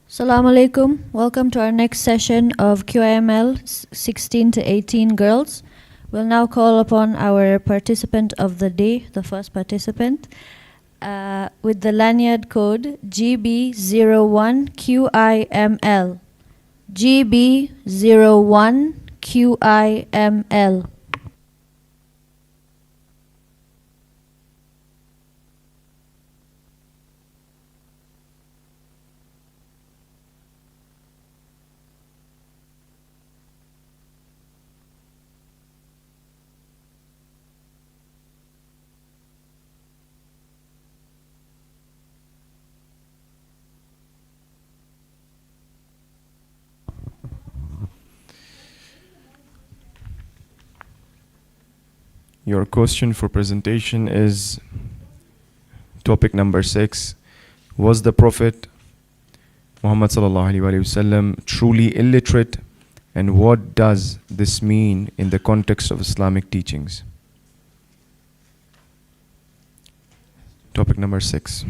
Assalamu alaikum. Welcome to our next session of QIML 16 to 18 girls. We'll now call upon our participant of the day, the first participant, with the lanyard code GB01QIML. GB01QIML. Your question for presentation is topic number 6. Was the Prophet Muhammad sallallahu alaihi wasallam truly illiterate, and what does this mean in the context of Islamic teachings? Topic number 6.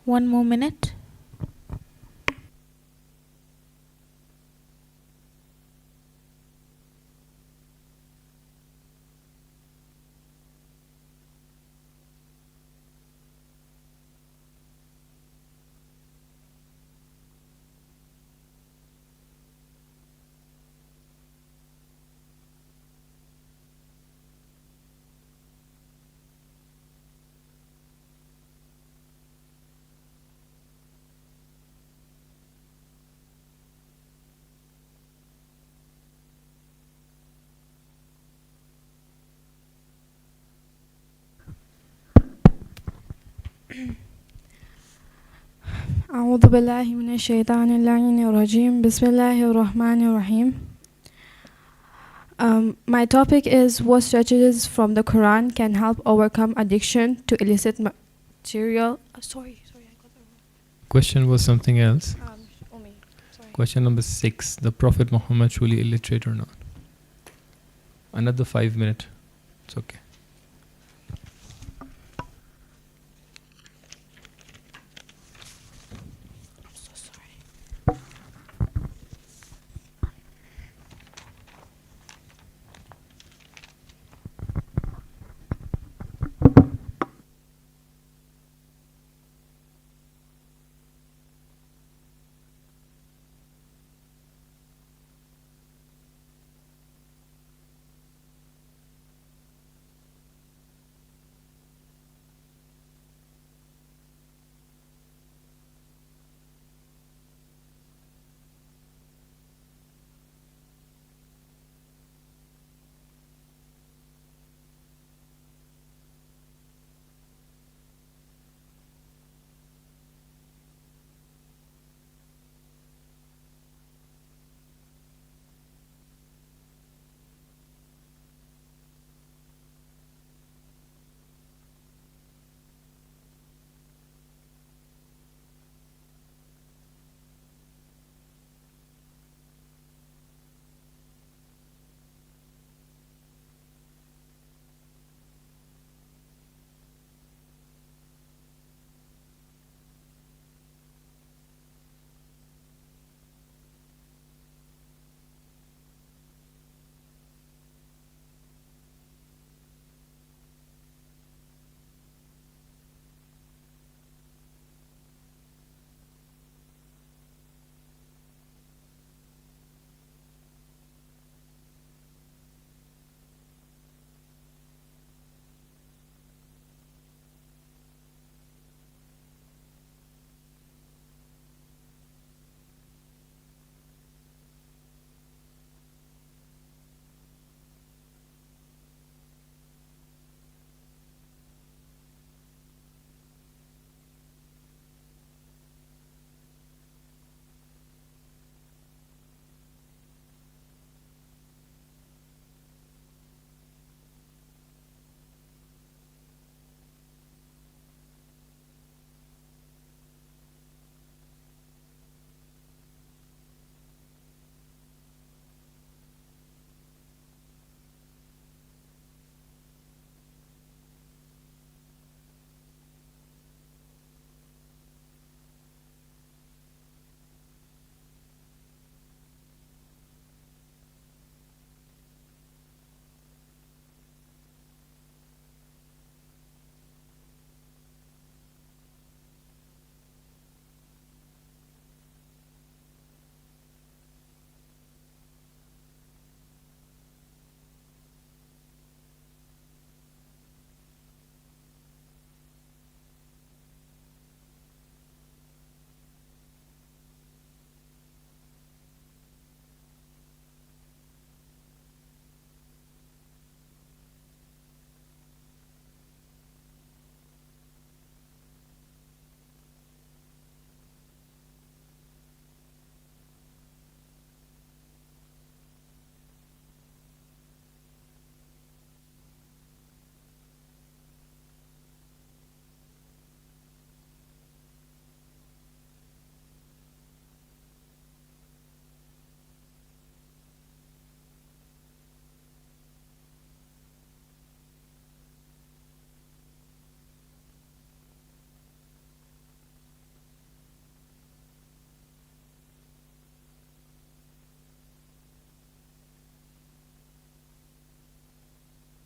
One more minute. أعوذ بالله من الشيطان اللعين الرجيم بسم الله الرحمن الرحيم. My topic is what strategies from the Quran can help overcome addiction to illicit material. Sorry, I got that wrong. Question was something else. Umi, sorry. Question number 6. The Prophet Muhammad truly illiterate or not? Another 5 minutes. It's okay. I'm so sorry.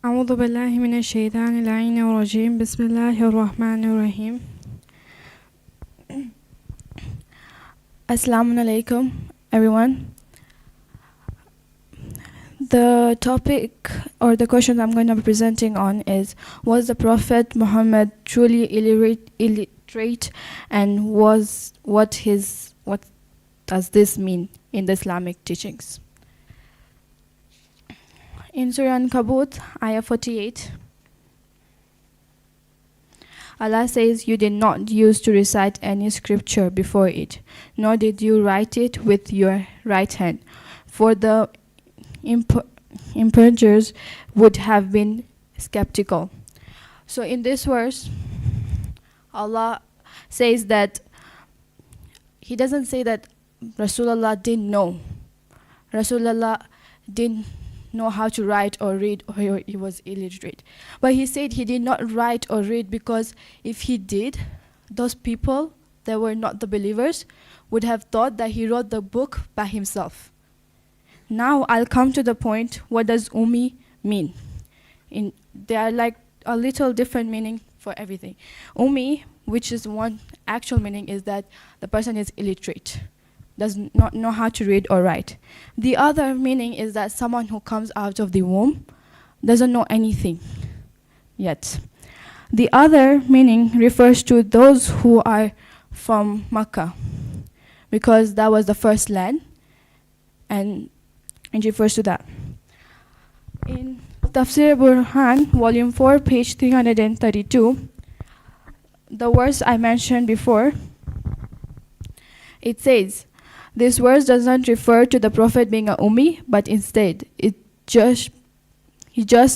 أعوذ بالله من الشيطان اللعين الرجيم بسم الله الرحمن الرحيم. Assalamu alaikum, everyone. The topic or the question I'm going to be presenting on is, was the Prophet Muhammad truly illiterate, and what does this mean in the Islamic teachings? In Surah Ankabut, Ayah 48, Allah says, "You did not use to recite any scripture before it, nor did you write it with your right hand, for the impurgers would have been skeptical." So in this verse, Allah says that He doesn't say that Rasulullah didn't know. Rasulullah didn't know how to write or read, or he was illiterate. But he said he did not write or read because if he did, those people that were not the believers would have thought that he wrote the book by himself. Now I'll come to the point, what does Ummi mean? There are like a little different meaning for everything. Ummi, which is one actual meaning, is that the person is illiterate, does not know how to read or write. The other meaning is that someone who comes out of the womb doesn't know anything yet. The other meaning refers to those who are from Makkah, because that was the first land, and it refers to that. In Tafsir Burhan, volume 4, page 332, the verse I mentioned before, it says, this verse does not refer to the Prophet being a Ummi, but instead, he just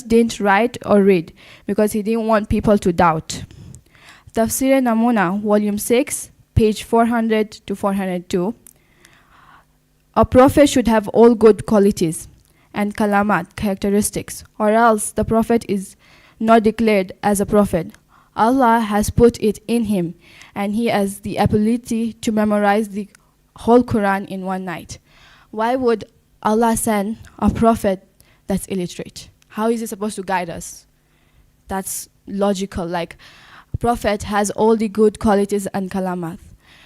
didn't write or read because he didn't want people to doubt. Tafsir Namuna, volume 6, page 400 to 402, a prophet should have all good qualities and kalamat, characteristics, or else the prophet is not declared as a prophet. Allah has put it in him, and he has the ability to memorize the whole Quran in one night. Why would Allah send a prophet that's illiterate? How is he supposed to guide us? That's logical. Like, prophet has all the good qualities and kalamat,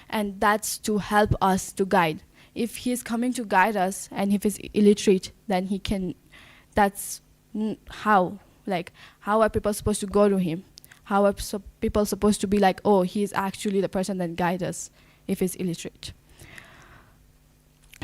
and that's to help us to guide. If he's coming to guide us, and if he's illiterate, then he can. That's how. Like, how are people supposed to go to him? How are people supposed to be like, oh, he's actually the person that guides us if he's illiterate?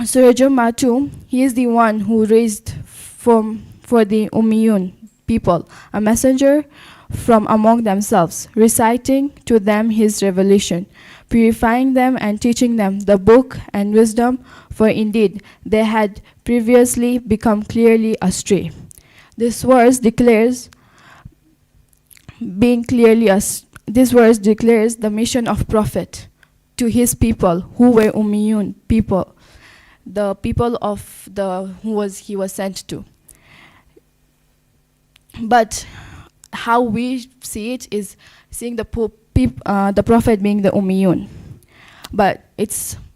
Surah Jummah 2, he is the one who raised for the Ummiyun people a messenger from among themselves, reciting to them his revelation, purifying them and teaching them the book and wisdom, for indeed they had previously become clearly astray. This verse declares the mission of Prophet to his people who were Ummiyun people, the people of he was sent to. But how we see it is seeing the Prophet being the Ummiyun. But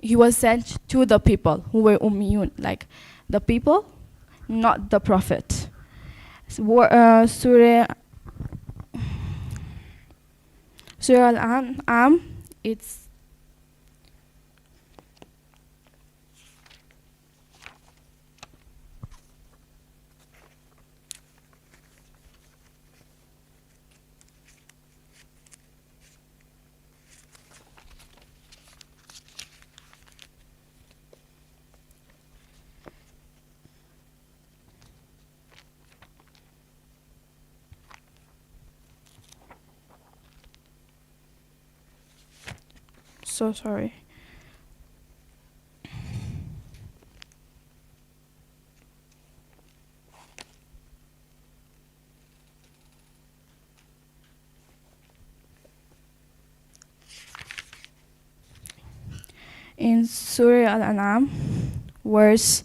he was sent to the people who were Ummiyun, like the people, not the Prophet. Surah Al-An'am, it's so sorry. In Surah Al-An'am, verse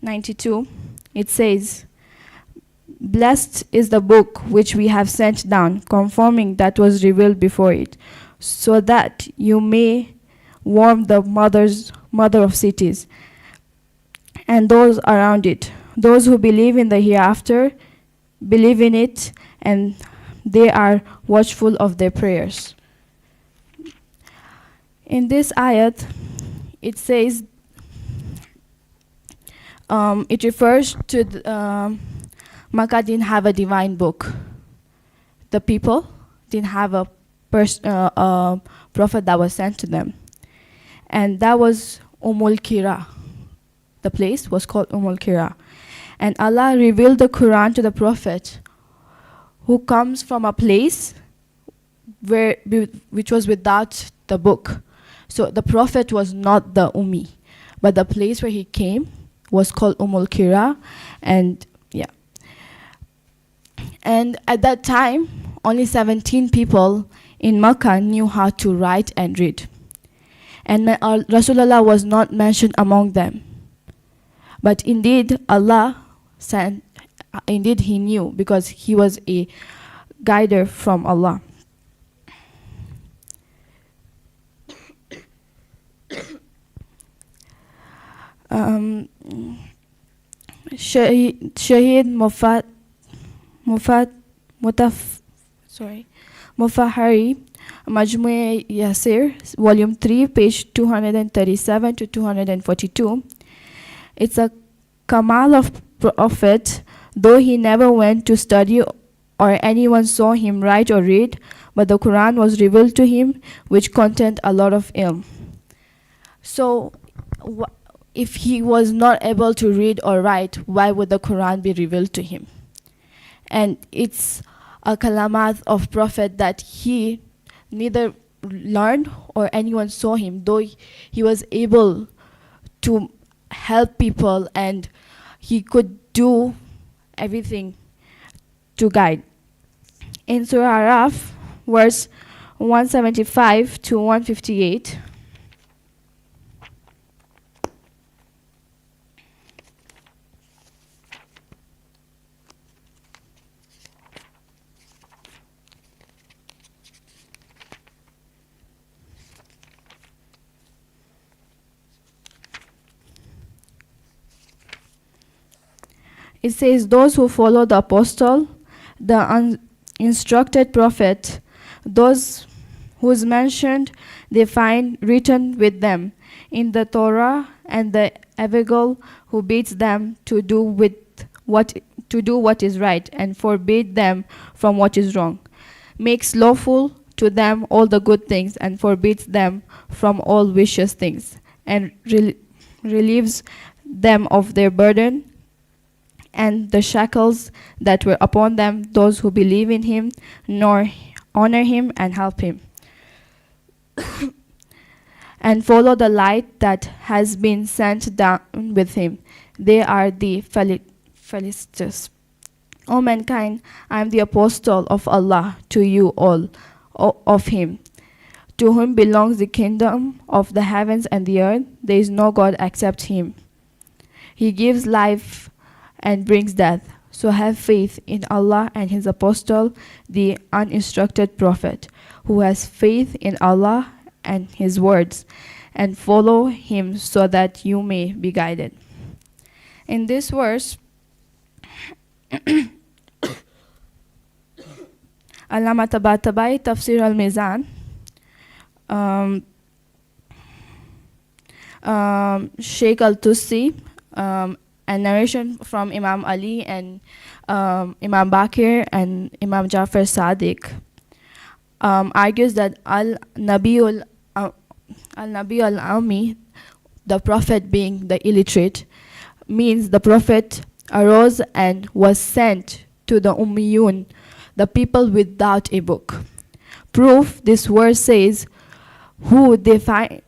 92, it says, "Blessed is the book which we have sent down, confirming that was revealed before it, so that you may warn the mother of cities and those around it. Those who believe in the hereafter believe in it, and they are watchful of their prayers." In this ayat, it says, it refers to Makkah didn't have a divine book. The people didn't have a prophet that was sent to them. And that was Kira. The place was called Kira. And Allah revealed the Quran to the prophet who comes from a place which was without the book. So the Prophet was not the Ummi, but the place where he came was called Qira, and yeah. And at that time, only 17 people in Makkah knew how to write and read. And Rasulullah was not mentioned among them. But indeed, Allah sent, indeed he knew, because he was a guider from Allah. Shahid Mufahari, Majmu' Yasir, Volume 3, page 237 to 242. It's a Kamal of Prophet, though he never went to study or anyone saw him write or read, but the Quran was revealed to him, which contained a lot of ilm. So, if he was not able to read or write, why would the Quran be revealed to him? And it's a kalamat of Prophet that he neither learned or anyone saw him, though he was able to help people and he could do everything to guide. In Surah Araf, verse 175 to 158, it says, those who follow the apostle, the instructed prophet, those whose mentioned they find written with them in the Torah, and the evangel who bids them to do what is right and forbid them from what is wrong, makes lawful to them all the good things and forbids them from all vicious things, and relieves them of their burden and the shackles that were upon them, those who believe in him, nor honor him and help him, and follow the light that has been sent down with him. They are the felicitous. O mankind, I am the apostle of Allah to you all, of him, to whom belongs the kingdom of the heavens and the earth. There is no God except him. He gives life and brings death. So have faith in Allah and his apostle, the uninstructed prophet, who has faith in Allah and his words, and follow him so that you may be guided. In this verse, Allama Tabatabai, Tafsir al-Mizan, Sheikh al-Tusi, a narration from Imam Ali and Imam Bakir and Imam Jafar Sadiq, argues that Al-Nabi al-Ami, the Prophet being the illiterate, means the Prophet arose and was sent to the Ummiyun, the people without a book. Proof, this verse says, who they find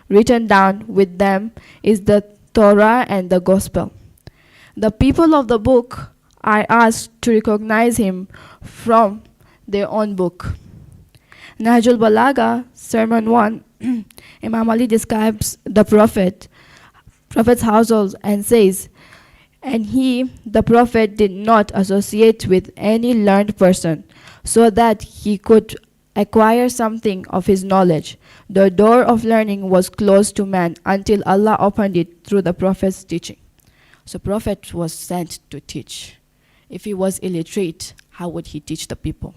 written down with them is the Torah and the Gospel. The people of the book are asked to recognize him from their own book. Nahjul Balagha, Sermon 1, Imam Ali describes the Prophet's household and says, and he, the Prophet, did not associate with any learned person, so that he could acquire something of his knowledge. The door of learning was closed to man until Allah opened it through the Prophet's teaching. So Prophet was sent to teach. If he was illiterate, how would he teach the people?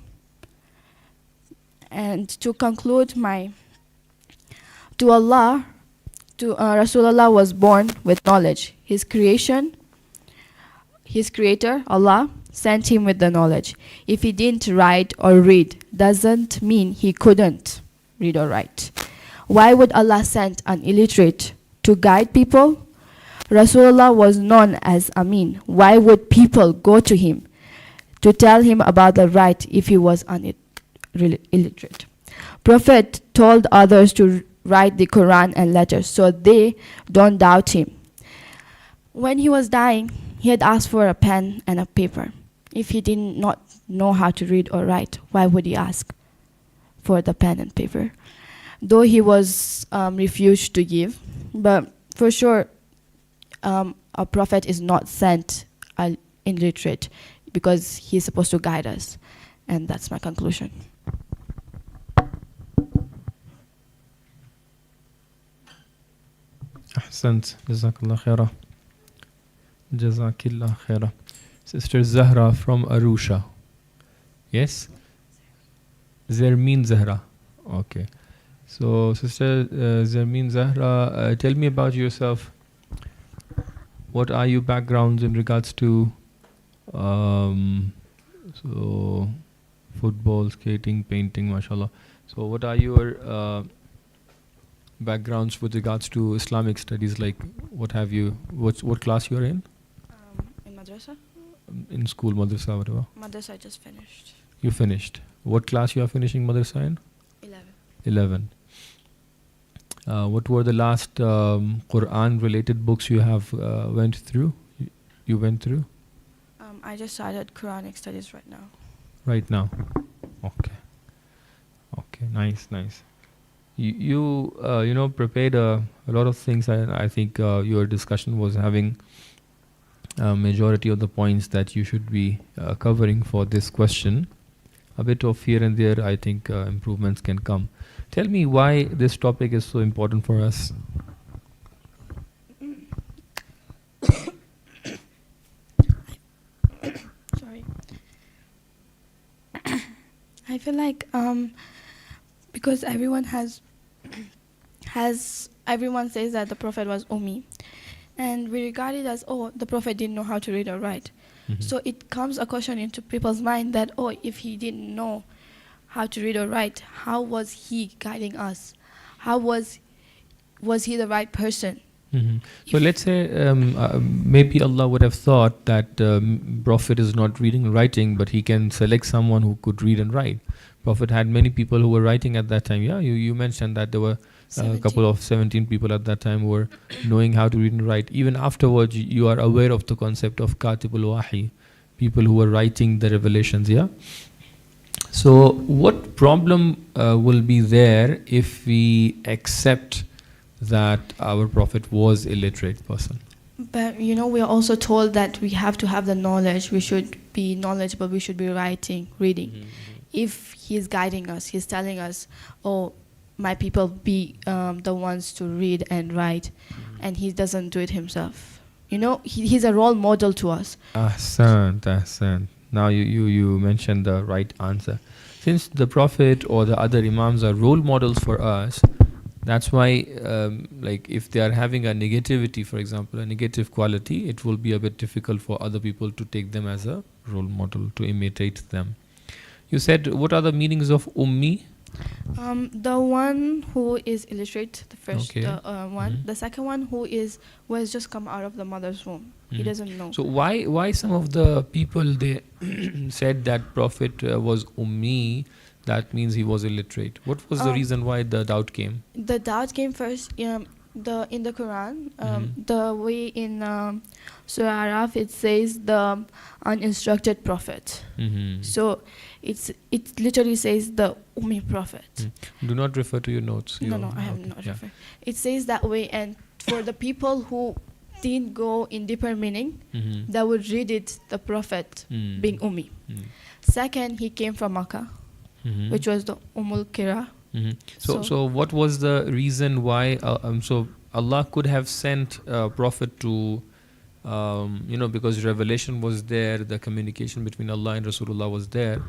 And to conclude Rasulullah was born with knowledge. His creator, Allah, sent him with the knowledge. If he didn't write or read, doesn't mean he couldn't read or write. Why would Allah send an illiterate to guide people? Rasulullah was known as Amin. Why would people go to him to tell him about the right if he was illiterate. Prophet told others to write the Quran and letters so they don't doubt him. When he was dying, he had asked for a pen and a paper. If he did not know how to read or write, why would he ask for the pen and paper? Though he was refused to give, but for sure, a prophet is not sent illiterate because he's supposed to guide us. And that's my conclusion. Ahsant. Jazakallah khaira. Jazakillah khaira. Sister Zahra from Arusha. Yes? Zermeen Zahra. Okay. So, Sister Zermeen Zahra, tell me about yourself. What are your backgrounds in regards to football, skating, painting, mashallah. So what are your backgrounds with regards to Islamic studies? Like, what have you, what class you're in? In madrasa? In school, madrasa, whatever. Madrasa I just finished. You finished. What class you are finishing madrasa in? 11. What were the last Quran related books you have went through? You went through? I just started Quranic studies right now. Right now. Okay. Okay. Nice. You prepared a lot of things. I think your discussion was having a majority of the points that you should be covering for this question. A bit of here and there, I think improvements can come. Tell me why this topic is so important for us. Sorry. I feel like because everyone everyone says that the Prophet was Ummi, and we regard it as, the Prophet didn't know how to read or write. Mm-hmm. So it comes a question into people's mind that, if he didn't know how to read or write, how was he guiding us? How was he the right person? Mm-hmm. So let's say maybe Allah would have thought that Prophet is not reading and writing, but he can select someone who could read and write. Prophet had many people who were writing at that time. Yeah, you mentioned that there were a couple of 17 people at that time who were knowing how to read and write. Even afterwards, you are aware of the concept of Katibul Wahi, people who were writing the revelations. Yeah. So what problem will be there if we accept that our Prophet was illiterate person? But we are also told that we have to have the knowledge. We should be knowledgeable. We should be writing, reading. Mm-hmm. If he's guiding us, he's telling us, my people, be the ones to read and write, and he doesn't do it himself. He's a role model to us. Ahsan. Now you mentioned the right answer. Since the Prophet or the other Imams are role models for us, that's why if they are having a negativity, for example, a negative quality, it will be a bit difficult for other people to take them as a role model, to imitate them. You said, what are the meanings of Ummi? The one who is illiterate, the first one. Mm-hmm. The second one who has just come out of the mother's womb. Mm-hmm. He doesn't know. So why some of the people, they said that Prophet was Ummi, that means he was illiterate? What was the reason why the doubt came? The doubt came first in the Quran. The way in Surah Araf it says the uninstructed prophet. Mm-hmm. So it literally says the Ummi prophet. Do not refer to your notes. No, I have not referred. It says that way, and for the people who didn't go in deeper meaning, they would read it the prophet being Ummi. Second, he came from Makkah, which was the Ummul Qira. So what was the reason why so Allah could have sent a prophet to because revelation was there, the communication between Allah and Rasulullah was there.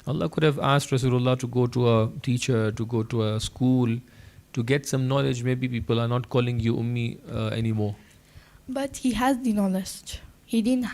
Allah could have asked Rasulullah to go to a teacher, to go to a school, to get some knowledge. Maybe people are not calling you Ummi anymore. But he has the knowledge. He didn't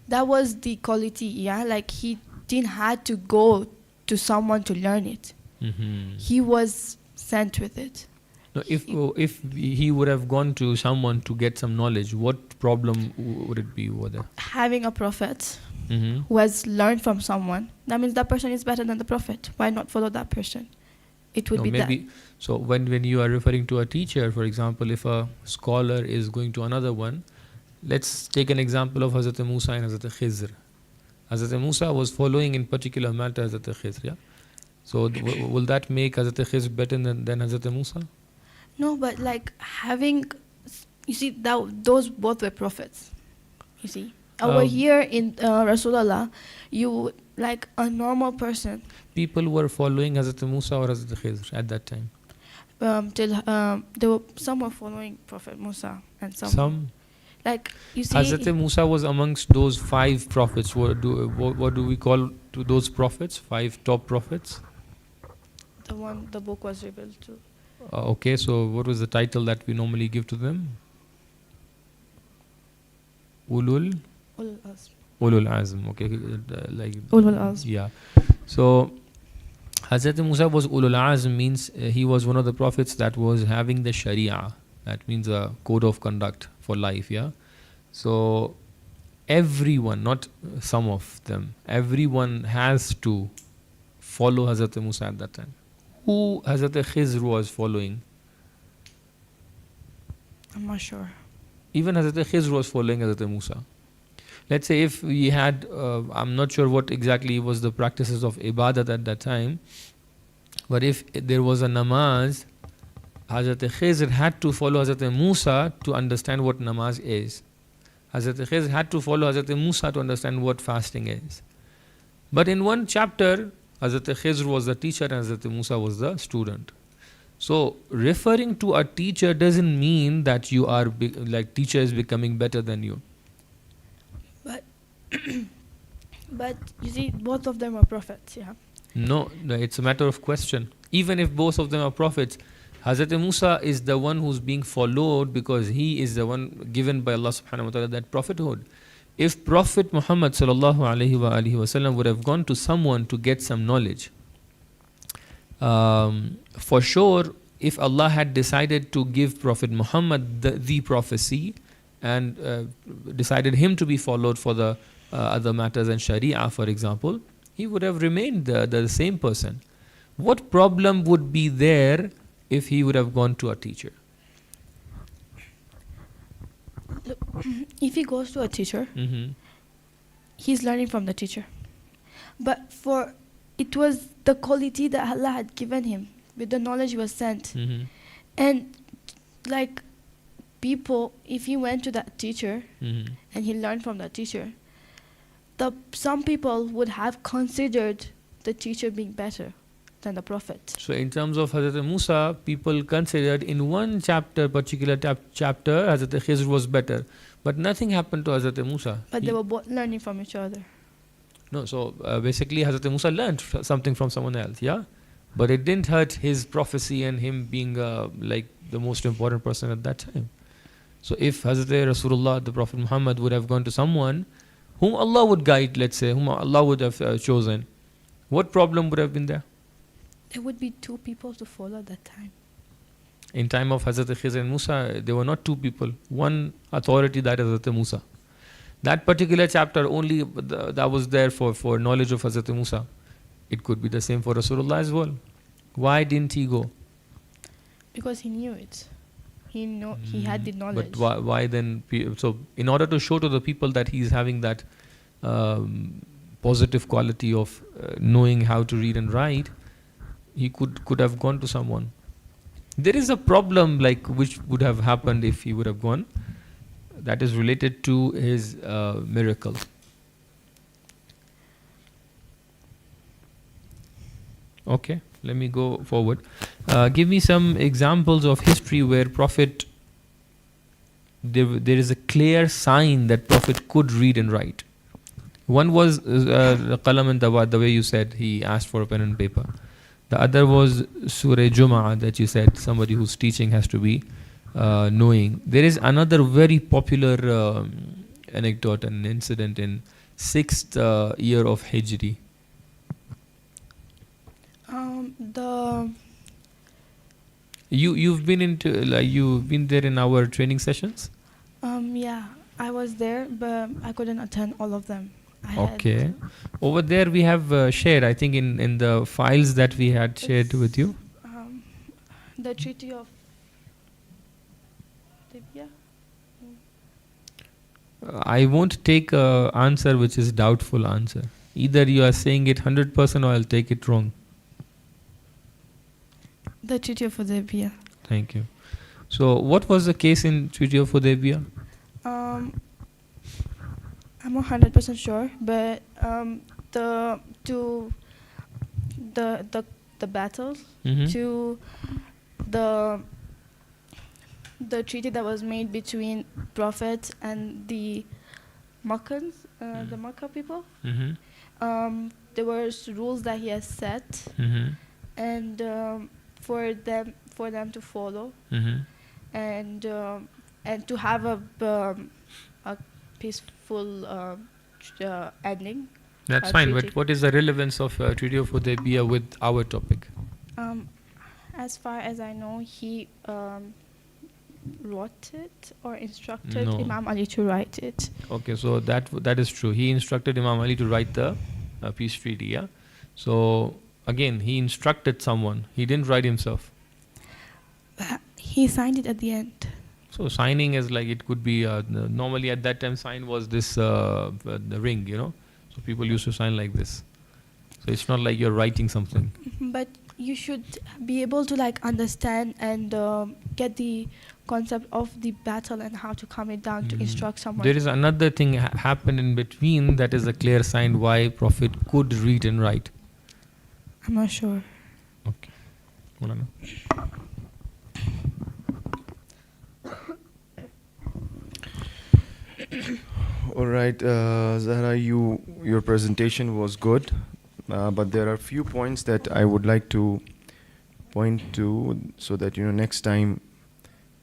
that was the quality. He didn't have to go to someone to learn it. Mm-hmm. He was sent with it. No, if he would have gone to someone to get some knowledge, what problem would it be over there? Having a prophet who has learned from someone, that means that person is better than the Prophet. Why not follow that person? It would No, be maybe. So when you are referring to a teacher, for example, if a scholar is going to another one, let's take an example of Hazrat Musa and Hazrat Khizr. Hazrat Musa was following in particular matter Hazrat Khizr, yeah? So will that make Hazrat Khizr better than Hazrat Musa? that. No, but like having, you see, those both were prophets. You see, over here in Rasulullah, you like a normal person. People were following Hazrat Musa or Hazrat Khizr at that time. Some were following Prophet Musa and Some. like you see. Hazrat Musa was amongst those 5 prophets. What do we call to those prophets? 5 top prophets. The book was revealed to. Okay, so what was the title that we normally give to them? Ulul Azm. Okay, like Ulul Azm. Yeah. So Hazrat Musa was Ulul Azm, means he was one of the prophets that was having the Sharia. That means a code of conduct for life. Yeah. So everyone, not some of them, everyone has to follow Hazrat Musa at that time. Who Hazrat Khizr was following? I'm not sure. Even Hazrat Khizr was following Hazrat Musa. Let's say if we had, I'm not sure what exactly was the practices of ibadat at that time, but if there was a namaz, Hazrat Khizr had to follow Hazrat Musa to understand what namaz is. Hazrat Khizr had to follow Hazrat Musa to understand what fasting is. But in one chapter, Hazrat Khizr was the teacher and Hazrat Musa was the student. So referring to a teacher doesn't mean that you are like teacher is becoming better than you. But you see, both of them are prophets, yeah. No, it's a matter of question. Even if both of them are prophets, Hazrat Musa is the one who's being followed because he is the one given by Allah subhanahu wa ta'ala that prophethood. If Prophet Muhammad sallallahu alaihi wasallam would have gone to someone to get some knowledge, for sure, if Allah had decided to give Prophet Muhammad the prophecy and decided him to be followed for the other matters and Sharia, for example, he would have remained the same person. What problem would be there if he would have gone to a teacher? Look, if he goes to a teacher, he's learning from the teacher. But it was the quality that Allah had given him with the knowledge he was sent. And like people, if he went to that teacher and he learned from that teacher, some people would have considered the teacher being better than the Prophet. So in terms of Hazrat Musa, people considered in one particular chapter, Hazrat Khizr was better. But nothing happened to Hazrat Musa. But they were both learning from each other. No, so basically Hazrat Musa learned something from someone else, yeah? But it didn't hurt his prophecy and him being like the most important person at that time. So if Hazrat Rasulullah, the Prophet Muhammad, would have gone to someone whom Allah would guide, let's say, whom Allah would have chosen, what problem would have been there? There would be 2 people to follow at that time. In time of Hazrat Khizr and Musa, there were not 2 people. One authority, that is Hazrat Musa. That particular chapter only that was there for knowledge of Hazrat Musa. It could be the same for Rasulullah as well. Why didn't he go? Because he knew it. He had the knowledge. But why then? So in order to show to the people that he is having that positive quality of knowing how to read and write, he could have gone to someone. There is a problem like which would have happened if he would have gone. That is related to his miracle. Okay, let me go forward. Give me some examples of history where Prophet, there is a clear sign that Prophet could read and write. One was qalam and dawat, the way you said he asked for a pen and paper. The other was Surah Jum'ah, that you said somebody who's teaching has to be knowing. There is another very popular anecdote and incident in 6th year of Hijri. You've been there in our training sessions? Yeah, I was there, but I couldn't attend all of them. I had Okay. Over there we have shared, I think in the files that we had shared with you. the Treaty of Libya. I won't take a answer which is doubtful answer. Either you are saying it 100% or I'll take it wrong. The Treaty of Libya. Thank you. So what was the case in Treaty of Hudaybiyah? I'm 100% sure, but the to the battle Mhm. to the treaty that was made between Prophet and the Makkans, the Makkah people. Mhm. There were rules that he has set, Mhm. and for them to follow, Mhm. and to have a peaceful ending. That's a fine, treaty. but what is the relevance of Treaty of Hudaybiyah with our topic? As far as I know, he wrote it or instructed No. Imam Ali to write it. Okay, so that is true. He instructed Imam Ali to write the peace treaty, yeah? So again, he instructed someone. He didn't write himself. He signed it at the end. So signing is like, it could be, normally at that time sign was this, the ring, you know? So people used to sign like this. So it's not like you're writing something. But you should be able to like understand and get the concept of the battle and how to calm it down to instruct someone. There is another thing happened in between that is a clear sign why Prophet could read and write. I'm not sure. Okay. Maulana. All right, Zahra, your presentation was good, but there are few points that I would like to point to, so that next time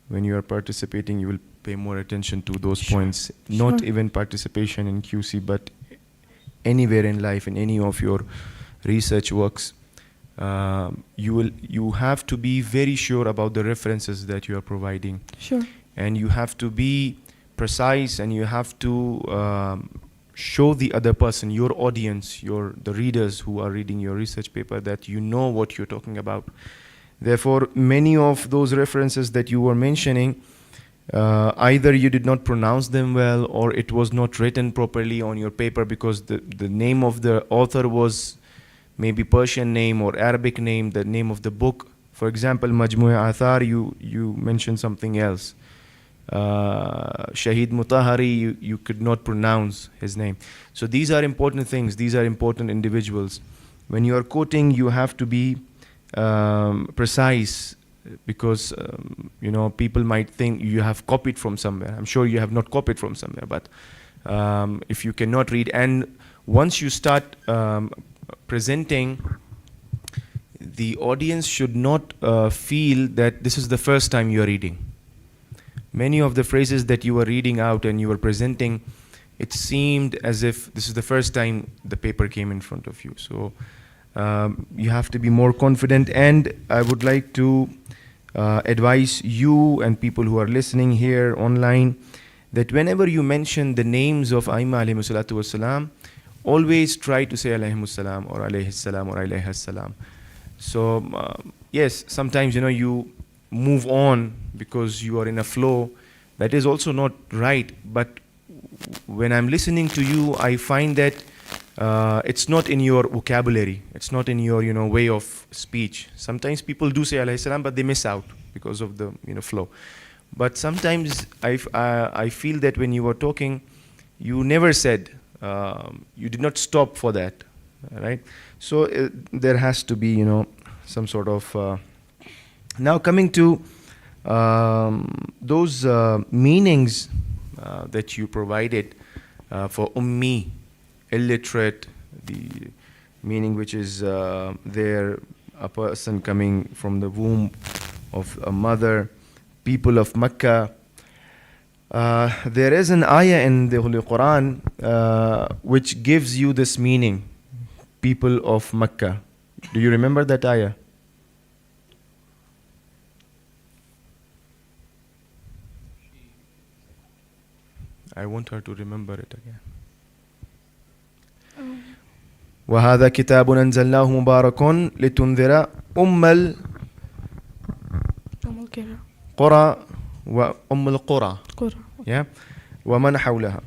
when you are participating, you will pay more attention to those points. Not Sure. even participation in QC, but anywhere in life, in any of your research works. You have to be very sure about the references that you are providing, Sure. and you have to be precise, and you have to show the other person, your audience, the readers who are reading your research paper, that you know what you're talking about. Therefore, many of those references that you were mentioning, either you did not pronounce them well, or it was not written properly on your paper because the name of the author was maybe Persian name or Arabic name, the name of the book. For example, Majmu' Athar, you mentioned something else. Shahid Mutahari, you could not pronounce his name. So these are important things. These are important individuals. When you are quoting, you have to be precise, because people might think you have copied from somewhere. I'm sure you have not copied from somewhere, but if you cannot read, and once you start presenting, the audience should not feel that this is the first time you are reading. Many of the phrases that you were reading out and you were presenting, it seemed as if this is the first time the paper came in front of you. So you have to be more confident, and I would like to advise you and people who are listening here online that whenever you mention the names of Aimma alayhi salatu wassalam, always try to say alayhi salam or alayhi salam or alayhi salam. So yes, sometimes you move on because you are in a flow. That is also not right, but when I'm listening to you, I find that it's not in your vocabulary, it's not in your way of speech. Sometimes people do say alayhi salam, but they miss out because of the flow. But sometimes I feel that when you were talking, you never said, you did not stop for that, right? So there has to be some sort of now coming to those meanings that you provided for ummi, illiterate, the meaning which is there, a person coming from the womb of a mother, people of Mecca. There is an ayah in the Holy Quran which gives you this meaning, people of Mecca. Do you remember that ayah? I want her to remember it again. وهذا كتاب أنزلناه مبارك لتنذر أم القرى وأم القرى. Yeah, ومن حولها.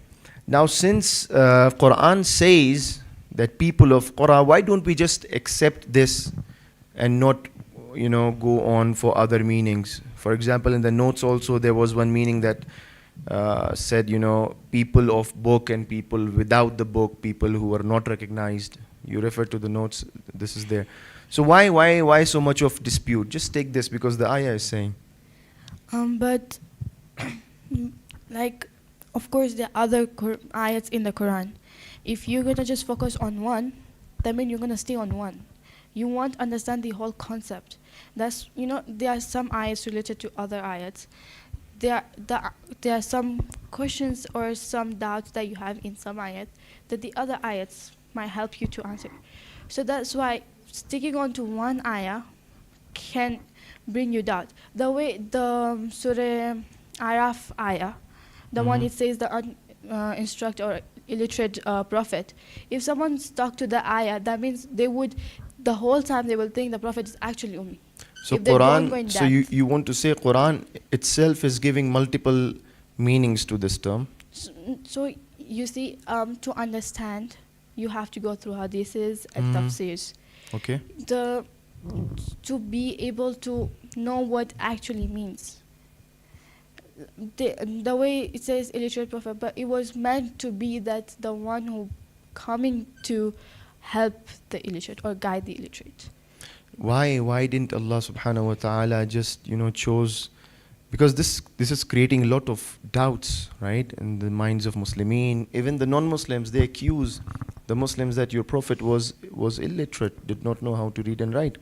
Now, since Quran says that people of Qura, why don't we just accept this and not, go on for other meanings? For example, in the notes also there was one meaning that said, people of book and people without the book, people who are not recognized. You refer to the notes, this is there. So why so much of dispute? Just take this because the ayah is saying. But like, of course, there are other ayats in the Quran. If you're gonna just focus on one, that means you're gonna stay on one. You won't understand the whole concept. That's, there are some ayats related to other ayats. There are some questions or some doubts that you have in some ayat that the other ayats might help you to answer. So that's why sticking on to one ayah can bring you doubt. The way the Surah Araf ayah, the one it says the instruct or illiterate prophet, if someone stuck to the ayah, that means they would, the whole time they will think the prophet is actually Ummi. So Quran, so you want to say Quran itself is giving multiple meanings to this term? So you see, to understand, you have to go through hadiths and tafsirs. Okay. To be able to know what actually means. The way it says illiterate prophet, but it was meant to be that the one who coming to help the illiterate or guide the illiterate. Why didn't Allah subhanahu wa ta'ala just chose, because this is creating a lot of doubts, right, in the minds of Muslimin. Even the non-Muslims, they accuse the Muslims that your prophet was illiterate, did not know how to read and write.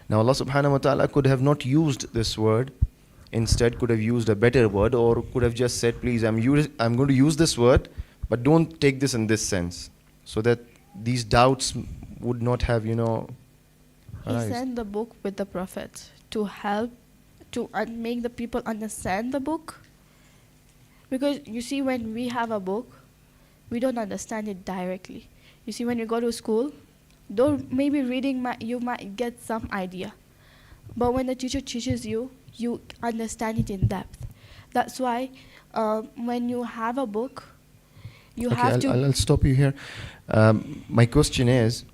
Now Allah subhanahu wa ta'ala could have not used this word, instead could have used a better word, or could have just said, please, I'm going to use this word, but don't take this in this sense, so that these doubts would not have He sent the book with the prophet to help to make the people understand the book. Because you see, when we have a book, we don't understand it directly. You see, when you go to school, though maybe reading you might get some idea, but when the teacher teaches you, you understand it in depth. That's why when you have a book, you have to. I'll stop you here. My question is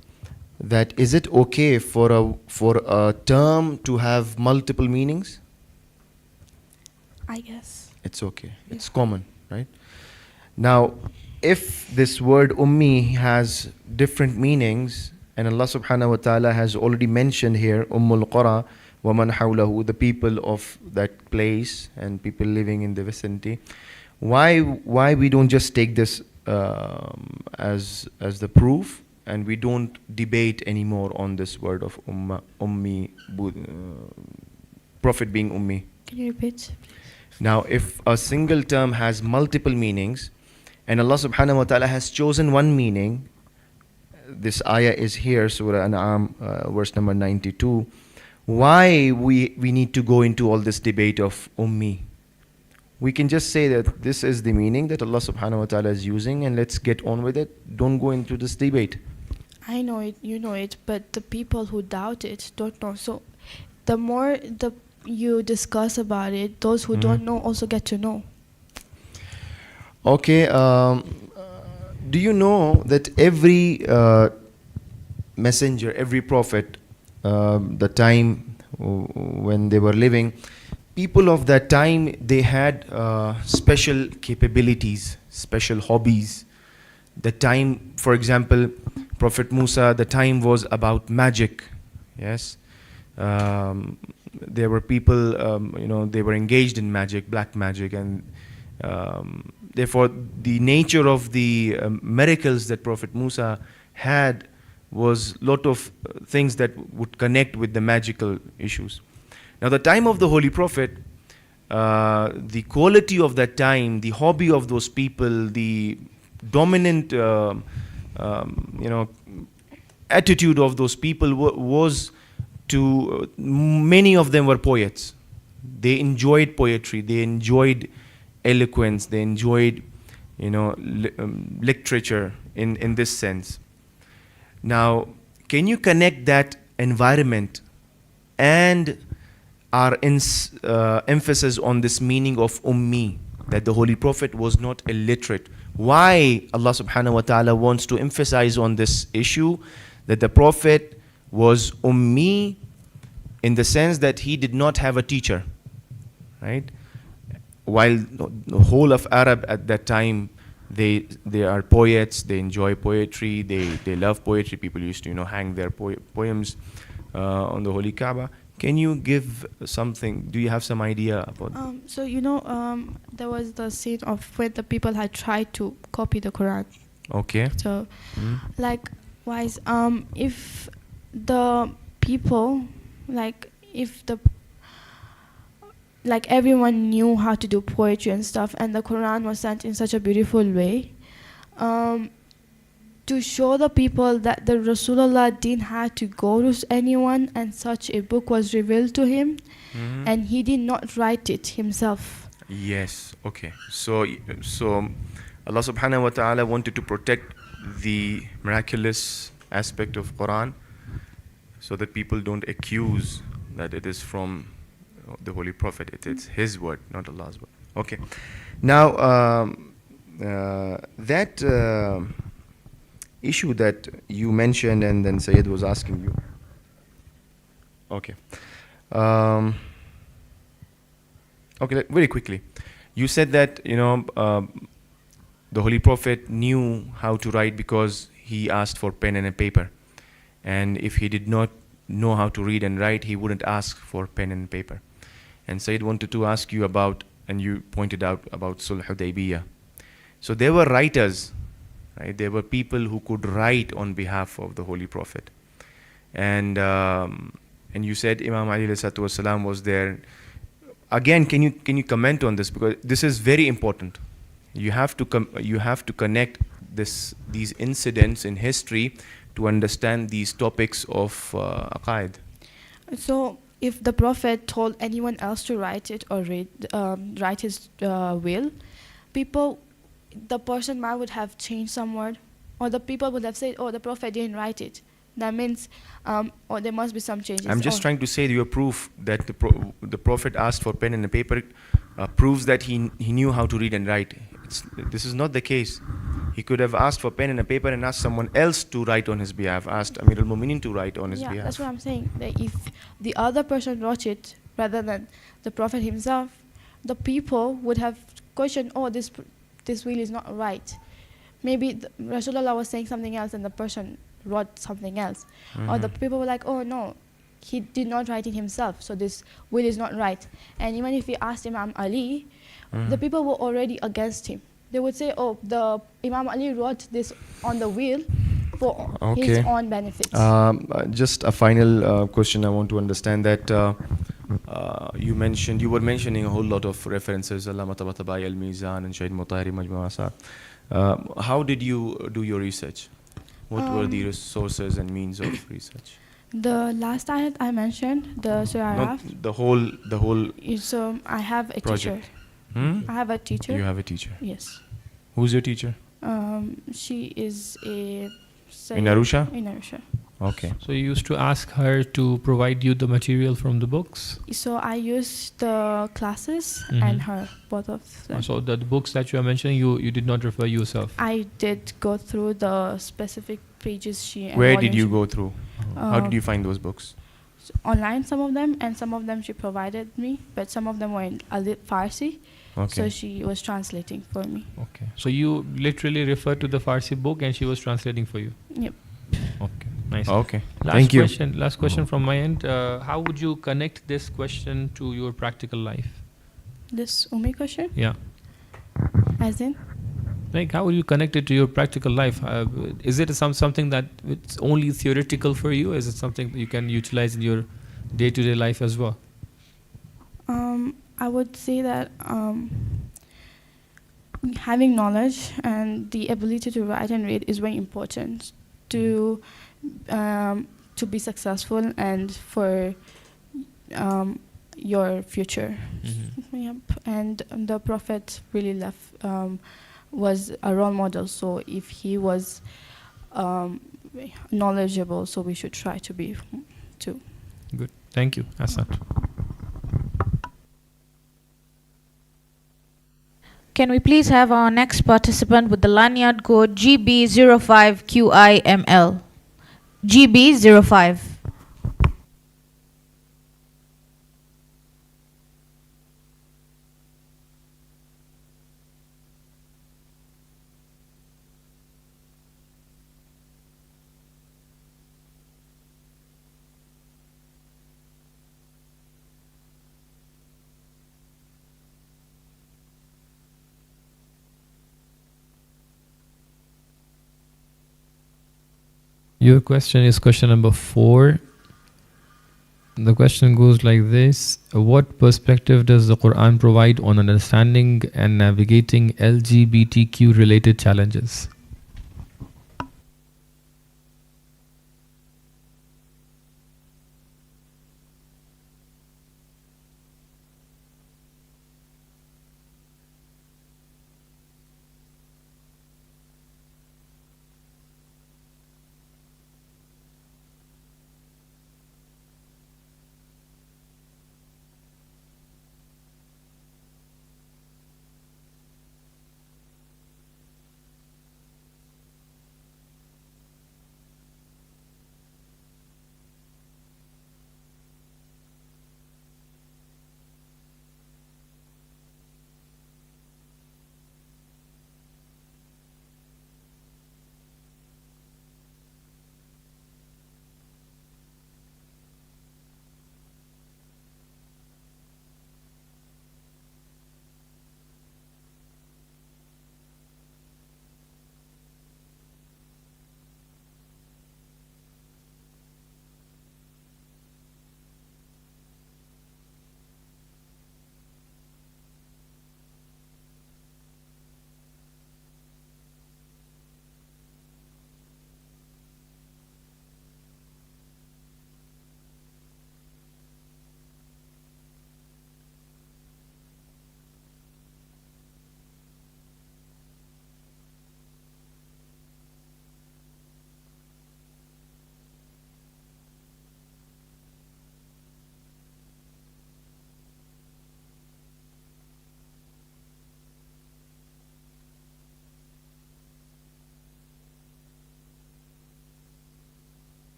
that is it okay for a term to have multiple meanings? I guess it's okay. Yeah. It's common, right? Now, if this word ummi has different meanings, and Allah subhanahu wa ta'ala has already mentioned here ummul qura wa man hawlahu, the people of that place and people living in the vicinity, why we don't just take this as the proof, and we don't debate anymore on this word of ummi, prophet being ummi? Can you repeat? Now, if a single term has multiple meanings, and Allah subhanahu wa ta'ala has chosen one meaning, this ayah is here, Surah An'am, verse number 92, why we need to go into all this debate of ummi? We can just say that this is the meaning that Allah subhanahu wa ta'ala is using, and let's get on with it. Don't go into this debate. I know it, you know it, but the people who doubt it don't know. So the more you discuss about it, those who don't know also get to know. Okay, do you know that every messenger, every prophet, the time when they were living, people of that time, they had special capabilities, special hobbies. The time, for example, Prophet Musa, the time was about magic, yes. There were people, they were engaged in magic, black magic, and therefore the nature of the miracles that Prophet Musa had was a lot of things that would connect with the magical issues. Now, the time of the Holy Prophet, the quality of that time, the hobby of those people, the dominant, attitude of those people was to, many of them were poets. They enjoyed poetry, they enjoyed eloquence, they enjoyed, literature in this sense. Now, can you connect that environment and our emphasis on this meaning of ummi, that the Holy Prophet was not illiterate? Why Allah subhanahu wa ta'ala wants to emphasize on this issue, that the Prophet was ummi in the sense that he did not have a teacher, right? While the whole of Arab at that time, they are poets, they enjoy poetry, they love poetry. People used to hang their poems on the Holy Kaaba. Can you give something? Do you have some idea about? So there was the scene of where the people had tried to copy the Quran. Okay. So, likewise, if the people, like everyone knew how to do poetry and stuff, and the Quran was sent in such a beautiful way, to show the people that the Rasulullah didn't have to go to anyone, and such a book was revealed to him, and he did not write it himself. Yes. Okay. So Allah subhanahu wa ta'ala wanted to protect the miraculous aspect of Quran, so that people don't accuse that it is from the Holy Prophet. It's his word, not Allah's word. Okay. Now, that issue that you mentioned, and then Sayyid was asking you. Okay. Okay, very quickly. You said that, the Holy Prophet knew how to write because he asked for pen and a paper. And if he did not know how to read and write, he wouldn't ask for pen and paper. And Sayyid wanted to ask you about, and you pointed out about Sulh Hudaybiyah. So there were writers, right? There were people who could write on behalf of the Holy Prophet. And you said Imam Ali ﷺ was there. Again, can you comment on this, because this is very important. You have to connect these incidents in history to understand these topics of aqaid. So, if the Prophet told anyone else to write it or write his will, the person might would have changed some word, or the people would have said, "Oh, the Prophet didn't write it." That means, or there must be some changes. I'm just trying to say your proof that the Prophet asked for pen and a paper proves that he knew how to read and write. This is not the case. He could have asked for pen and a paper and asked someone else to write on his behalf, asked Amir al-Mu'minin to write on his behalf. Yeah, that's what I'm saying. That if the other person wrote it rather than the Prophet himself, the people would have questioned, "Oh, this will is not right." Maybe Rasulullah was saying something else and the person wrote something else. Or the people were like, "Oh no, he did not write it himself, so this will is not right." And even if we asked Imam Ali, the people were already against him. They would say, "Oh, the Imam Ali wrote this on the will for his own benefit." Just a final question. I want to understand that you were mentioning a whole lot of references, Allama Tabatabai al-Mizan and Shaykh Mutahhari Majmu' Asar. How did you do your research? What were the sources and means of research? The last ayat I mentioned, the Surah Not Araf. the whole. So I have a project. teacher. I have a teacher. You have a teacher. Yes. Who's your teacher? She is a. In Arusha? In Arusha. Okay. So you used to ask her to provide you the material from the books? So I used the classes and her, both of them. So the books that you are mentioning, you did not refer yourself? I did go through the specific pages she. Where did you go through? How did you find those books? Online, some of them, and some of them she provided me, but some of them were in Farsi. Okay. So she was translating for me. Okay. So you literally referred to the Farsi book and she was translating for you? Yep. Okay. Nice. Okay. Thank you. Last question from my end. How would you connect this question to your practical life? This Umi question? Yeah. As in? Like, how would you connect it to your practical life? Is it something that it's only theoretical for you? Is it something that you can utilize in your day-to-day life as well? I would say that having knowledge and the ability to write and read is very important to be successful and for your future. Yep. And the Prophet really was a role model. So if he was um, knowledgeable, so we should try to be too. Good. Thank you, Asad. Can we please have our next participant with the lanyard code GB05QIML? GB05. Your question is question number 4. The question goes like this: what perspective does the Quran provide on understanding and navigating LGBTQ related challenges?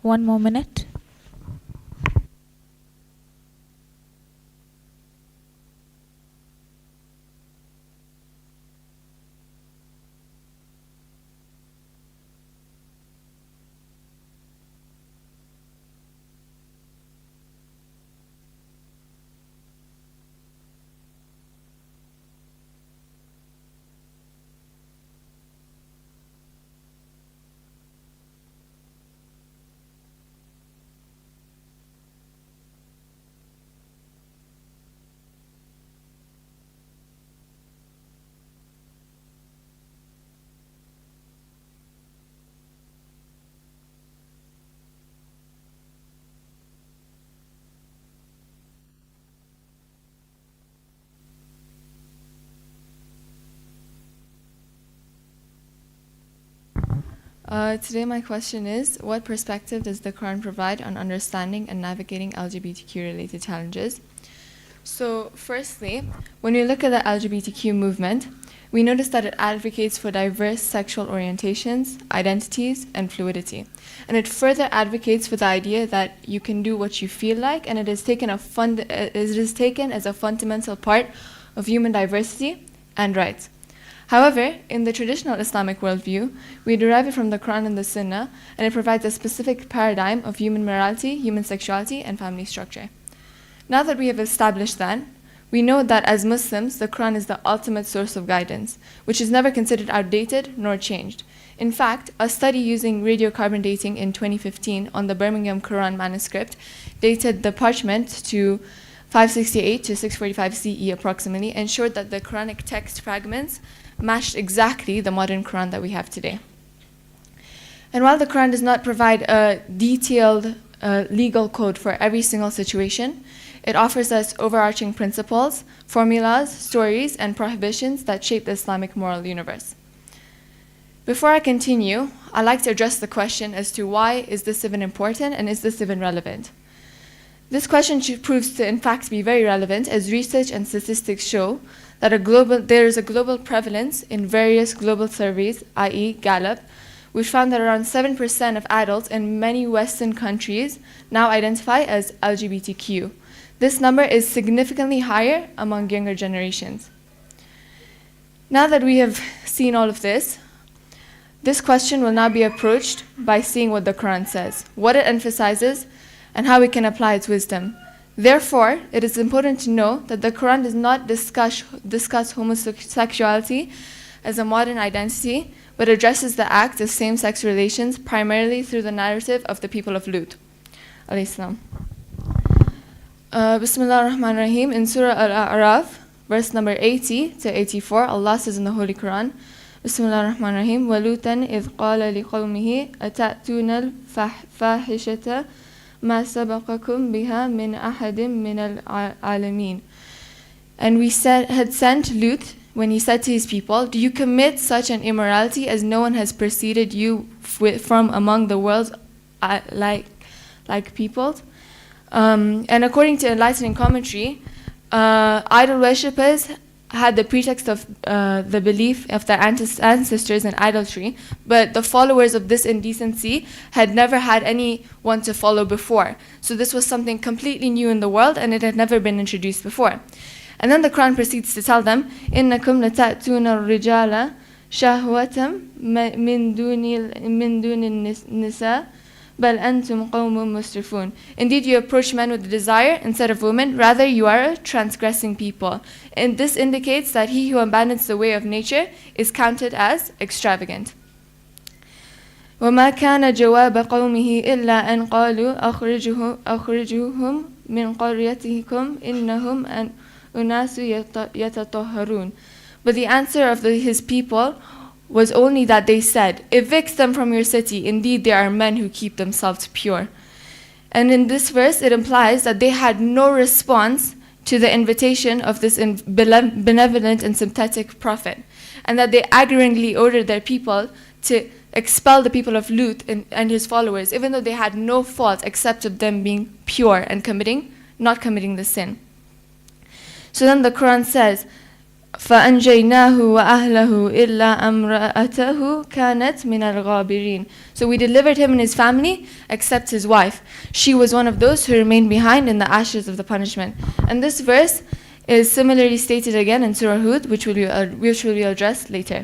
One more minute. Today my question is, what perspective does the Quran provide on understanding and navigating LGBTQ related challenges? So firstly, when we look at the LGBTQ movement, we notice that it advocates for diverse sexual orientations, identities, and fluidity. And it further advocates for the idea that you can do what you feel like, and it is taken as a fundamental part of human diversity and rights. However, in the traditional Islamic worldview, we derive it from the Quran and the Sunnah, and it provides a specific paradigm of human morality, human sexuality, and family structure. Now that we have established that, we know that as Muslims, the Quran is the ultimate source of guidance, which is never considered outdated nor changed. In fact, a study using radiocarbon dating in 2015 on the Birmingham Quran manuscript dated the parchment to 568 to 645 CE approximately, and showed that the Quranic text fragments matched exactly the modern Quran that we have today. And while the Quran does not provide a detailed legal code for every single situation, it offers us overarching principles, formulas, stories, and prohibitions that shape the Islamic moral universe. Before I continue, I'd like to address the question as to why is this even important and is this even relevant? This question proves to in fact be very relevant, as research and statistics show that there is a global prevalence in various global surveys, i.e. Gallup, which found that around 7% of adults in many Western countries now identify as LGBTQ. This number is significantly higher among younger generations. Now that we have seen all of this question will now be approached by seeing what the Quran says, what it emphasizes, and how we can apply its wisdom. Therefore, it is important to know that the Quran does not discuss homosexuality as a modern identity, but addresses the act of same-sex relations primarily through the narrative of the people of Lut. Alayhi salam. Bismillah ar-Rahman ar-Rahim. In Surah Al-A'raf, verse number 80 to 84, Allah says in the Holy Quran, Bismillah ar-Rahman ar-Rahim, وَلُوتًا إِذْ قَالَ لِقَوْمِهِ أَتَأْتُونَ الْفَاحِشَةَ مَا سَبَقَكُمْ بِهَا مِنْ أَحَدٍ مِنَ الْعَالَمِينَ. And we had sent Lut when he said to his people, do you commit such an immorality as no one has preceded you from among the world's like peoples? And according to enlightening commentary, idol worshippers had the pretext of the belief of their ancestors in idolatry, but the followers of this indecency had never had anyone to follow before. So this was something completely new in the world, and it had never been introduced before. And then the Quran proceeds to tell them, إِنَّكُمْ لَتَأْتُونَ الرِّجَالَ شَهْوَةً مِّن دُونِ النِّسَاءِ بَلْ أَنْتُمْ قَوْمٌ مُسْرِفُونَ. Indeed, you approach men with desire instead of women, rather you are a transgressing people. And this indicates that he who abandons the way of nature is counted as extravagant. وَمَا كَانَ جَوَابَ قَوْمِهِ إِلَّا أَنْ قَالُوا أَخْرِجُوهُمْ مِنْ قَرْيَتِكُمْ إِنَّهُمْ أُنَاسُ يَتَطَهَّرُونَ. But the answer of his people was only that they said, evict them from your city, indeed they are men who keep themselves pure. And in this verse it implies that they had no response to the invitation of this benevolent and sympathetic prophet, and that they aggravatingly ordered their people to expel the people of Lut and his followers, even though they had no fault except of them being pure and not committing the sin. So then the Quran says, فَأَنْجَيْنَاهُ وَأَهْلَهُ إِلَّا أَمْرَأَتَهُ كَانَتْ مِنَ الْغَابِرِينَ. So we delivered him and his family, except his wife. She was one of those who remained behind in the ashes of the punishment. And this verse is similarly stated again in Surah Hud, which will be addressed later.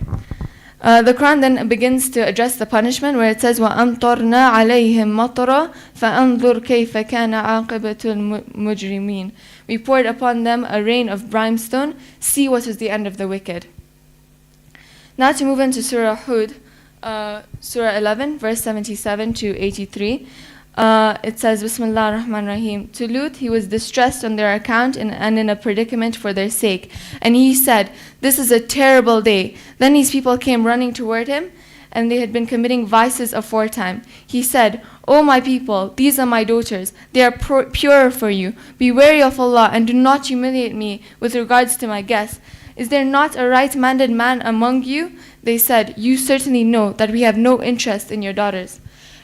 The Quran then begins to address the punishment, where it says, وَأَمْطَرْنَا عَلَيْهِمْ مَطَرًا فَأَنْظُرْ كَيْفَ كَانَ عَاقِبَةُ الْمُجْرِمِينَ. We poured upon them a rain of brimstone. See what is the end of the wicked. Now to move into Surah Hud, Surah 11, verse 77 to 83. It says, Bismillah ar-Rahman ar-Rahim. To Lut, he was distressed on their account and in a predicament for their sake. And he said, this is a terrible day. Then his people came running toward him, and they had been committing vices aforetime. He said, O my people, these are my daughters. They are pure for you. Be wary of Allah and do not humiliate me with regards to my guests. Is there not a right-minded man among you? They said, you certainly know that we have no interest in your daughters.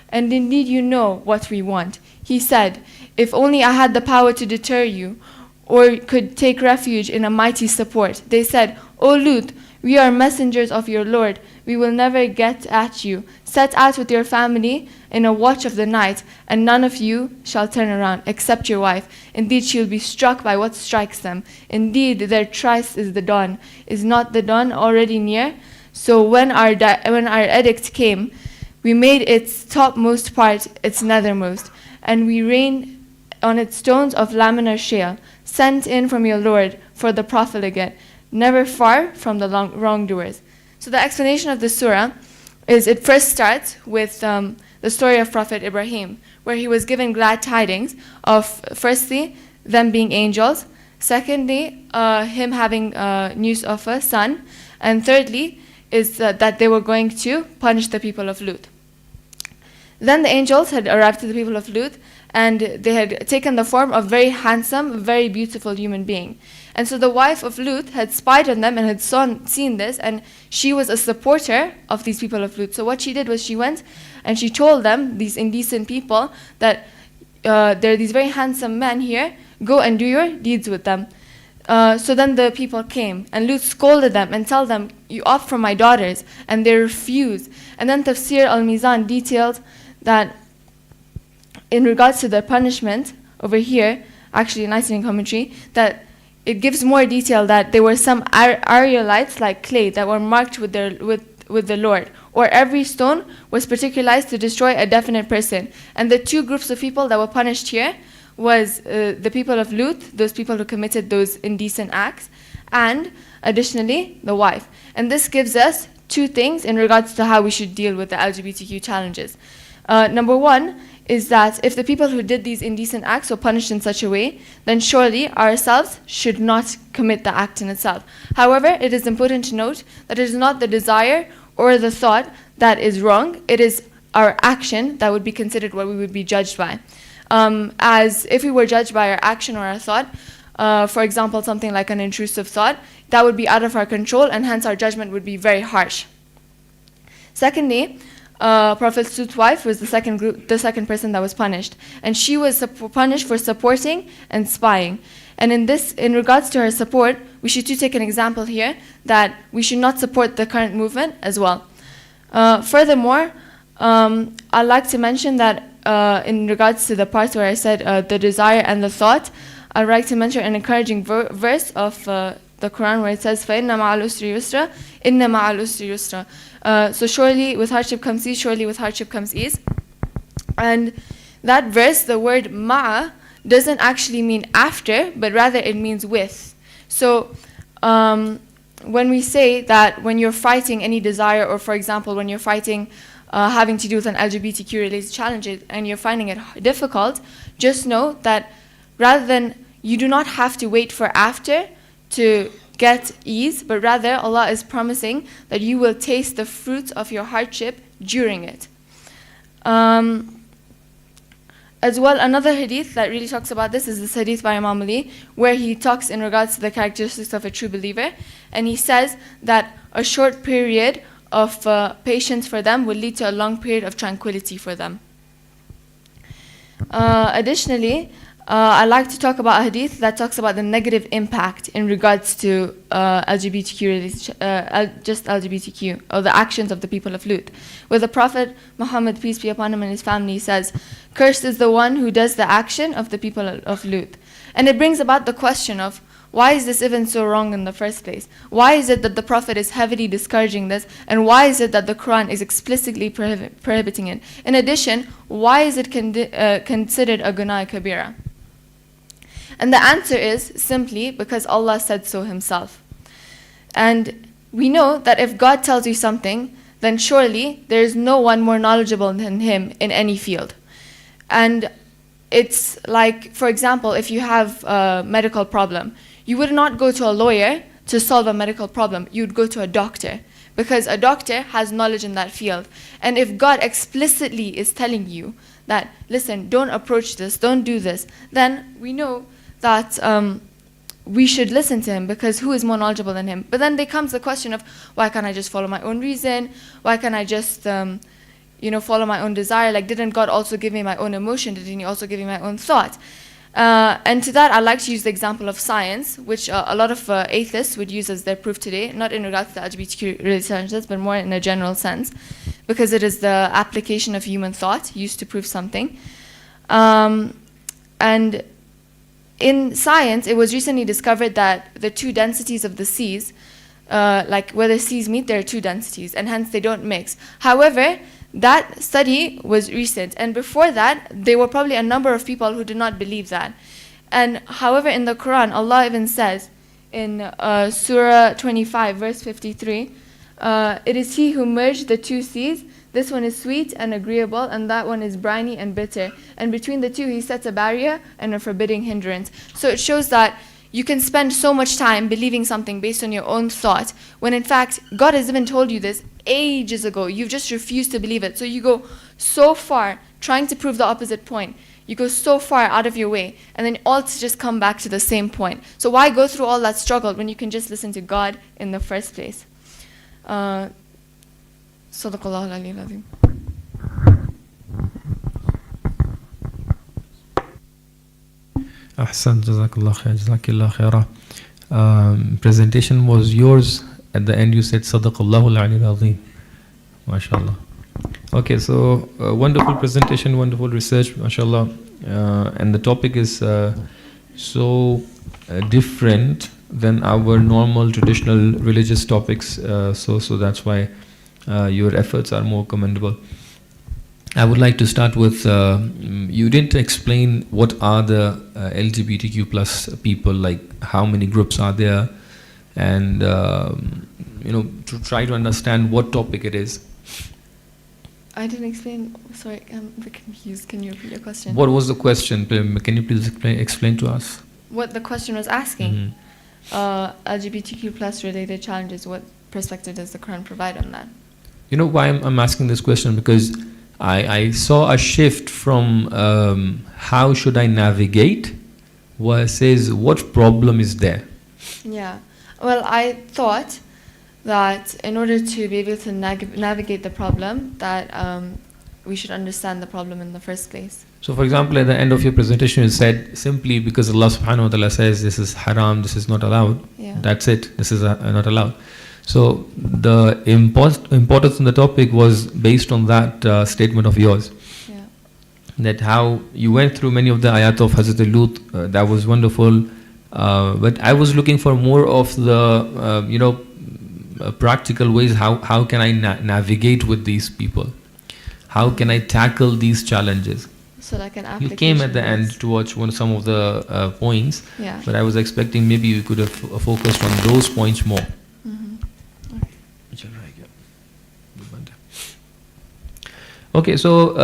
And indeed you know what we want. He said, if only I had the power to deter you, or could take refuge in a mighty support. They said, O Lut, we are messengers of your Lord. We will never get at you. Set out with your family in a watch of the night, and none of you shall turn around, except your wife. Indeed, she will be struck by what strikes them. Indeed, their tryst is the dawn. Is not the dawn already near? So when our edict came, we made its topmost part its nethermost, and we rained on its stones of laminar shale, sent in from your Lord for the profligate, never far from the wrongdoers. So the explanation of the surah is it first starts with the story of Prophet Ibrahim, where he was given glad tidings of, firstly, them being angels, secondly, him having news of a son, and thirdly, is that they were going to punish the people of Lut. Then the angels had arrived to the people of Lut, and they had taken the form of very handsome, very beautiful human being. And so the wife of Lut had spied on them and had seen this, and she was a supporter of these people of Lut. So what she did was she went and she told them, these indecent people, that there are these very handsome men here, go and do your deeds with them. So then the people came, and Lut scolded them and told them, you opt for my daughters, and they refused. And then Tafsir al-Mizan detailed that in regards to the punishment over here, actually nice in commentary, that it gives more detail that there were some areolites like clay that were marked with the Lord, or every stone was particularized to destroy a definite person. And the two groups of people that were punished here was the people of Lut, those people who committed those indecent acts, and additionally the wife. And this gives us two things in regards to how we should deal with the LGBTQ challenges. Number one is that if the people who did these indecent acts were punished in such a way, then surely ourselves should not commit the act in itself. However, it is important to note that it is not the desire or the thought that is wrong, it is our action that would be considered what we would be judged by. As if we were judged by our action or our thought, for example, something like an intrusive thought, that would be out of our control, and hence our judgment would be very harsh. Secondly, Prophet Lut's wife was the second person that was punished, and she was punished for supporting and spying. And in regards to her support, we should too take an example here that we should not support the current movement as well. Furthermore, I'd like to mention that in regards to the parts where I said the desire and the thought, I'd like to mention an encouraging verse of the Quran where it says, فَإِنَّ مَعَ الْعُسْرِ يُسْرًا إِنَّ مَعَ الْعُسْرِ يُسْرًا. So surely with hardship comes ease, surely with hardship comes ease. And that verse, the word ma'a, doesn't actually mean after, but rather it means with. So when we say that when you're fighting any desire, or for example, when you're fighting having to do with an LGBTQ related challenge and you're finding it difficult, just know that rather than, you do not have to wait for after to get ease, but rather Allah is promising that you will taste the fruits of your hardship during it. As well, another hadith that really talks about this is this hadith by Imam Ali, where he talks in regards to the characteristics of a true believer, and he says that a short period of patience for them will lead to a long period of tranquility for them. Additionally, I'd like to talk about a hadith that talks about the negative impact in regards to LGBTQ, just LGBTQ, or the actions of the people of Lut. Where the Prophet Muhammad, peace be upon him, and his family says, "Cursed is the one who does the action of the people of Lut." And it brings about the question of, why is this even so wrong in the first place? Why is it that the Prophet is heavily discouraging this? And why is it that the Quran is explicitly prohibiting it? In addition, why is it considered a gunah kabira? And the answer is simply because Allah said so himself. And we know that if God tells you something, then surely there is no one more knowledgeable than him in any field. And it's like, for example, if you have a medical problem, you would not go to a lawyer to solve a medical problem. You would go to a doctor, because a doctor has knowledge in that field. And if God explicitly is telling you that, listen, don't approach this, don't do this, then we know that we should listen to him, because who is more knowledgeable than him? But then there comes the question of, why can't I just follow my own reason? Why can't I just follow my own desire? Like, didn't God also give me my own emotion? Didn't he also give me my own thought? And to that, I like to use the example of science, which a lot of atheists would use as their proof today, not in regards to the LGBTQ related challenges, but more in a general sense, because it is the application of human thought used to prove something. And in science, it was recently discovered that the two densities of the seas, like where the seas meet, there are two densities, and hence they don't mix. However, that study was recent, and before that, there were probably a number of people who did not believe that. And however, in the Quran, Allah even says in Surah 25, verse 53, it is He who merged the two seas. This one is sweet and agreeable, and that one is briny and bitter. And between the two, He sets a barrier and a forbidding hindrance. So it shows that you can spend so much time believing something based on your own thought, when in fact, God has even told you this ages ago. You've just refused to believe it. So you go so far trying to prove the opposite point. You go so far out of your way, and then all to just come back to the same point. So why go through all that struggle when you can just listen to God in the first place? Sadaqallahu al-Aliyyul Azim. Ahsan, Jazakallah khair, Jazakillah khairah. Presentation was yours. At the end you said Sadaqallahu al-Aliyyul Azim. MashaAllah. Okay, so wonderful presentation, wonderful research, MashaAllah. And the topic is so different than our normal traditional religious topics. So that's why your efforts are more commendable. I would like to start with, you didn't explain what are the LGBTQ plus people, like how many groups are there, and to try to understand what topic it is. I didn't explain, sorry, I'm a bit confused. Can you repeat your question? What was the question? Can you please explain to us? What the question was asking? LGBTQ plus related challenges, what perspective does the Quran provide on that? You know why I'm asking this question? Because I saw a shift from how should I navigate versus what problem is there. Yeah, well, I thought that in order to be able to navigate the problem, that we should understand the problem in the first place. So for example, at the end of your presentation you said, simply because Allah subhanahu wa ta'ala says this is haram, this is not allowed, that's it, this is not allowed. So the importance on the topic was based on that statement of yours. Yeah. That how you went through many of the ayat of Hazrat Lut, that was wonderful. But I was looking for more of the practical ways. How can I navigate with these people? How can I tackle these challenges? So like an application. You came at the end to watch some of the points, but I was expecting maybe you could have focused on those points more. Okay, so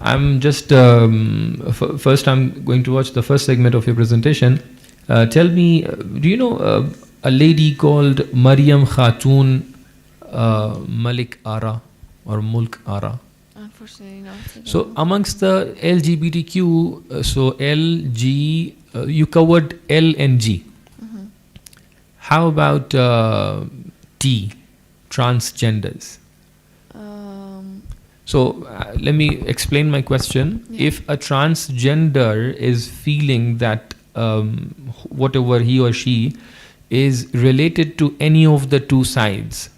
I'm just first I'm going to watch the first segment of your presentation. Tell me, do you know a lady called Maryam Khatun Malik Ara or Mulk Ara? Unfortunately not. So amongst the LGBTQ, so LG, you covered L and G. How about T, transgenders? So let me explain my question. If a transgender is feeling that whatever he or she is related to any of the two sides,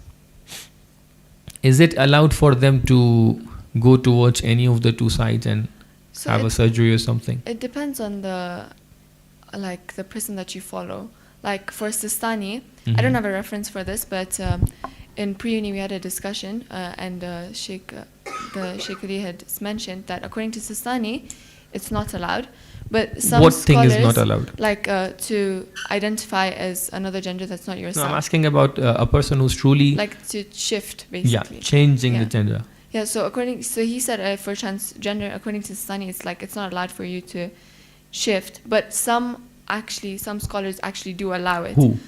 is it allowed for them to go towards any of the two sides and have a surgery or something? It depends on the person that you follow. Like for Sistani, I don't have a reference for this, but in pre-uni we had a discussion and Sheikh Ali had mentioned that according to Sistani, it's not allowed. But some what scholars, thing is not allowed? Like to identify as another gender that's not yourself. No, I'm asking about a person who's truly like to shift, basically. Yeah, changing the gender. Yeah, so he said for transgender, according to Sistani, it's not allowed for you to shift. But some scholars actually do allow it. Who?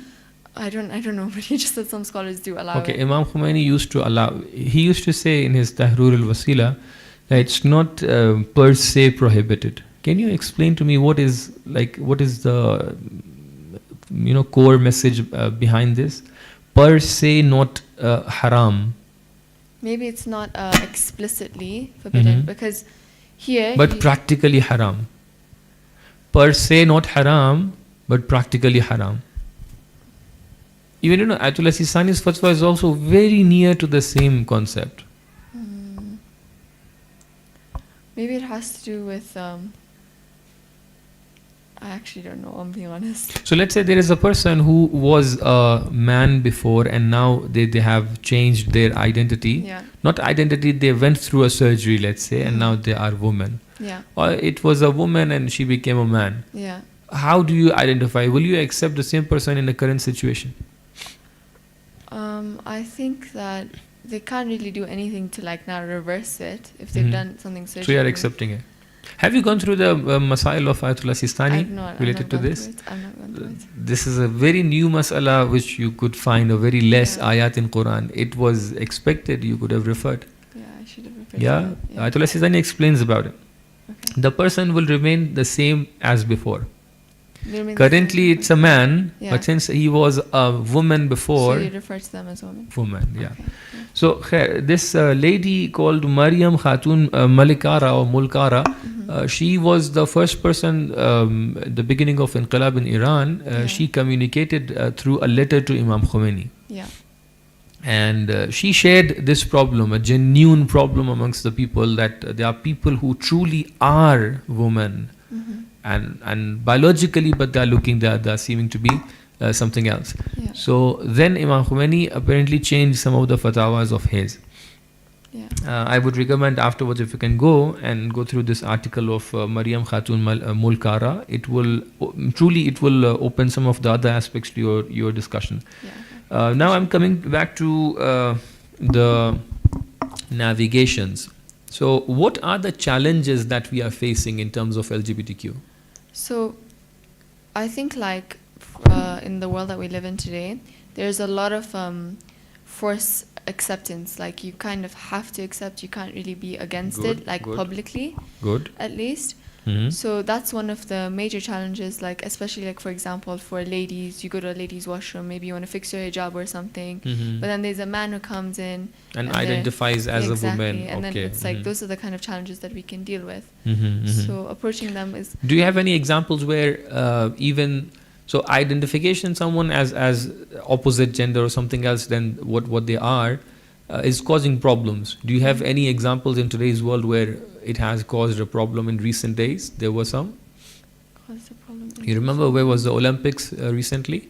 I don't know, but he just said some scholars do allow Okay, it. Imam Khomeini used to allow. He used to say in his Tahrur al-Wasila that it's not per se prohibited. Can you explain to me what is the core message behind this? Per se not haram, Maybe it's not explicitly forbidden Mhm. because here. but practically haram. Per se not haram, but practically haram. Even Ayatollah Sistani's fatwa is also very near to the same concept. Maybe it has to do with. I actually don't know. I'm being honest. So let's say there is a person who was a man before and now they have changed their identity. Yeah. Not identity, they went through a surgery, let's say, and now they are women. Yeah. Or it was a woman and she became a man. Yeah. How do you identify? Will you accept the same person in the current situation? I think that they can't really do anything to now reverse it if they've Mhm. done something surgically. So you are accepting it. Have you gone through the Masail of Ayatollah Sistani I've not related to gone this? through it. I've not gone through it. This is a very new masala which you could find a very less Yeah. ayat in Quran. It was expected, you could have referred. Yeah, I should have referred Yeah, to it. Ayatollah Sistani explains about it. Okay. The person will remain the same as before. They remain the Currently same. it's a man, Yeah. but since he was a woman before, So you refer to them as women. woman, yeah. Okay. So this lady called Maryam Khatun Malikara or Mulkara, she was the first person the beginning of Inqilab in Iran. Yeah. She communicated through a letter to Imam Khomeini. Yeah. And she shared this problem, a genuine problem amongst the people, that there are people who truly are women and biologically, but they are seeming to be something else. Yeah. So then Imam Khomeini apparently changed some of the fatwas of his. Yeah. I would recommend afterwards if you can go and go through this article of Maryam Khatun Mulkara. It will open some of the other aspects to your discussion. Yeah. Now I'm coming back to the navigations. So what are the challenges that we are facing in terms of LGBTQ? So, I think in the world that we live in today, there's a lot of forced acceptance. You kind of have to accept. You can't really be against Good, it, good. publicly, Good. at least. Mhm. So that's one of the major challenges, especially for example for ladies, you go to a ladies washroom, maybe you want to fix your hijab or something, Mhm. but then there's a man who comes in And they're- identifies as a exactly, woman. and Okay. then it's Mhm. those are the kind of challenges that we can deal with. Mhm, mhm. So approaching them is Do you have any examples where identification someone as opposite gender or something else than what they are is causing problems? Do you have any examples in today's world where it has caused a problem in recent days? There were some. what's the problem? You remember where was the Olympics recently?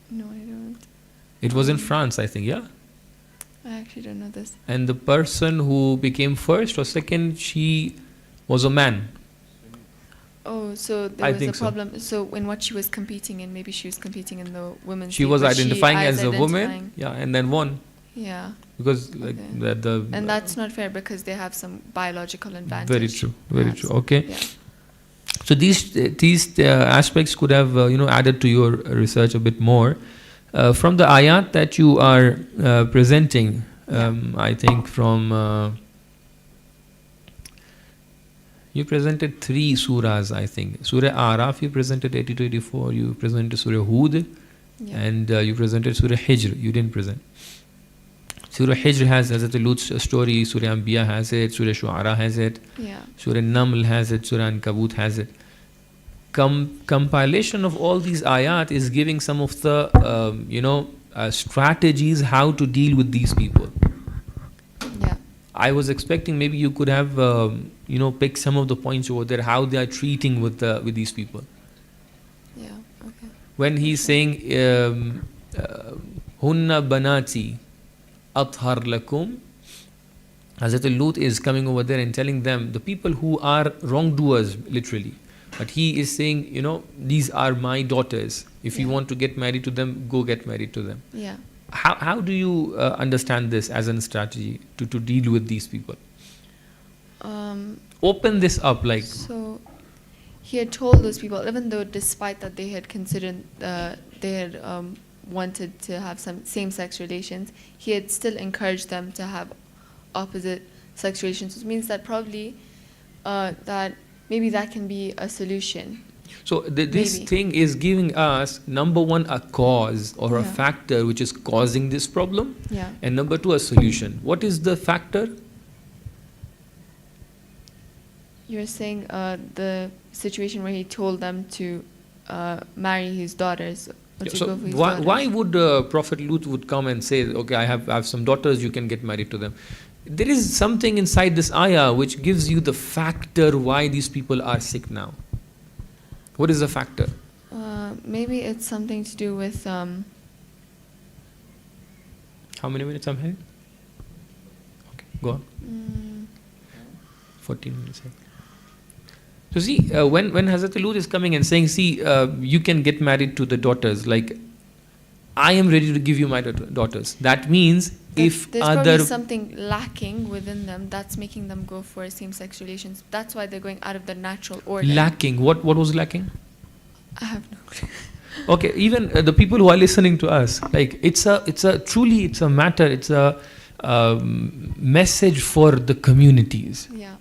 No, I don't. It was in France, I think. Yeah. I actually don't know this. And the person who became first or second, she was a man. Oh, so there I was think a so. problem. So in what she was competing in, maybe she was competing in the women's. She team, was but identifying is as a woman. identifying- Yeah, and then won Yeah, because Okay. the and that's not fair because they have some biological advantage. very true. Very perhaps. true. Okay. Yeah. So these aspects could have added to your research a bit more. From the ayat that you are presenting, I think from you presented 3 surahs. I think Surah Araf you presented 80 to 84. You presented Surah Hud, Yeah. and you presented Surah Hijr. You didn't present. Surah Hijr has Hazrat Lut's story. Surah Anbiya has it. Surah Shu'ara has it. Yeah. Surah Naml has it, Surah Ankabut has it. Compilation of all these ayat is giving some of the, strategies how to deal with these people. Yeah. I was expecting maybe you could have, pick some of the points over there, how they are treating with these people. Yeah. Okay. When he's saying, Hunna banati athhar lakum, Hazrat Lut is coming over there and telling them, the people who are wrongdoers, literally. But he is saying, these are my daughters. If you Yeah. want to get married to them, go get married to them. Yeah. How do you understand this as a strategy to deal with these people? Open this up, like. So he had told those people, even though despite that they had considered, they had wanted to have some same-sex relations, he had still encouraged them to have opposite sex relations, which means that probably that maybe that can be a solution. So this Maybe. thing is giving us, number one, a cause or a Yeah. factor which is causing this problem, Yeah. and number two, a solution. What is the factor? You're saying the situation where he told them to marry his daughters. Or to So go for his why, daughters. why would Prophet Lut would come and say, okay, I have some daughters, you can get married to them? There is something inside this ayah which gives you the factor why these people are sick now. What is the factor? Maybe it's something to do with How many minutes I'm having? Okay, go on. 14 minutes. So see, when Hazrat Lut is coming and saying, see, you can get married to the daughters, like, I am ready to give you my daughters. That means if there's other... probably something lacking within them that's making them go for same-sex relations. That's why they're going out of their natural order. Lacking. What was lacking? I have no clue. Okay, even the people who are listening to us, like, it's a matter, it's a message for the communities. Yeah.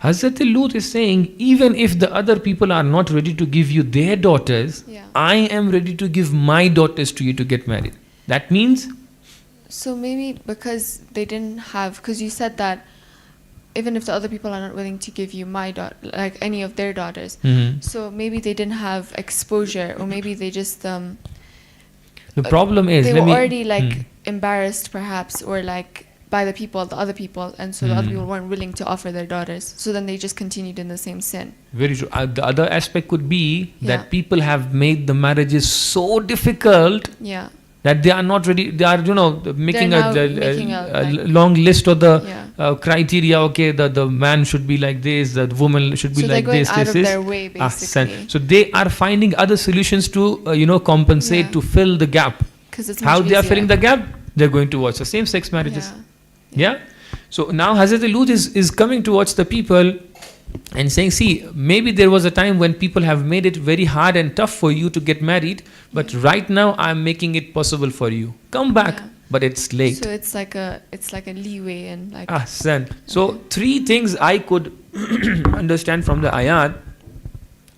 Hazrat Lut is saying, even if the other people are not ready to give you their daughters, Yeah. I am ready to give my daughters to you to get married. That means, So maybe because they didn't have, because you said that even if the other people are not willing to give you like any of their daughters, so maybe they didn't have exposure, or maybe they just the problem is, they let were me- already like embarrassed perhaps, or like by the other people, and so the other people weren't willing to offer their daughters. So then they just continued in the same sin. Very true. The other aspect could be Yeah. that people have made the marriages so difficult Yeah. that they are not ready. They are, making now making a, like- long list of the Yeah. criteria. Okay, the man should be like this, the woman should be So like they're going this. out this of is. their way, basically. So they are finding other solutions to compensate, Yeah. to fill the gap. Because it's How much they are easier. filling the gap? They're going towards the same-sex marriages. Yeah. So now Hazrat Lut is coming towards the people and saying, see, maybe there was a time when people have made it very hard and tough for you to get married, but right now I'm making it possible for you. Come back, Yeah. but it's late. So it's like a leeway, and like Son. So three things I could understand from the ayat.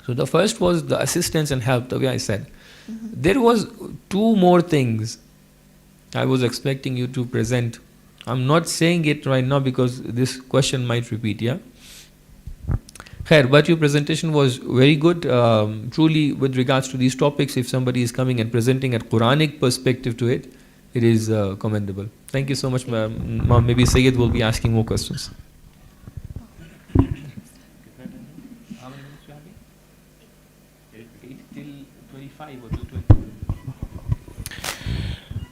So the first was the assistance and help, the way I said. There was two more things I was expecting you to present. I'm not saying it right now because this question might repeat, yeah? Khair, but your presentation was very good. Truly, with regards to these topics, if somebody is coming and presenting a Quranic perspective to it, it is commendable. Thank you so much, ma'am. Maybe Sayyid will be asking more questions. How many minutes you having? 8 till 25 or 2:20?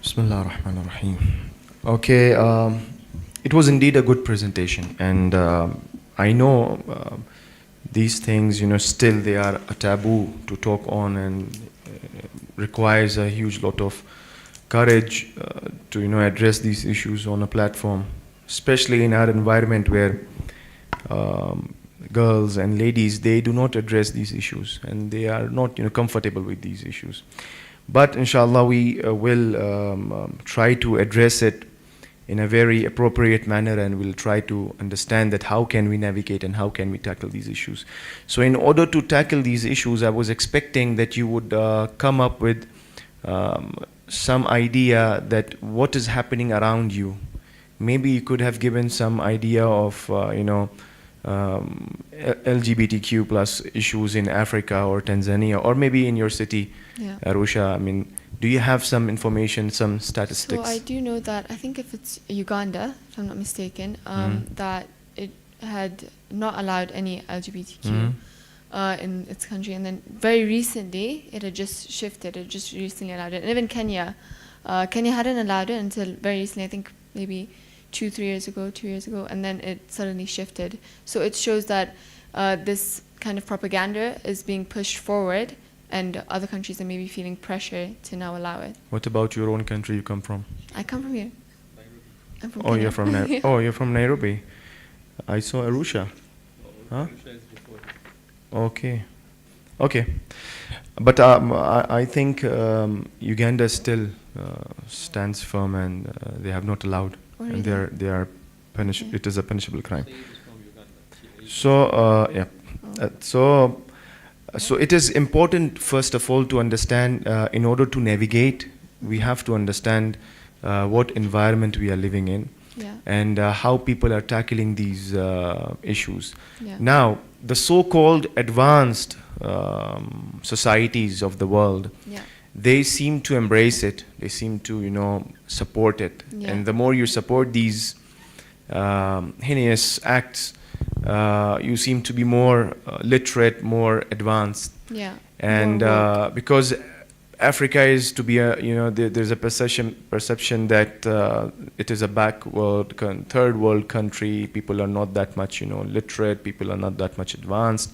Bismillah ar-Rahman ar-Rahim. Okay, it was indeed a good presentation, and I know these things, still they are a taboo to talk on, and requires a huge lot of courage to address these issues on a platform, especially in our environment where girls and ladies, they do not address these issues, and they are not comfortable with these issues. But inshallah, we will try to address it in a very appropriate manner, and we'll try to understand that how can we navigate and how can we tackle these issues. So in order to tackle these issues, I was expecting that you would come up with some idea that what is happening around you. Maybe you could have given some idea of LGBTQ plus issues in Africa or Tanzania, or maybe in your city, Yeah. Arusha. I mean, do you have some information, some statistics? So I do know that, I think if it's Uganda, if I'm not mistaken, that it had not allowed any LGBTQ in its country, and then very recently it had just shifted. It just recently allowed it, and even Kenya hadn't allowed it until very recently. I think maybe 2 years ago, and then it suddenly shifted. So it shows that this kind of propaganda is being pushed forward, and other countries are maybe feeling pressure to now allow it. What about your own country you come from? I come from here. I'm from Oh, Kenya. you're from Yeah. Oh, you're from Nairobi. I saw Arusha. Huh? Okay. Okay. But I think Uganda still stands firm, and they have not allowed, Oh, and really? they are punish. Okay. It is a punishable crime. So yeah, so it is important first of all to understand. In order to navigate, we have to understand what environment we are living in, Yeah. and how people are tackling these issues. Yeah. Now, the so-called advanced societies of the world, Yeah. they seem to embrace it. They seem to, support it. Yeah. And the more you support these heinous acts, you seem to be more literate, more advanced. Yeah. And More woke. because Africa is to be there's a perception that it is a backward, third world country. People are not that much, literate. People are not that much advanced.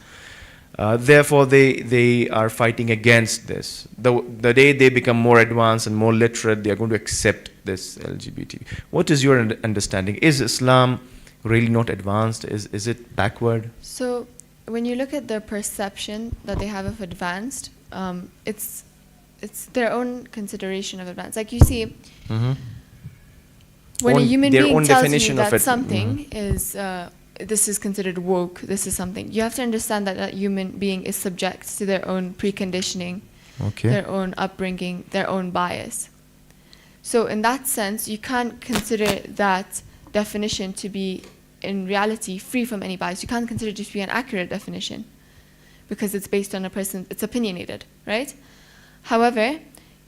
Therefore, they are fighting against this. The day they become more advanced and more literate, they are going to accept this LGBT. What is your understanding? Is Islam really not advanced? Is it backward? So when you look at the perception that they have of advanced, it's their own consideration of advanced. Like you see, when a human Their being own tells you definition of that it. something is this is considered woke, this is something, you have to understand that that human being is subject to their own preconditioning, Okay. their own upbringing, their own bias. So in that sense, you can't consider that definition to be in reality free from any bias. You can't consider it to be an accurate definition because it's based on a person, it's opinionated, right? However,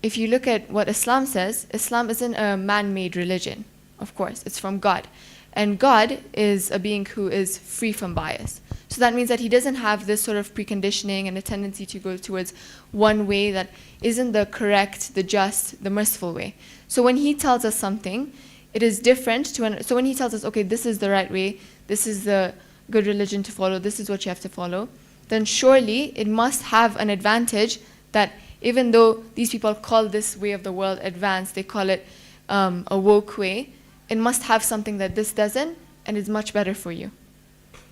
if you look at what Islam says, Islam isn't a man-made religion, of course, it's from God. And God is a being who is free from bias. So that means that he doesn't have this sort of preconditioning and a tendency to go towards one way that isn't the correct, the just, the merciful way. So when he tells us something, it is different so when he tells us, okay, this is the right way, this is the good religion to follow, this is what you have to follow, then surely it must have an advantage that even though these people call this way of the world advanced, they call it a woke way, it must have something that this doesn't, and is much better for you.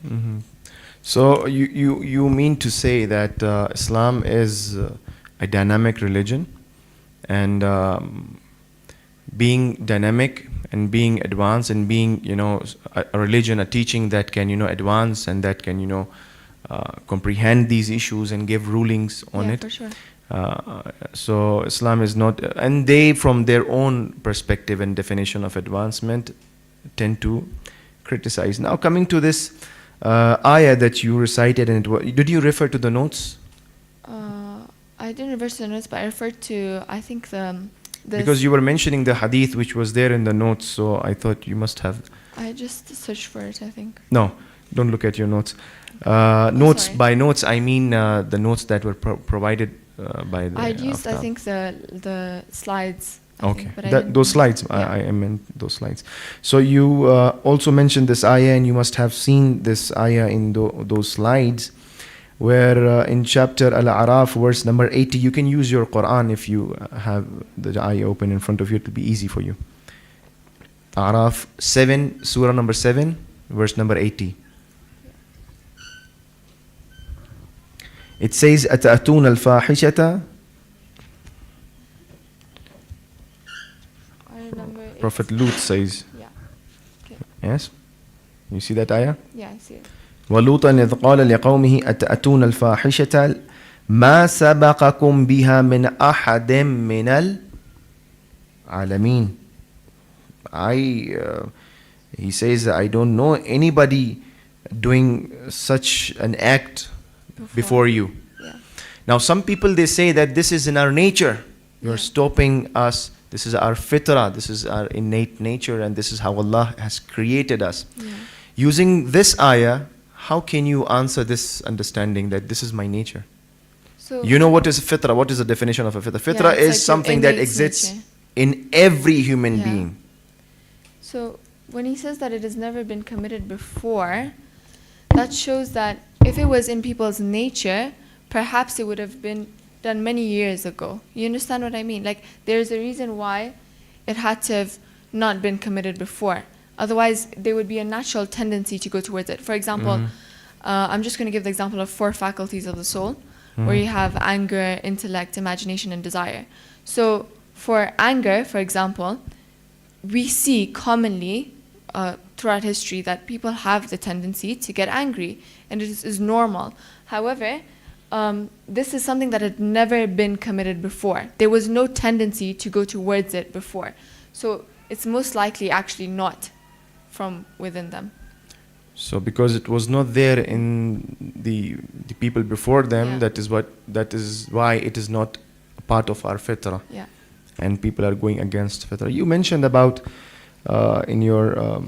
Mhm. So you mean to say that Islam is a dynamic religion, and being dynamic and being advanced and being a religion, a teaching that can advance and that can comprehend these issues and give rulings on Yeah, it. for sure. So Islam is not, and they from their own perspective and definition of advancement tend to criticize. Now coming to this ayah that you recited, and did you refer to the notes? I didn't refer to the notes, but I referred to, I think, Because you were mentioning the hadith which was there in the notes, so I thought you must have. I just searched for it, I think. No, don't look at your notes. Notes, sorry. by notes I mean the notes that were provided by the I used, I Aftab. think, the slides. I Okay, think, but I didn't- those slides, Yeah. I meant those slides. So you also mentioned this ayah, and you must have seen this ayah in those slides, where in chapter Al-A'raf, verse number 80, you can use your Quran if you have the ayah open in front of you, it will be easy for you. A'raf 7, surah number 7, verse number 80. It says, أَتَأْتُونَ الْفَاحِشَةَ. I remember it. Prophet Lut says, Yeah. Okay. yes? You see that ayah? Yeah, I see it. وَلُوطًا إِذْ قَالَ لِقَوْمِهِ أَتَأْتُونَ الْفَاحِشَةَ مَا سَبَقَكُمْ بِهَا مِنْ أَحَدٍ مِنَ الْعَالَمِينَ. He says, I don't know anybody doing such an act before you. Yeah. Now some people, they say that this is in our nature. You're Yeah. stopping us. This is our fitrah. This is our innate nature, and this is how Allah has created us. Yeah. Using this ayah, how can you answer this understanding that this is my nature? So You know what is fitrah? What is the definition of a fitrah? Yeah, Fitrah it's is like your something that innate exists nature. in every human Yeah. being. So when he says that it has never been committed before, that shows that if it was in people's nature, perhaps it would have been done many years ago. You understand what I mean? Like, there's a reason why it had to have not been committed before. Otherwise, there would be a natural tendency to go towards it. For example, I'm just going to give the example of 4 faculties of the soul, where you have anger, intellect, imagination, and desire. So for anger, for example, we see commonly throughout history that people have the tendency to get angry, and it is normal. However, this is something that had never been committed before. There was no tendency to go towards it before. So it's most likely actually not from within them. So because it was not there in the people before them, Yeah. that is why it is not a part of our fitrah. Yeah. And people are going against fitrah. You mentioned about in your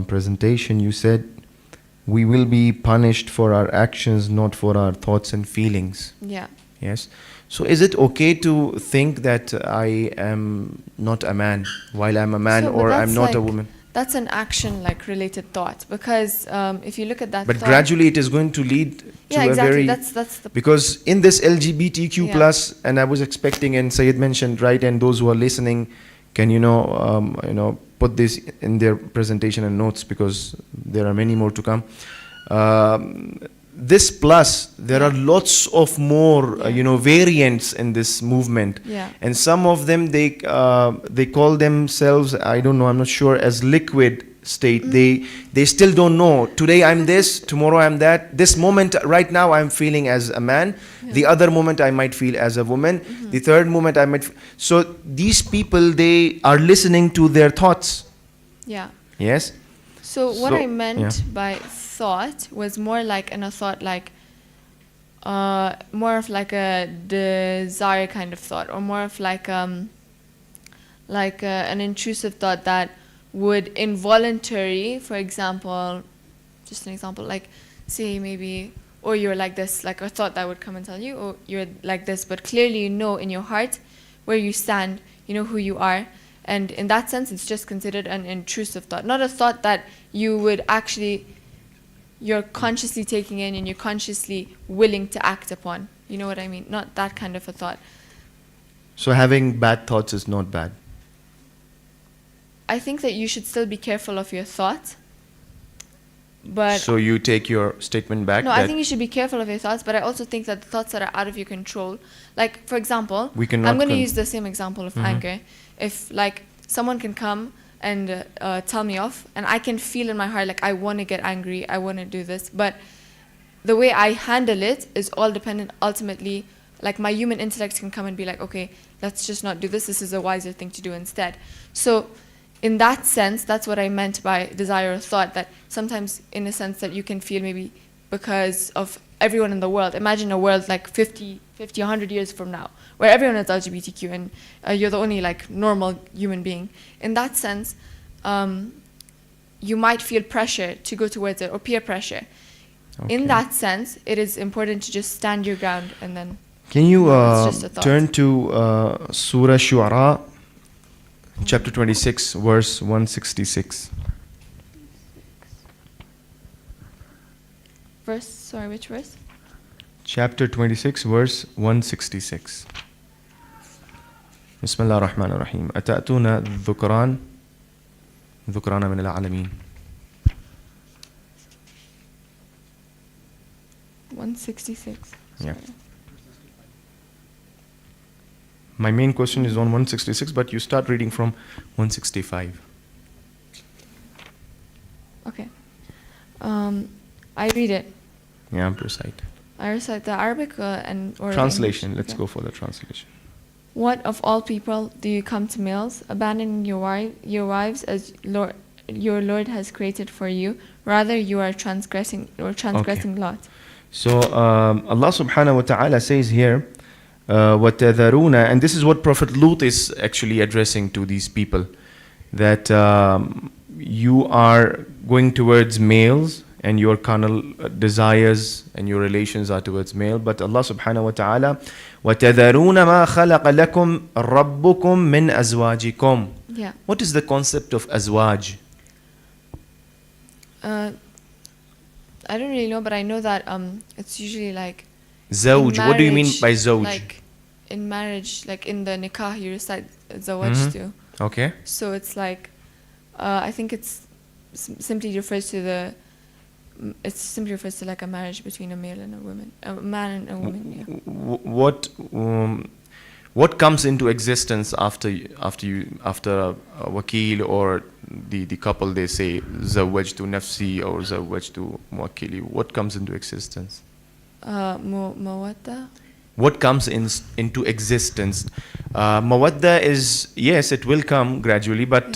presentation, you said we will be punished for our actions, not for our thoughts and feelings. Yeah. Yes. So is it okay to think that I am not a man while I'm a man, So, but or I'm that's not a like- woman? That's an action like related thought, because if you look at that But thought, gradually it is going to lead to yeah, a exactly. very... That's the Because in this LGBTQ Yeah. plus, and I was expecting, and Syed mentioned, right, and those who are listening can, put this in their presentation and notes, because there are many more to come. This plus, there are lots of more, variants in this movement. Yeah. And some of them, they call themselves, I don't know, I'm not sure, as liquid state. They still don't know. Today I'm this, tomorrow I'm that. This moment, right now, I'm feeling as a man. The other moment, I might feel as a woman. The third moment, I might... So these people, they are listening to their thoughts. Yeah. Yes? So what So, I meant yeah. by thought was more like in a thought like more of like a desire kind of thought, or more of like an intrusive thought that would involuntary, for example, just an example, like say maybe, or you're like this, like a thought that would come and tell you, oh, you're like this, but clearly you know in your heart where you stand, you know who you are. And in that sense, it's just considered an intrusive thought, not a thought that you would actually, you're consciously taking in and you're consciously willing to act upon. You know what I mean? Not that kind of a thought. So having bad thoughts is not bad. I think that you should still be careful of your thoughts. But So you take your statement back? no, that I think you should be careful of your thoughts, but I also think that the thoughts that are out of your control, like for example, We cannot I'm going to con- use the same example of anger. If like someone can come and tell me off, and I can feel in my heart like I want to get angry, I want to do this, but the way I handle it is all dependent ultimately, like my human intellect can come and be like, okay, let's just not do this, this is a wiser thing to do instead. So in that sense, that's what I meant by desire or thought, that sometimes in a sense that you can feel maybe because of everyone in the world. Imagine a world like 50, 100 years from now, where everyone is LGBTQ and you're the only like normal human being. In that sense, you might feel pressure to go towards it, or peer pressure. Okay. In that sense, it is important to just stand your ground and then... Can you It's just a thought. turn to Surah Shu'ara, chapter 26, verse 166. Verse, sorry, which verse? Chapter 26, verse 166. بسم الله الرحمن الرحيم أتأتون الذكران من العالمين. 166. Yeah. Sorry. My main question is on 166, but you start reading from 165. Okay. I read it. Yeah, recite. I recite the Arabic or Translation. English. Let's Okay. go for the translation. What of all people do you come to males, abandoning your wives as your Lord has created for you? Rather, you are transgressing lot. So Allah subhanahu wa ta'ala says here, وَتَذَرُونَ, and this is what Prophet Lut is actually addressing to these people, that you are going towards males and your carnal desires and your relations are towards male. But Allah subhanahu wa ta'ala, وَتَذَرُونَ مَا خَلَقَ لَكُمْ رَبُّكُمْ مِنْ أَزْوَاجِكُمْ. Yeah. What is the concept of azwaj? I don't really know, but I know that it's usually like Zawj. What do you mean marriage, by zawj? Like in marriage, like in the nikah, you recite zawaj too. Okay. So it's like, I think it's simply refers to the it simply refers to like a marriage between a male and a woman, a man and a woman. Yeah. What comes into existence after a wakil or the couple? They say zawajtu nafsi or zawajtu muwakkili. What comes into existence? Mawadda. What comes into existence? Mawadda is, yes, it will come gradually, but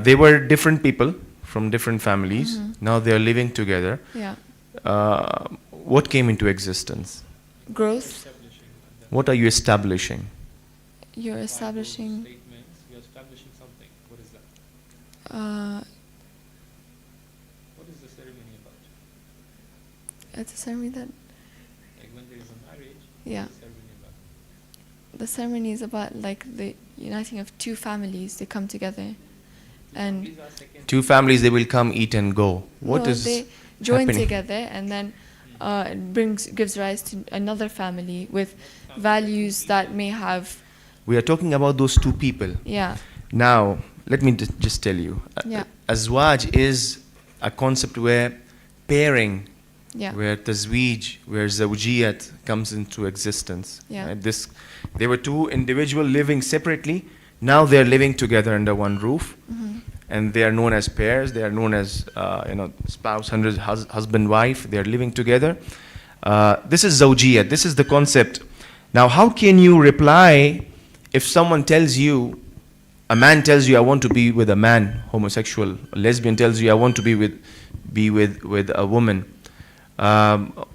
they were different people from different families. Now they are living together. Yeah. What came into existence? Growth. What are you establishing? You're establishing. You're establishing something. What is that? What is the ceremony about? It's a ceremony that. Like when there is a marriage, Yeah. what's the ceremony about? The ceremony is about like the uniting of two families. They come together, and These are second. Two families, they will come, eat and go. What no, is they join happening? together, and then it gives rise to another family with values that may have. We are talking about those two people. Yeah. Now, let me just tell you. Yeah. Azwaj is a concept where pairing, Yeah. where tazweej, where zawjiyat comes into existence. Yeah. Right? They were two individuals living separately. Now they are living together under one roof, and they are known as pairs. They are known as spouse, husband, wife. They are living together. This is zawjiyat. This is the concept. Now, how can you reply if someone tells you, a man tells you, I want to be with a man, homosexual, a lesbian tells you, I want to be with a woman,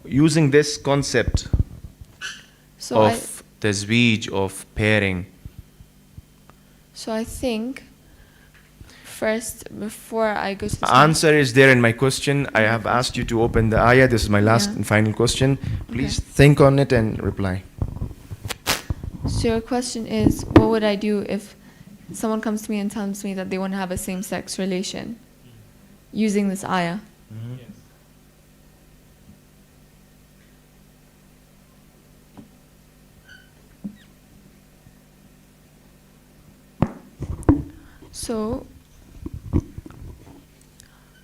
using this concept So of tazweej, of pairing. So I think first, before I go to the Answer is there in my question. I have asked you to open the ayah. This is my last Yeah. and final question. Please Okay. think on it and reply. So your question is, what would I do if someone comes to me and tells me that they want to have a same-sex relation using this ayah?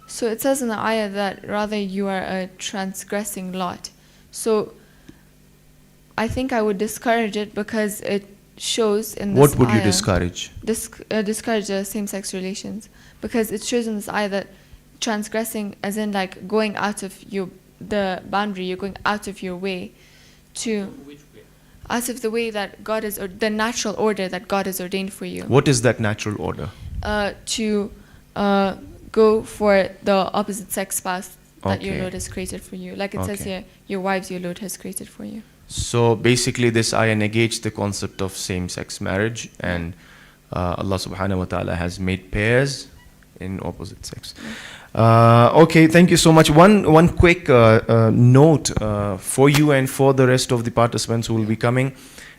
So it says in the ayah that rather you are a transgressing lot. So I think I would discourage it because it shows in this What would you ayah- discourage? discourage same-sex relations, because it shows in this ayah that transgressing, as in like going out of the boundary, you're going out of your way to Which way? out of the way that God is, or the natural order that God has ordained for you. What is that natural order? To go for the opposite sex spouse that your Okay. Lord has created for you. Like it says Okay. here, your wives your Lord has created for you. So basically this ayah negates the concept of same-sex marriage, and Allah subhanahu wa ta'ala has made pairs in opposite sex. Okay, thank you so much. One quick note for you and for the rest of the participants who will be coming,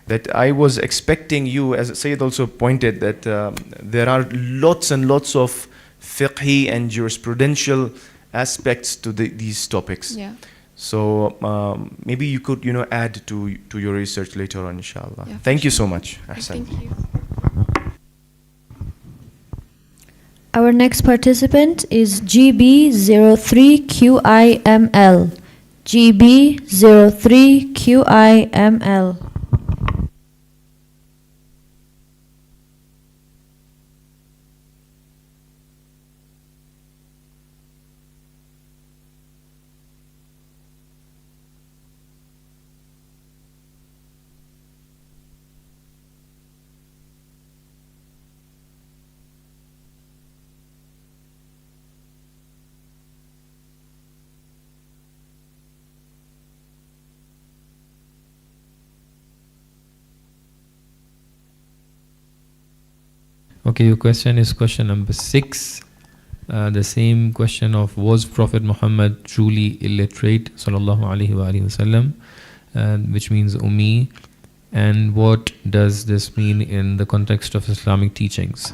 that I was expecting you, as Sayyid also pointed, that there are lots and lots of fiqhi and jurisprudential aspects to these topics. Yeah. So maybe you could, add to your research later on, inshallah. Yeah, Thank you so much. Ahsan. Thank you. Our next participant is GB03QIML. GB03QIML. Okay, your question is question number 6. The same question of, was Prophet Muhammad truly illiterate, sallallahu alaihi wasallam, which means ummi, and what does this mean in the context of Islamic teachings?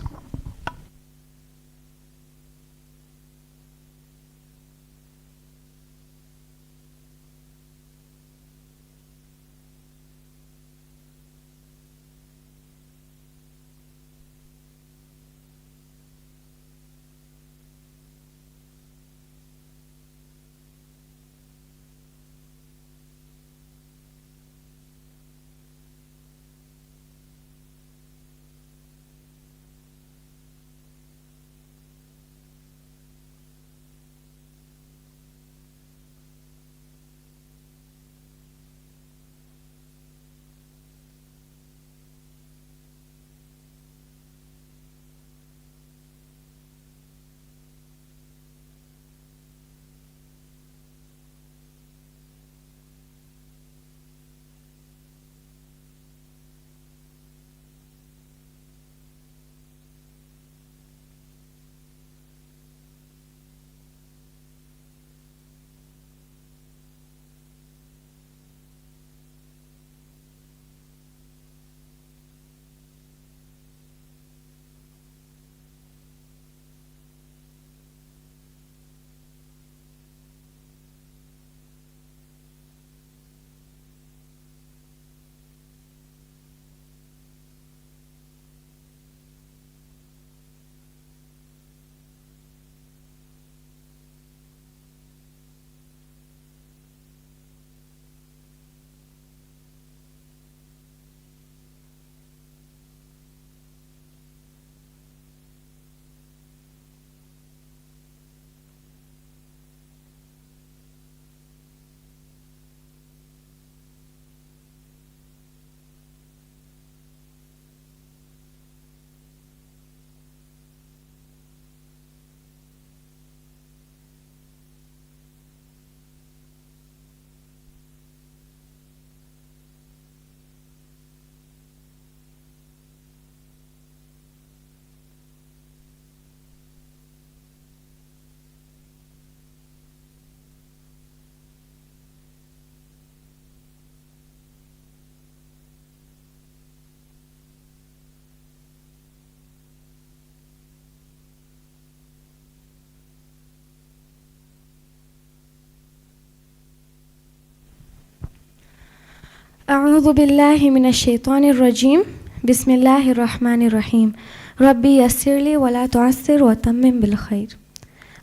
أعوذ بالله من الشيطان الرجيم بسم الله الرحمن الرحيم ربي يسر لي ولا تعسر وتمم بالخير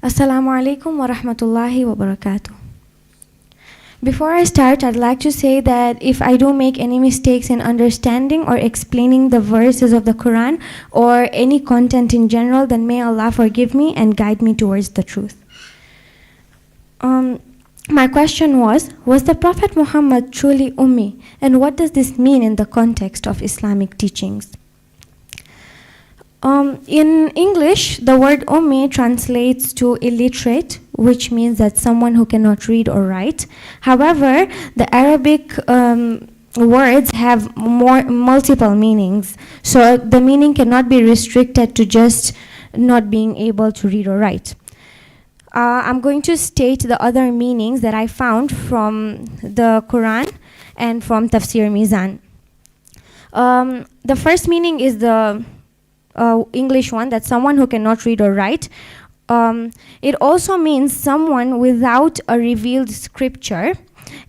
السلام عليكم ورحمة الله وبركاته. Before I start, I'd like to say that if I do make any mistakes in understanding or explaining the verses of the Quran or any content in general, then may Allah forgive me and guide me towards the truth. My question was the Prophet Muhammad truly Ummi? And what does this mean in the context of Islamic teachings? In English, the word Ummi translates to illiterate, which means that someone who cannot read or write. However, the Arabic words have multiple meanings. So the meaning cannot be restricted to just not being able to read or write. I'm going to state the other meanings that I found from the Quran and from Tafsir Mizan. The first meaning is the English one, that's someone who cannot read or write. It also means someone without a revealed scripture.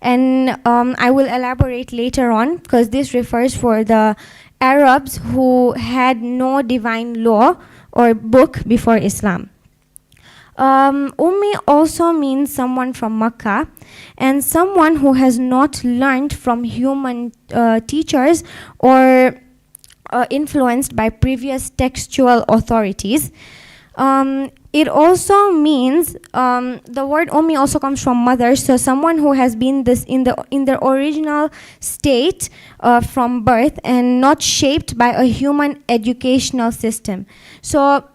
And I will elaborate later on, because this refers for the Arabs who had no divine law or book before Islam. Ummi also means someone from Makkah and someone who has not learned from human teachers or influenced by previous textual authorities. It also means the word Ummi also comes from mother, so someone who has been this in their original state from birth and not shaped by a human educational system. So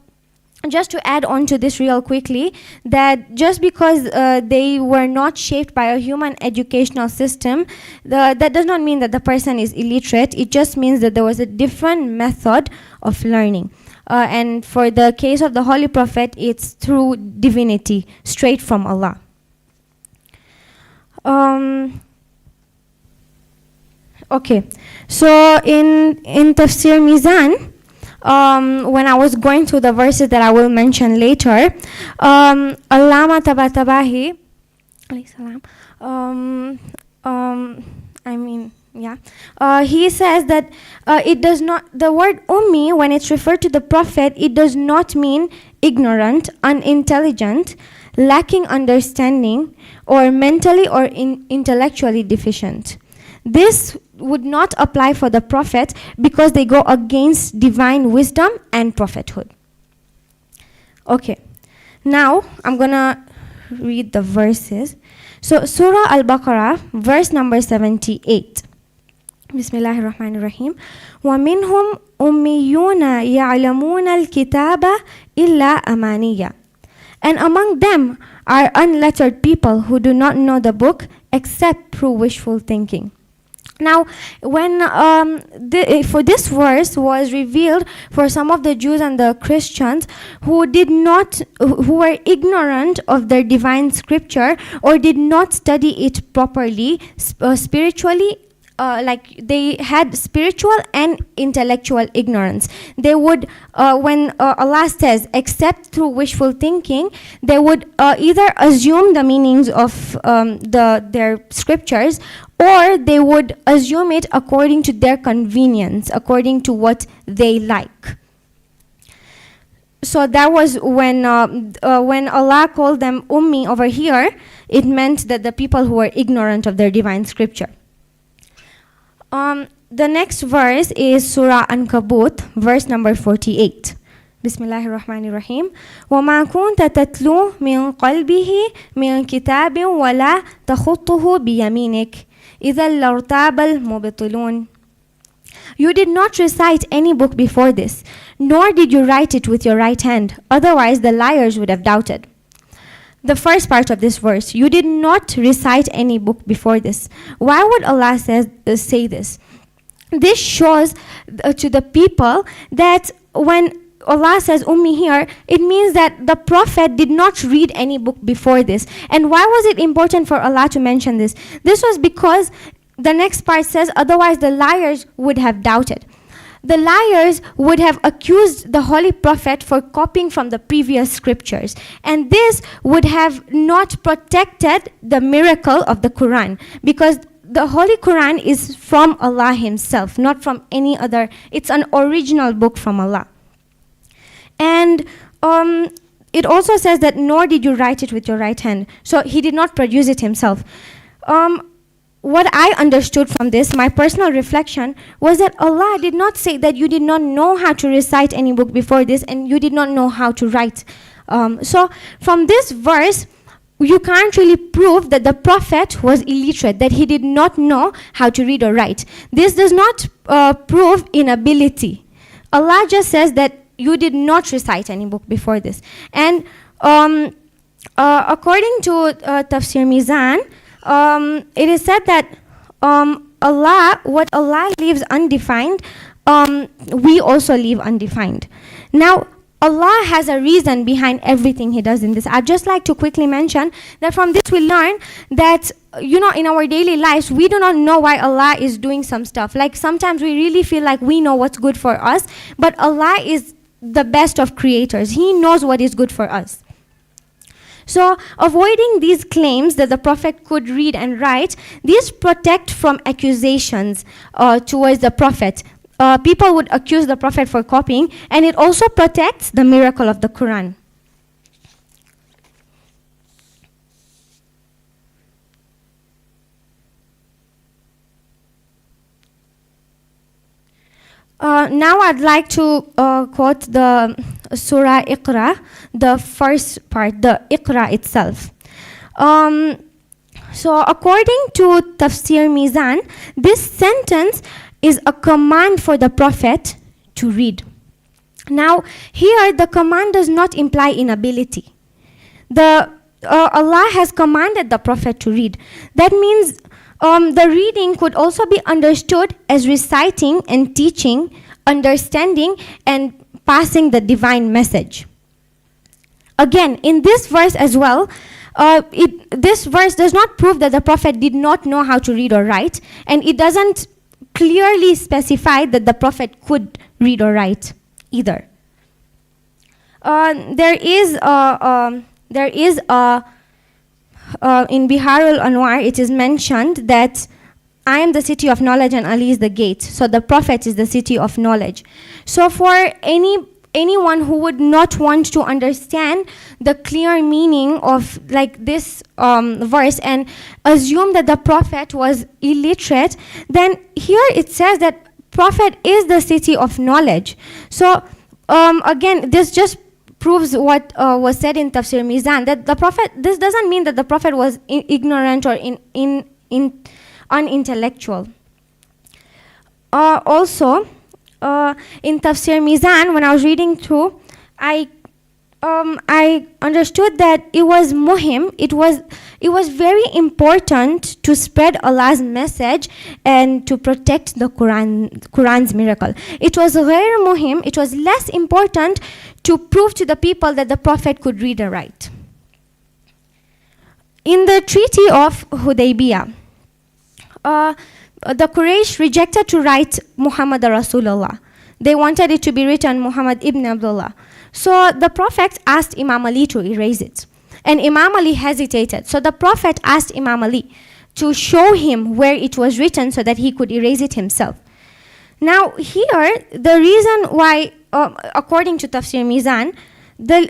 just to add on to this real quickly, that just because they were not shaped by a human educational system, that does not mean that the person is illiterate. It just means that there was a different method of learning. And for the case of the Holy Prophet, it's through divinity, straight from Allah. Okay, so in Tafsir Mizan, when I was going through the verses that I will mention later, Allama Tabatabahi, he says that it does not, the word Ummi, when it's referred to the Prophet, it does not mean ignorant, unintelligent, lacking understanding, or mentally or intellectually deficient. This would not apply for the Prophet because they go against divine wisdom and prophethood. Okay, now I'm gonna read the verses. So Surah Al-Baqarah, verse number 78. Bismillahirrahmanirrahim. وَمِنْهُمْ أُمِّيُّونَ يَعْلَمُونَ الْكِتَابَ إِلَّا أَمَانِيَّ. And among them are unlettered people who do not know the book except through wishful thinking. Now, when for this verse was revealed for some of the Jews and the Christians who were ignorant of their divine scripture or did not study it properly, spiritually, like they had spiritual and intellectual ignorance. They would, when Allah says, except through wishful thinking, they would either assume the meanings of their scriptures, or they would assume it according to their convenience, according to what they like. So that was when Allah called them Ummi over here, it meant that the people who were ignorant of their divine scripture. The next verse is Surah Ankabut, verse number 48. Bismillahirrahmanirrahim. وَمَا كُنْتَ تَتْلُو مِنْ قَلْبِهِ مِنْ كِتَابٍ وَلَا تَخُطُّهُ بِيَمِينِكَ إِذَا لَارْتَابَ الْمُبْطِلُونَ. You did not recite any book before this, nor did you write it with your right hand, otherwise the liars would have doubted. The first part of this verse, you did not recite any book before this. Why would Allah say this? This shows to the people that when Allah says Ummi here, it means that the Prophet did not read any book before this. And why was it important for Allah to mention this? This was because the next part says, otherwise the liars would have doubted. The liars would have accused the Holy Prophet for copying from the previous scriptures. And this would have not protected the miracle of the Quran, because the Holy Quran is from Allah Himself, not from any other. It's an original book from Allah. And it also says that nor did you write it with your right hand. So He did not produce it Himself. What I understood from this, my personal reflection, was that Allah did not say that you did not know how to recite any book before this and you did not know how to write. So from this verse, you can't really prove that the Prophet was illiterate, that he did not know how to read or write. This does not prove inability. Allah just says that you did not recite any book before this. And according to Tafsir Mizan, it is said that what Allah leaves undefined, we also leave undefined. Now, Allah has a reason behind everything He does in this. I'd just like to quickly mention that from this we learn that, in our daily lives, we do not know why Allah is doing some stuff. Like sometimes we really feel like we know what's good for us, but Allah is the best of creators. He knows what is good for us. So avoiding these claims that the Prophet could read and write, these protect from accusations towards the Prophet. People would accuse the Prophet for copying, and it also protects the miracle of the Quran. Now I'd like to quote the Surah Iqra, the first part, the Iqra itself. So according to Tafsir Mizan, this sentence is a command for the Prophet to read. Now, here the command does not imply inability. Allah has commanded the Prophet to read. That means the reading could also be understood as reciting and teaching, understanding, and passing the divine message. Again, in this verse as well, this verse does not prove that the Prophet did not know how to read or write, and it doesn't clearly specify that the Prophet could read or write either. There is in Biharul Anwar, it is mentioned that I am the city of knowledge and Ali is the gate. So the Prophet is the city of knowledge. So for anyone who would not want to understand the clear meaning of like this verse and assume that the Prophet was illiterate, then here it says that Prophet is the city of knowledge. So again, this just proves what was said in Tafsir Mizan, that the Prophet, this doesn't mean that the Prophet was ignorant or unintellectual. Also, in Tafsir Mizan, when I was reading through, I understood that it was muhim. It was very important to spread Allah's message and to protect the Quran's miracle. It was ghair muhim. It was less important to prove to the people that the Prophet could read and write. In the Treaty of Hudaybiyah, the Quraysh rejected to write Muhammad Rasulullah. They wanted it to be written Muhammad ibn Abdullah. So the Prophet asked Imam Ali to erase it. And Imam Ali hesitated. So the Prophet asked Imam Ali to show him where it was written so that he could erase it himself. Now here, the reason why, according to Tafsir Mizan, the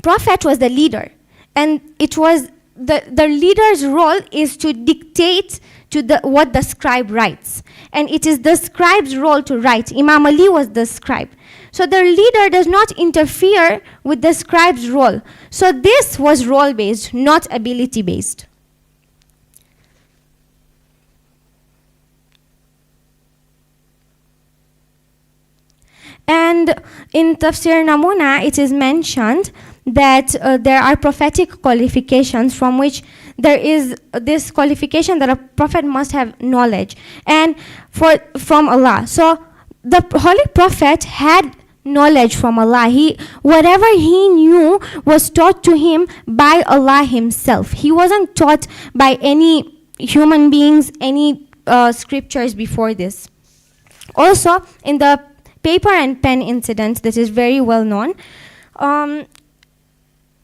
Prophet was the leader. And it was the leader's role is to dictate to what the scribe writes. And it is the scribe's role to write. Imam Ali was the scribe. So the leader does not interfere with the scribe's role. So this was role-based, not ability-based. And in Tafsir Namuna, it is mentioned that there are prophetic qualifications from which there is this qualification that a prophet must have knowledge and from Allah. So the Holy Prophet had knowledge from Allah. Whatever he knew was taught to him by Allah Himself. He wasn't taught by any human beings, any scriptures before this. Also, in the paper and pen incident that is very well known,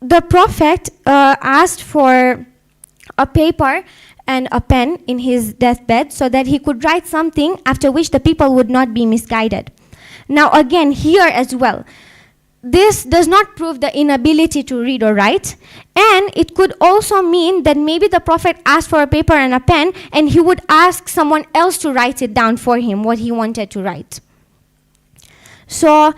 the Prophet asked for a paper and a pen in his deathbed so that he could write something after which the people would not be misguided. Now again, here as well, this does not prove the inability to read or write, and it could also mean that maybe the Prophet asked for a paper and a pen and he would ask someone else to write it down for him, what he wanted to write. So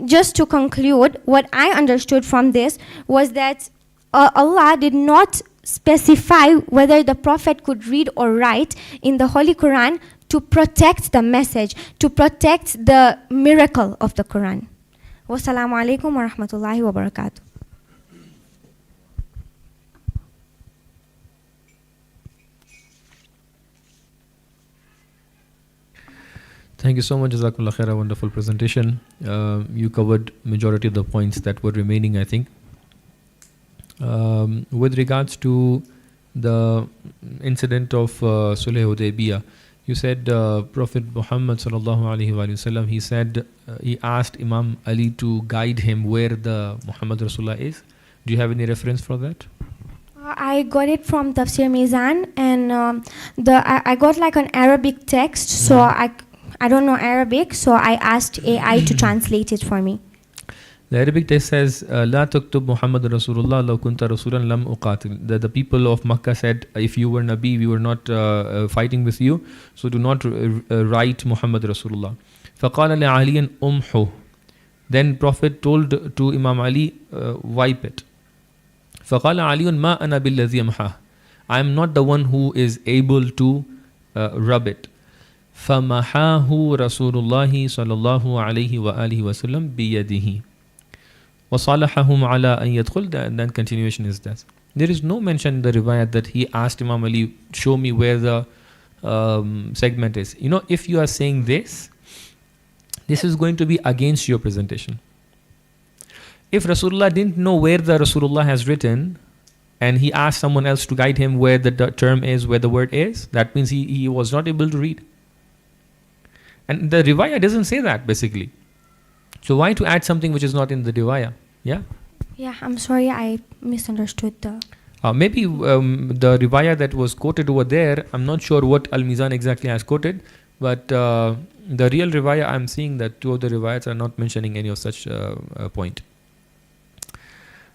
just to conclude, what I understood from this was that Allah did not specify whether the Prophet could read or write in the Holy Quran to protect the message, to protect the miracle of the Quran. Wassalamu alaikum wa rahmatullahi wa barakatuh. Thank you so much, Jazakallah khaira, wonderful presentation. You covered majority of the points that were remaining, I think. With regards to the incident of Sulh Hudaybiyah, you said Prophet Muhammad sallallahu alaihi wasallam, he said he asked Imam Ali to guide him where the Muhammad Rasulullah is. Do you have any reference for that? I got it from Tafsir Mizan, and I got like an Arabic text, so I don't know Arabic, so I asked AI to translate it for me. The Arabic text says, "La tuktub Muhammad Rasulullah law kunta Rasulan lam uqatil." The people of Makkah said, if you were Nabi, we were not fighting with you, so do not write Muhammad Rasulullah. فَقَالَ لِعَلِيٍ أُمْحُ. Then Prophet told to Imam Ali, wipe it. فَقَالَ عَلِيٌّ مَا أَنَا بِالَّذِي يَمْحَهُ. I am not the one who is able to rub it. فَمَحَاهُ رَسُولُ اللَّهِ صَلَّى اللَّهُ عَلَيْهِ وَآلِهِ وَسَلَّمْ بِيَدِهِ. وَصَالَحَهُمْ عَلَىٰ أَنْ يَدْخُلْ. And then continuation is that. There is no mention in the riwayat that he asked Imam Ali, show me where the segment is. You know, if you are saying this is going to be against your presentation. If Rasulullah didn't know where the Rasulullah has written, and he asked someone else to guide him where the term is, where the word is, that means he was not able to read. And the riwayah doesn't say that, basically. So why to add something which is not in the riwayah? Yeah? Yeah, I'm sorry, I misunderstood the... Maybe the riwayah that was quoted over there, I'm not sure what Al-Mizan exactly has quoted, but the real riwayah, I'm seeing that two of the riwayats are not mentioning any of such point.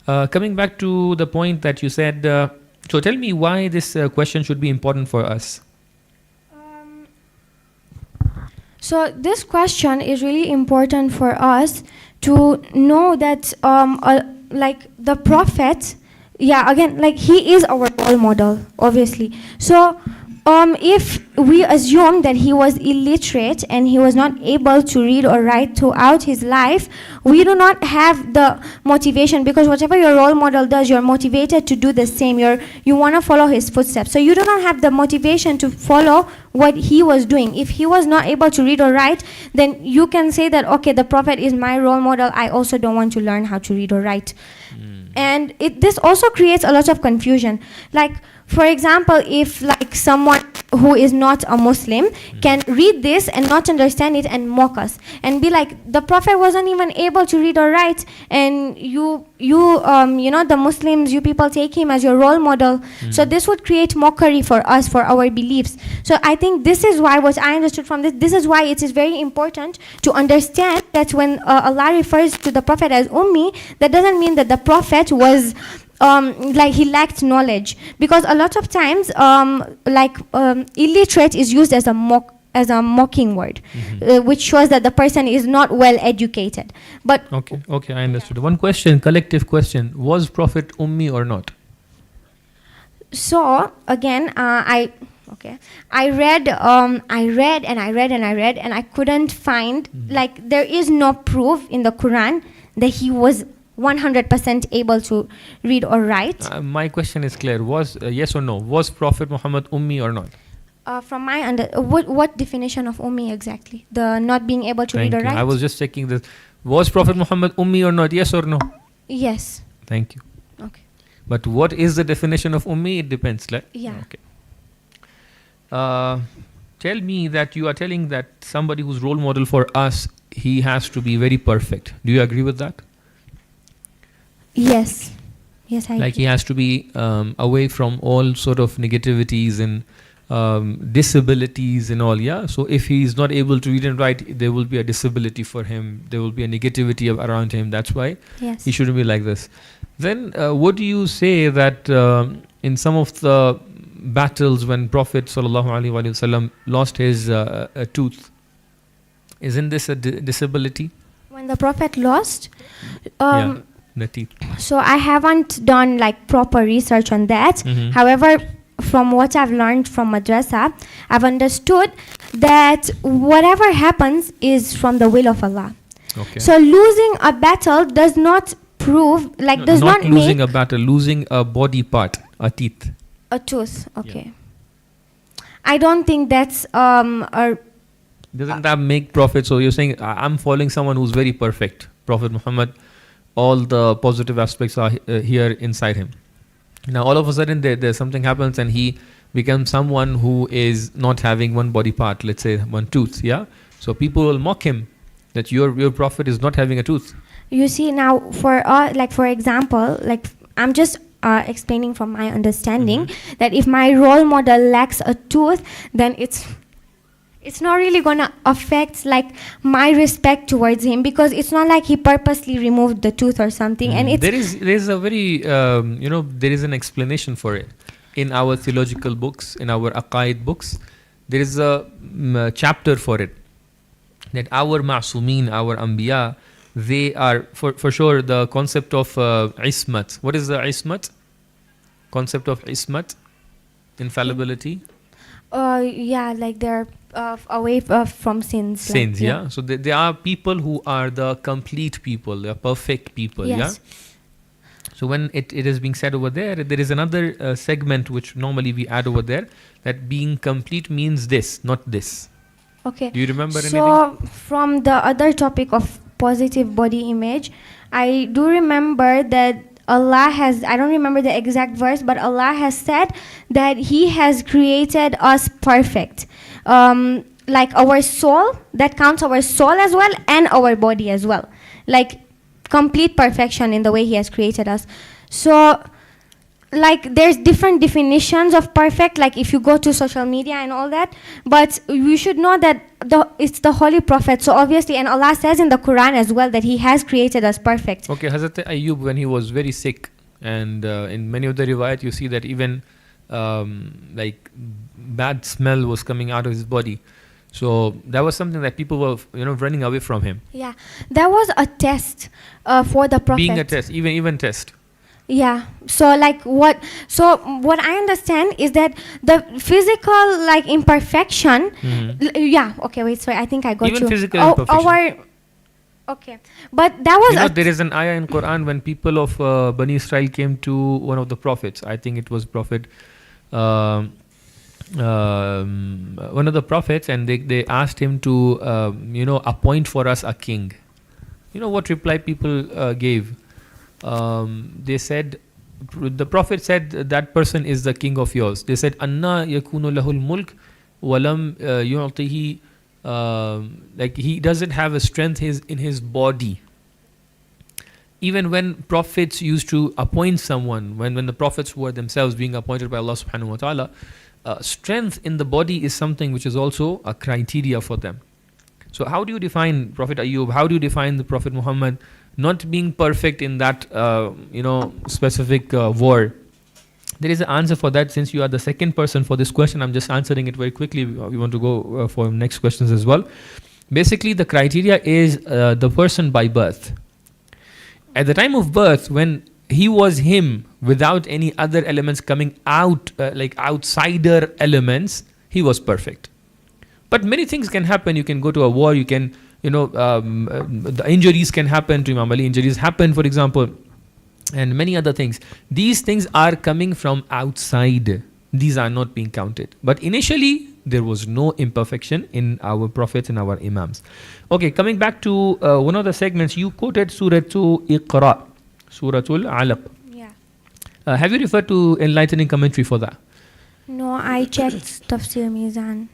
Coming back to the point that you said, so tell me why this question should be important for us. So this question is really important for us to know that like the Prophet, again, like he is our role model, obviously. So if we assume that he was illiterate and he was not able to read or write throughout his life, we do not have the motivation, because whatever your role model does, you're motivated to do the same. You want to follow his footsteps. So you do not have the motivation to follow what he was doing. If he was not able to read or write, then you can say that, okay, the Prophet is my role model. I also don't want to learn how to read or write. And this also creates a lot of confusion. Like, for example, if like someone who is not a Muslim can read this and not understand it and mock us and be like, the Prophet wasn't even able to read or write, and you know, the Muslims, you people take him as your role model. So this would create mockery for us, for our beliefs. So I think this is why, what I understood from this is why it is very important to understand that when Allah refers to the Prophet as Ummi, that doesn't mean that the Prophet was like he lacked knowledge, because a lot of times illiterate is used as a mocking word, which shows that the person is not well educated. But okay, I understood. One question, collective question: was Prophet Ummi or not? So again, I read and I couldn't find, like, there is no proof in the Quran that he was 100% able to read or write. My question is clear. Was yes or no? Was Prophet Muhammad Ummi or not? From my what definition of Ummi exactly? The not being able to read or write? I was just checking this. Was Prophet Muhammad Ummi or not? Yes or no? Yes. Thank you. Okay. But what is the definition of Ummi? It depends. Yeah. Okay. Tell me that you are telling that somebody who's role model for us, he has to be very perfect. Do you agree with that? Yes. Yes, I Like agree. he has to be away from all sort of negativities and disabilities and all. Yeah. So if he is not able to read and write, there will be a disability for him. There will be a negativity around him. That's why Yes. he shouldn't be like this. Then what do you say that in some of the battles when Prophet ﷺ lost his a tooth, isn't this a disability? When the Prophet lost, Yeah, the teeth. so I haven't done like proper research on that. Mhm. However, from what I've learned from madrasa, I've understood that whatever happens is from the will of Allah. Okay. So losing a battle does not prove, like No, does not losing make a battle, losing a body part, a teeth. a tooth. Okay. I don't think that's a Doesn't that make Prophet? So you're saying I'm following someone who's very perfect, Prophet Muhammad. All the positive aspects are here inside him. Now all of a sudden there's something happens and he becomes someone who is not having one body part, let's say one tooth. Yeah. So people will mock him that your Prophet is not having a tooth. You see now, like for example, like I'm just explaining from my understanding that if my role model lacks a tooth, then it's not really gonna affect like my respect towards him, because it's not like he purposely removed the tooth or something. And it's there is a very there is an explanation for it in our theological books, in our aqaid books. There is a chapter for it, that our ma'sumeen, our anbiya, they are for sure the concept of ismat. What is the ismat? Concept of ismat, infallibility. yeah, like they're away from sins. Sins, like, yeah. So they are people who are the complete people, they are perfect people. Yes. Yeah. So when it is being said over there is another segment which normally we add over there, that being complete means this, not this. Okay. Do you remember anything? So from the other topic of positive body image, I do remember that Allah has, I don't remember the exact verse, but Allah has said that He has created us perfect. Like our soul, that counts our soul as well and our body as well. Like complete perfection in the way He has created us. So like there's different definitions of perfect, like if you go to social media and all that, but you should know that it's the Holy Prophet. So obviously, and Allah says in the Quran as well that He has created us perfect. Okay, Hazrat Ayyub, when he was very sick, and in many of the riwayat you see that even like bad smell was coming out of his body. So that was something that people were running away from him. Yeah, that was a test for the Prophet. Being a test, even test. Yeah. So like what I understand is that the physical like imperfection. Yeah. Okay. Wait. Sorry. I think I got Even you. physical imperfection. Okay. But that was There is an ayah in Quran when people of Bani Israel came to one of the prophets. I think it was Prophet, one of the prophets, and they asked him to appoint for us a king. You know what reply people gave? They said, the Prophet said, that person is the king of yours. They said, Anna yakunu lahul mulk walam yu'tihi, like he doesn't have a strength in his body. Even when prophets used to appoint someone, when the prophets were themselves being appointed by Allah subhanahu wa ta'ala, strength in the body is something which is also a criteria for them. So how do you define Prophet Ayyub? How do you define the Prophet Muhammad not being perfect in that specific war? There is an answer for that. Since you are the second person for this question, I'm just answering it very quickly. We want to go for next questions as well. Basically, the criteria is the person by birth. At the time of birth, when he was him without any other elements coming out, like outsider elements, he was perfect. But many things can happen. You can go to a war, you can, the injuries can happen to Imam Ali. Injuries happen, for example, and many other things. These things are coming from outside. These are not being counted. But initially, there was no imperfection in our prophets and our imams. Okay, coming back to one of the segments, you quoted Suratul Iqra, Suratul Alaq. Yeah. Have you referred to enlightening commentary for that? No, I checked Tafsir Mizan.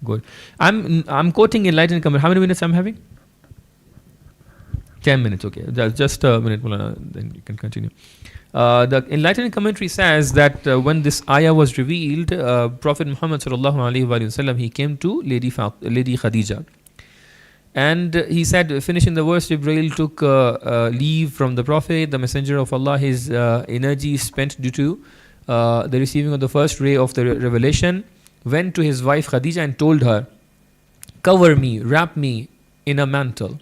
Good. I'm quoting enlightening commentary. How many minutes I'm having? 10 minutes, okay. Just a minute, Mulana, then you can continue. The enlightened commentary says that when this ayah was revealed, Prophet Muhammad sallallahu alaihi wasallam, he came to Lady Khadija, and he said, finishing the verse, Jibreel took leave from the Prophet, the Messenger of Allah. His energy spent due to the receiving of the first ray of the revelation, went to his wife Khadija and told her, "Cover me, wrap me in a mantle."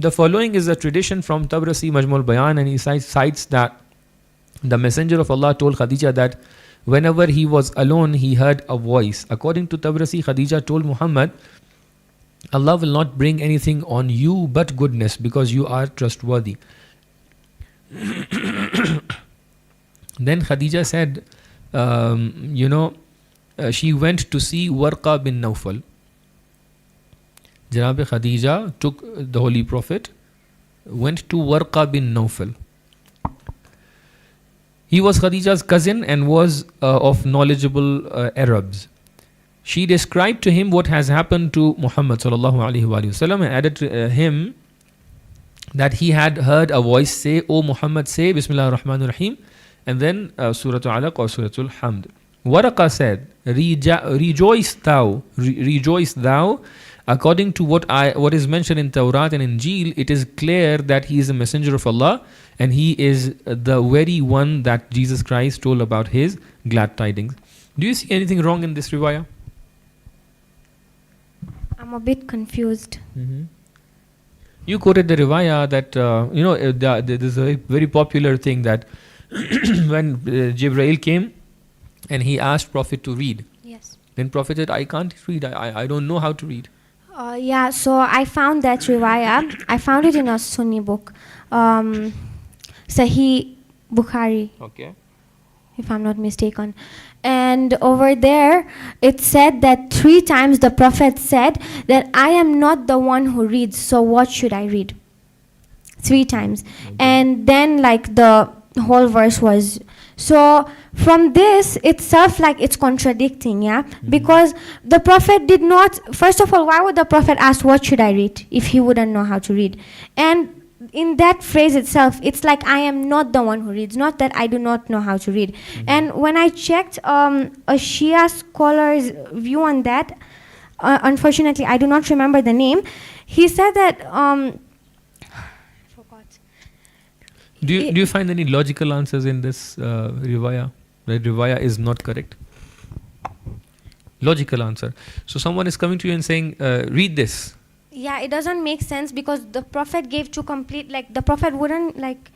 The following is a tradition from Tabrasi Majmul Bayan, and he cites that the Messenger of Allah told Khadija that whenever he was alone, he heard a voice. According to Tabrasi, Khadija told Muhammad, "Allah will not bring anything on you but goodness, because you are trustworthy." Then Khadija said, she went to see Warqa bin Nawfal. Janab Khadija took the Holy Prophet, went to Warqa bin Nawfal. He was Khadija's cousin and was of knowledgeable Arabs. She described to him what has happened to Muhammad sallallahu alaihi wasallam, and added to him that he had heard a voice say, "O Muhammad, say Bismillah ar-Rahman ar-Rahim," and then Surah Alaq or Surah Al-Hamd. Waraqah said, rejoice thou. According to what is mentioned in Tawrat and Injil, it is clear that he is a messenger of Allah, and he is the very one that Jesus Christ told about his glad tidings. Do you see anything wrong in this riwayah? I'm a bit confused. You quoted the riwayah that there is a very popular thing that when Jibreel came and he asked Prophet to read. Yes. Then Prophet said, "I can't read. I don't know how to read." Yeah, so I found that riwayah. I found it in a Sunni book, Sahih Bukhari, Okay. if I'm not mistaken. And over there, it said that 3 times the Prophet said that I am not the one who reads, so what should I read? 3 times. Okay. And then like the whole verse was, so from this itself, like it's contradicting, yeah? Because the Prophet did not, first of all, why would the Prophet ask what should I read if he wouldn't know how to read? And in that phrase itself, it's like I am not the one who reads, not that I do not know how to read. And when I checked a Shia scholar's view on that, unfortunately I do not remember the name, he said that Do you find any logical answers in this riwayah? The riwayah is not correct. Logical answer. So someone is coming to you and saying, "Read this." yeah, it doesn't make sense because the Prophet gave 2 complete, like the Prophet wouldn't, like,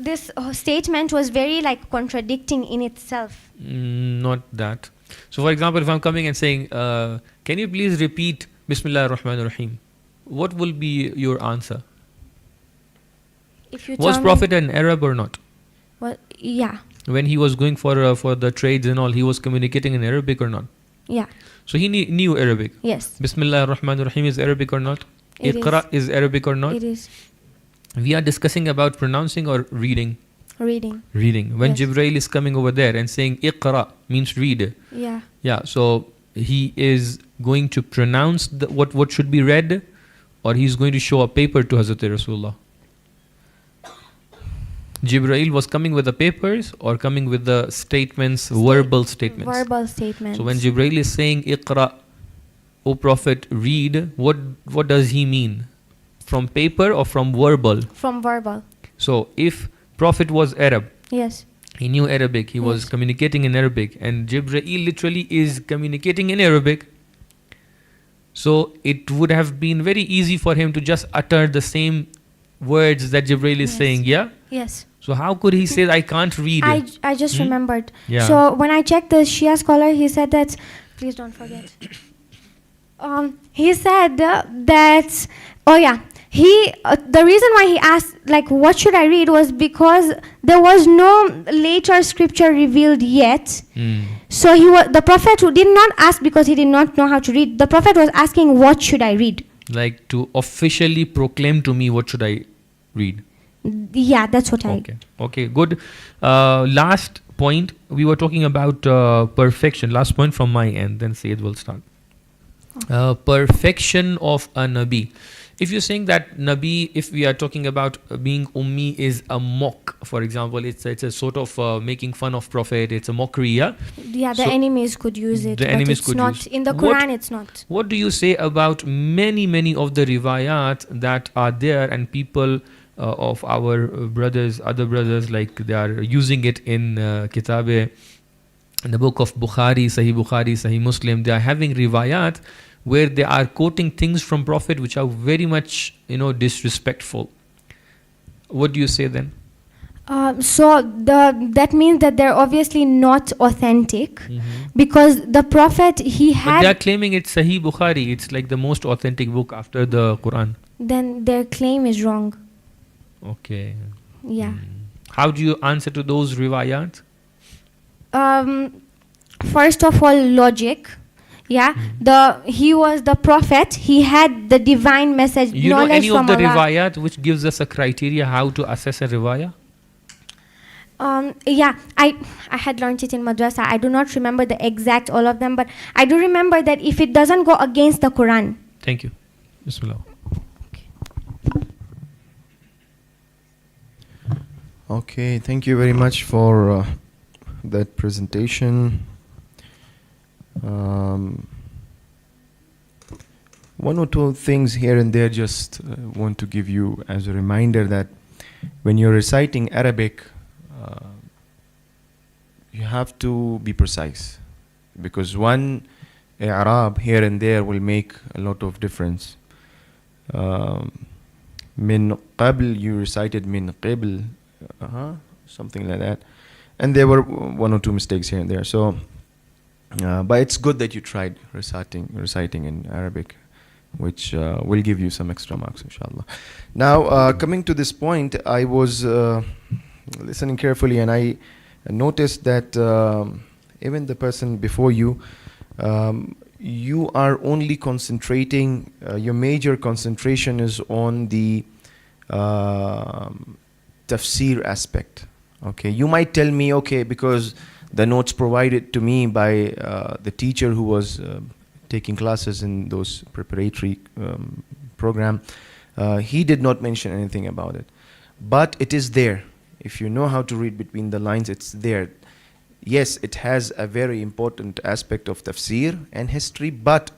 this statement was very like contradicting in itself. Not that. So for example, if I'm coming and saying, "Can you please repeat Bismillah ar-Rahman ar-Rahim?" What will be your answer? If you Was tell Prophet me, an Arab or not? well, yeah, When he was going for the trades and all, he was communicating in Arabic or not? yeah, So he knew Arabic. yes, Bismillah ar-Rahman ar-Rahim is Arabic or not? It Iqra is Arabic or not? it is We are discussing about pronouncing or reading. reading. Reading. When Yes. Jibreel is coming over there and saying Iqra means read. Yeah, Yeah, so he is going to pronounce what should be read, or he's going to show a paper to Hazrat Rasulullah. Jibreel was coming with the papers or coming with the statements, verbal statements. verbal statements. So when Jibreel is saying Iqra, O Prophet, read, what does he mean? From paper or from verbal? From verbal. So if Prophet was Arab, Yes, he knew Arabic, he was Yes. communicating in Arabic, and Jibreel literally is communicating in Arabic. So it would have been very easy for him to just utter the same words that Jibreel is Yes. saying, yeah? yes. So how could he say, "I can't read"? I just remembered. Yeah. So when I checked the Shia scholar, he said that, please don't forget. He said that, oh yeah, the reason why he asked, like, what should I read was because there was no later scripture revealed yet. So the Prophet who did not ask because he did not know how to read. The Prophet was asking, what should I read? Like to officially proclaim to me what should I read. Yeah, that's what Okay, good. Last point, we were talking about perfection. Last point from my end, then Sayyid will start. Perfection of a Nabi. If you're saying that Nabi, if we are talking about being ummi is a mock, for example, it's a sort of making fun of Prophet, it's a mockery, yeah? Yeah, the So enemies could use it. the but enemies it's could not use. in the What- Quran. It's not. What do you say about many of the riwayat that are there and people of our brothers, other brothers, like they are using it in Kitabe, in the book of Bukhari, Sahih Muslim, they are having riwayat where they are quoting things from Prophet which are very much, disrespectful. What do you say then? So that means that they're obviously not authentic, because the Prophet, he But they are had. claiming it's Sahih Bukhari. It's like the most authentic book after the Quran. Then their claim is wrong. Okay. Yeah. How do you answer to those riwayat? First of all, logic. Yeah, he was the Prophet. He had the divine message, You know knowledge any from of the Allah. riwayat which gives us a criteria how to assess a riwayah? Yeah, I had learned it in madrasa. I do not remember the exact all of them, but I do remember that if it doesn't go against the Quran. Thank you. Bismillah. Okay, thank you very much for that presentation. One or two things here and there, just want to give you as a reminder that when you're reciting Arabic, you have to be precise, because one i'rab here and there will make a lot of difference. Min qabl, you recited min qibl, something like that, and there were one or two mistakes here and there. So but it's good that you tried reciting in Arabic, which will give you some extra marks, inshallah. Now, coming to this point, I was listening carefully, and I noticed that even the person before you, you are only concentrating, your major concentration is on the tafsir aspect. Okay, you might tell me, okay, because the notes provided to me by the teacher who was taking classes in those preparatory program, he did not mention anything about it. But it is there. If you know how to read between the lines, it's there. Yes, it has a very important aspect of tafsir and history, but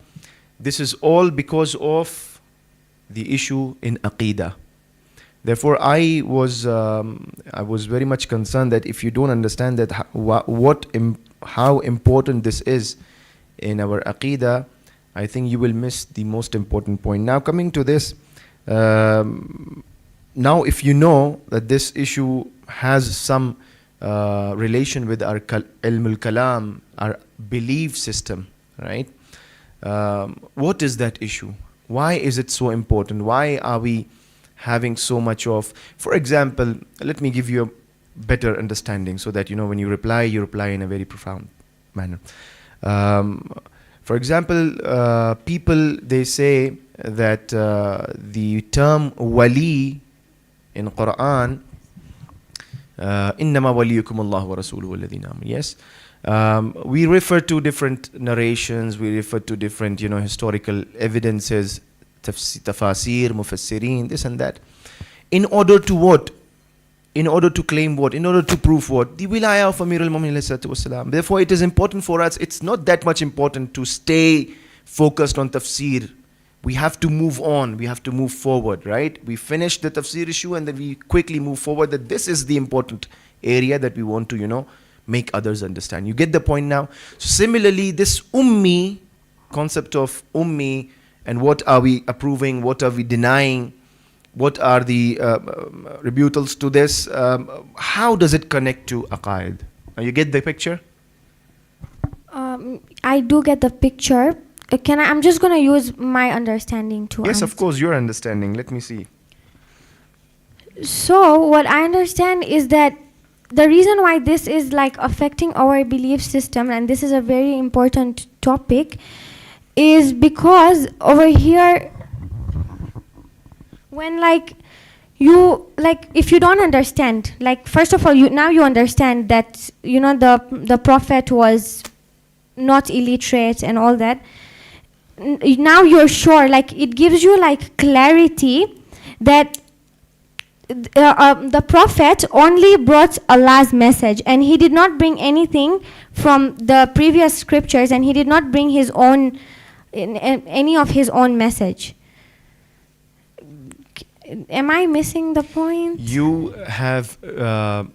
this is all because of the issue in Aqidah. Therefore, I was very much concerned that if you don't understand that how important this is in our Aqidah, I think you will miss the most important point. Now, coming to this, now if you know that this issue has some relation with our ilm al-kalam, our belief system, right? What is that issue? Why is it so important? Why are we having so much of, for example, let me give you a better understanding so that when you reply in a very profound manner. For example, people, they say that the term wali in Quran, إِنَّمَا وَلِيُّكُمُ اللَّهُ وَرَسُولُهُ وَالَّذِينَ آمَنُوا. Yes. We refer to different narrations, we refer to different historical evidences, tafasir, mufassirin, this and that. In order to what? In order to claim what? In order to prove what? The wilayah of Amir al-Mu'minin. Therefore, it is important for us. It's not that much important to stay focused on tafsir. We have to move on. We have to move forward, right? We finish the tafsir issue and then we quickly move forward, that this is the important area that we want to, make others understand. You get the point now? So similarly, this ummi, concept of ummi, and what are we approving, what are we denying, what are the rebuttals to this, how does it connect to aqaid? You get the picture? I do get the picture. I'm just going to use my understanding to Yes, answer. of course, your understanding. Let me see. So what I understand is that the reason why this is affecting our belief system, and this is a very important topic, is because over here, when if you don't understand, first of all, now you understand that the Prophet was not illiterate and all that. now you're sure, like it gives you like clarity that the prophet only brought Allah's message, and he did not bring anything from the previous scriptures, and he did not bring his own any of his own message. Am I missing the point? You have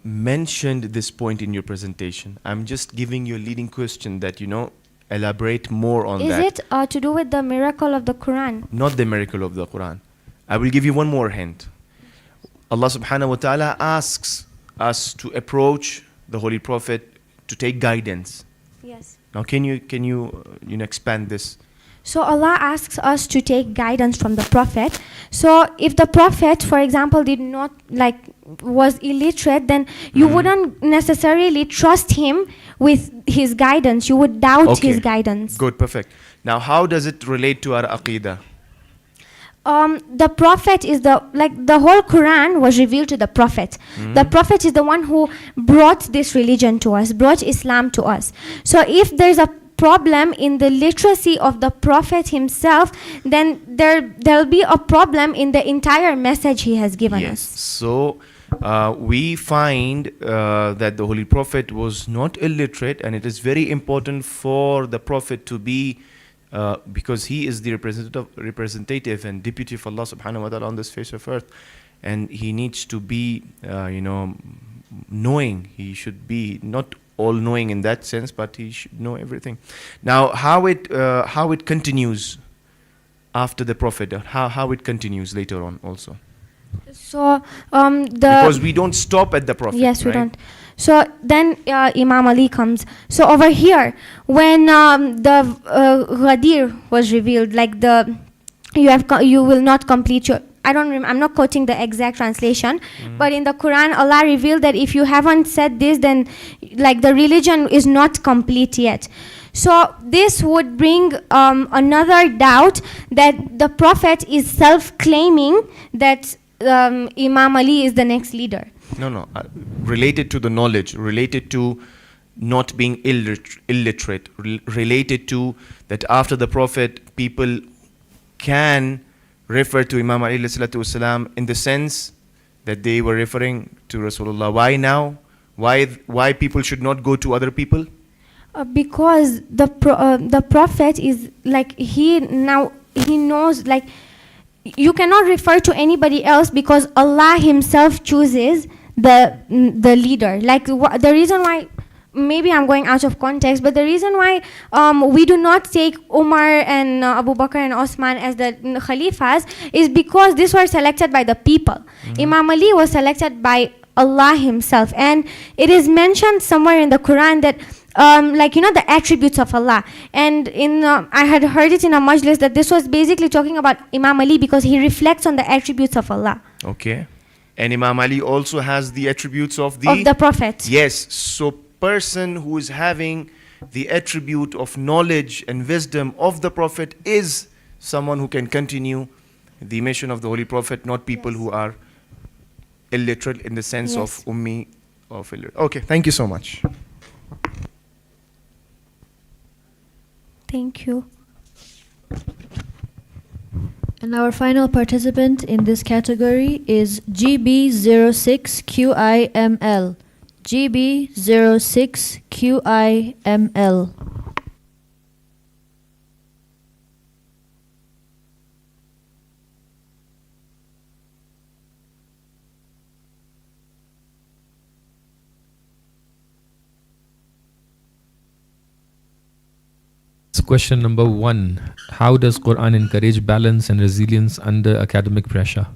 mentioned this point in your presentation. I'm just giving you a leading question that, elaborate more on that. Is it to do with the miracle of the Quran? Not the miracle of the Quran. I will give you one more hint. Allah subhanahu wa ta'ala asks us to approach the Holy Prophet to take guidance. Yes. Now can you expand this? So Allah asks us to take guidance from the Prophet. So if the Prophet, for example, did not was illiterate, then you wouldn't necessarily trust him with his guidance. You would doubt his guidance. Good, perfect. Now how does it relate to our aqidah? The Prophet is the whole Quran was revealed to the Prophet. The Prophet is the one who brought this religion to us, brought Islam to us. So if there's a problem in the literacy of the Prophet himself, then there'll be a problem in the entire message he has given us. So we find that the Holy Prophet was not illiterate, and it is very important for the Prophet to be because he is the representative and deputy of Allah subhanahu wa ta'ala on this face of earth, and he needs to be knowing. He should be not all knowing in that sense, but he should know everything. Now how it continues after the Prophet, how it continues later on also. So because we don't stop at the Prophet. Yes, we right? don't. So then Imam Ali comes. So over here, when the Ghadir was revealed, like you will not complete your. I'm not quoting the exact translation, but in the Quran, Allah revealed that if you haven't said this, then the religion is not complete yet. So this would bring another doubt that the Prophet is self-claiming that Imam Ali is the next leader. No. Related to the knowledge, related to not being illiterate, related to that after the Prophet, people can refer to Imam Ali ﷺ in the sense that they were referring to Rasulullah. Why now? Why people should not go to other people? Because the Prophet is he knows you cannot refer to anybody else because Allah himself chooses the leader. The reason why, maybe I'm going out of context, but the reason why we do not take Umar and Abu Bakr and Osman as the Khalifas is because these were selected by the people. Imam Ali was selected by Allah himself, and it is mentioned somewhere in the Quran that the attributes of Allah, and I had heard it in a majlis that this was basically talking about Imam Ali because he reflects on the attributes of Allah. Okay. And Imam Ali also has the attributes of the Prophet. Yes. So person who is having the attribute of knowledge and wisdom of the Prophet is someone who can continue the mission of the Holy Prophet, not people who are illiterate in the sense of ummi of illiterate. Okay, thank you so much. Thank you. And our final participant in this category is GB06QIML. GB06QIML. Question number 1. How does Quran encourage balance and resilience under academic pressure?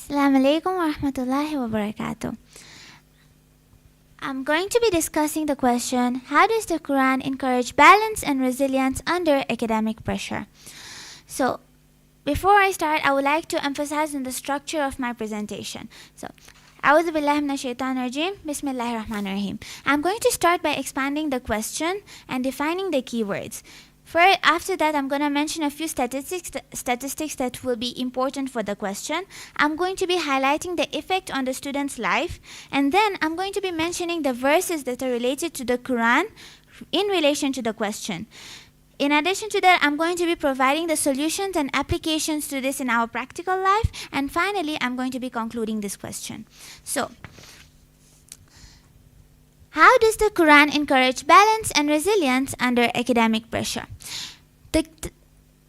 Assalamu alaikum wa rahmatullahi wa barakatuh. I'm going to be discussing the question, how does the Quran encourage balance and resilience under academic pressure? So, before I start, I would like to emphasize on the structure of my presentation. So, A'udhu billahi minash shaitanir rajim, Bismillahir Rahmanir Rahim. I'm going to start by expanding the question and defining the keywords. After that, I'm going to mention a few statistics that will be important for the question. I'm going to be highlighting the effect on the student's life. And then I'm going to be mentioning the verses that are related to the Quran in relation to the question. In addition to that, I'm going to be providing the solutions and applications to this in our practical life. And finally, I'm going to be concluding this question. So, how does the Quran encourage balance and resilience under academic pressure?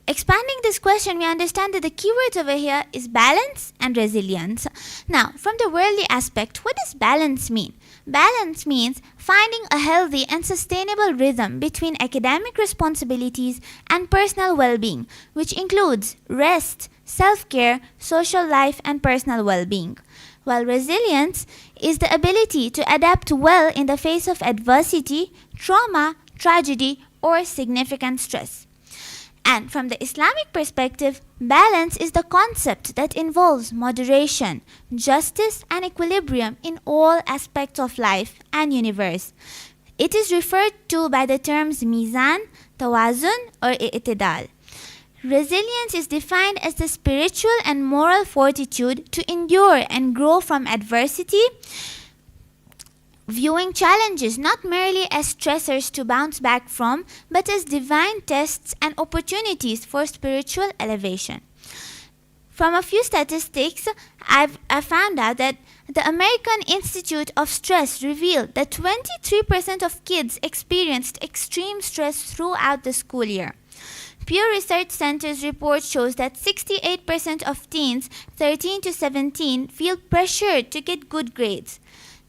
Expanding this question, we understand that the keywords over here is balance and resilience. Now, from the worldly aspect, what does balance mean? Balance means finding a healthy and sustainable rhythm between academic responsibilities and personal well-being, which includes rest, self-care, social life, and personal well-being. While resilience is the ability to adapt well in the face of adversity, trauma, tragedy, or significant stress. And from the Islamic perspective, balance is the concept that involves moderation, justice, and equilibrium in all aspects of life and universe. It is referred to by the terms mizan, tawazun, or i'tidal. Resilience is defined as the spiritual and moral fortitude to endure and grow from adversity, viewing challenges not merely as stressors to bounce back from, but as divine tests and opportunities for spiritual elevation. From a few statistics, I found out that the American Institute of Stress revealed that 23% of kids experienced extreme stress throughout the school year. Pew Research Center's report shows that 68% of teens 13 to 17 feel pressured to get good grades.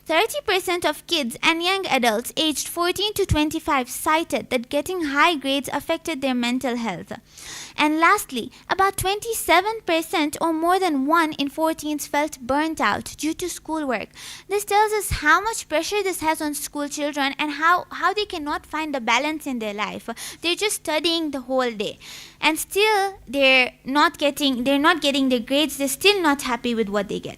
30% of kids and young adults aged 14 to 25 cited that getting high grades affected their mental health. And lastly, about 27% or more than 1 in 4 teens felt burnt out due to schoolwork. This tells us how much pressure this has on school children and how they cannot find a balance in their life. They're just studying the whole day. And still they're not getting their grades. They're still not happy with what they get.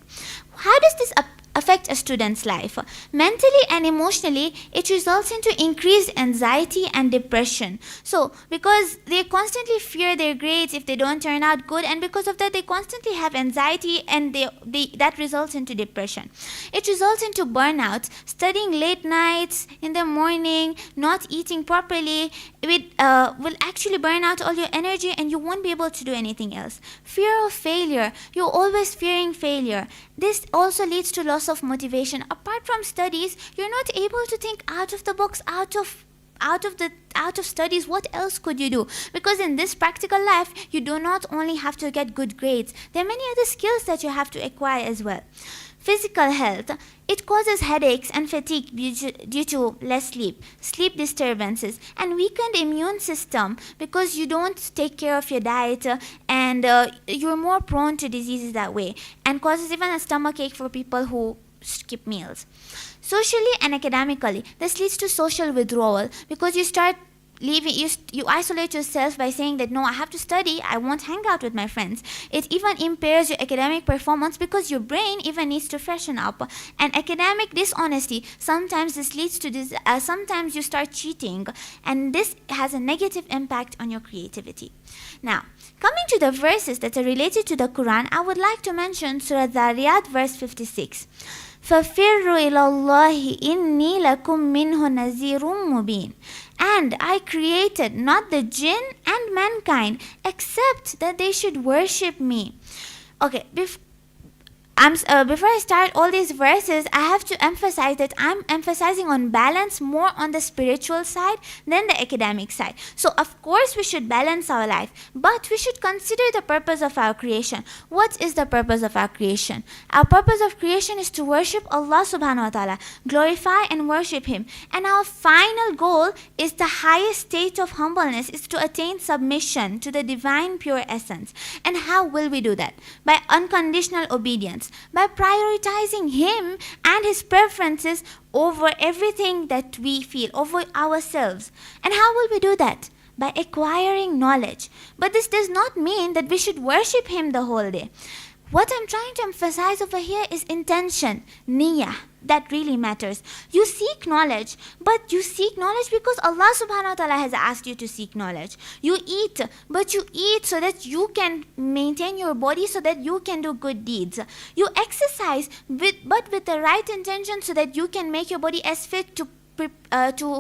How does this affect a student's life? Mentally and emotionally, it results into increased anxiety and depression. So, because they constantly fear their grades if they don't turn out good, and because of that, they constantly have anxiety, and that results into depression. It results into burnout, studying late nights, in the morning, not eating properly. It will actually burn out all your energy, and you won't be able to do anything else. Fear of failure. You're always fearing failure. This also leads to loss of motivation. Apart from studies, you're not able to think out of the box, out of studies. What else could you do? Because in this practical life, you do not only have to get good grades. There are many other skills that you have to acquire as well. Physical health. It causes headaches and fatigue due to less sleep disturbances, and weakened immune system because you don't take care of your diet, and you're more prone to diseases that way, and causes even a stomach ache for people who skip meals. Socially and academically, this leads to social withdrawal because you start you isolate yourself by saying that no, I have to study, I won't hang out with my friends. It even impairs your academic performance because your brain even needs to freshen up. And academic dishonesty, sometimes this leads to this, sometimes you start cheating, and this has a negative impact on your creativity. Now, coming to the verses that are related to the Quran, I would like to mention Surah Dhariyat verse 56. فَفِرُّوا إِلَى اللَّهِ إِنِّي لَكُمْ مِنْهُ نَذِيرٌ مُبِينٌ. And I created not the jinn and mankind except that they should worship me. Okay, before I start all these verses, I have to emphasize that I'm emphasizing on balance more on the spiritual side than the academic side. So of course we should balance our life, but we should consider the purpose of our creation. What is the purpose of our creation? Our purpose of creation is to worship Allah subhanahu wa ta'ala, glorify and worship Him. And our final goal is the highest state of humbleness, is to attain submission to the divine pure essence. And how will we do that? By unconditional obedience. preference by prioritizing Him and His preferences over everything that we feel, over ourselves. And how will we do that? By acquiring knowledge. But this does not mean that we should worship Him the whole day. What I'm trying to emphasize over here is intention, niyyah. That really matters. You seek knowledge, but you seek knowledge because Allah subhanahu wa ta'ala has asked you to seek knowledge. You eat, but you eat so that you can maintain your body, so that you can do good deeds. You exercise, but with the right intention, so that you can make your body as fit to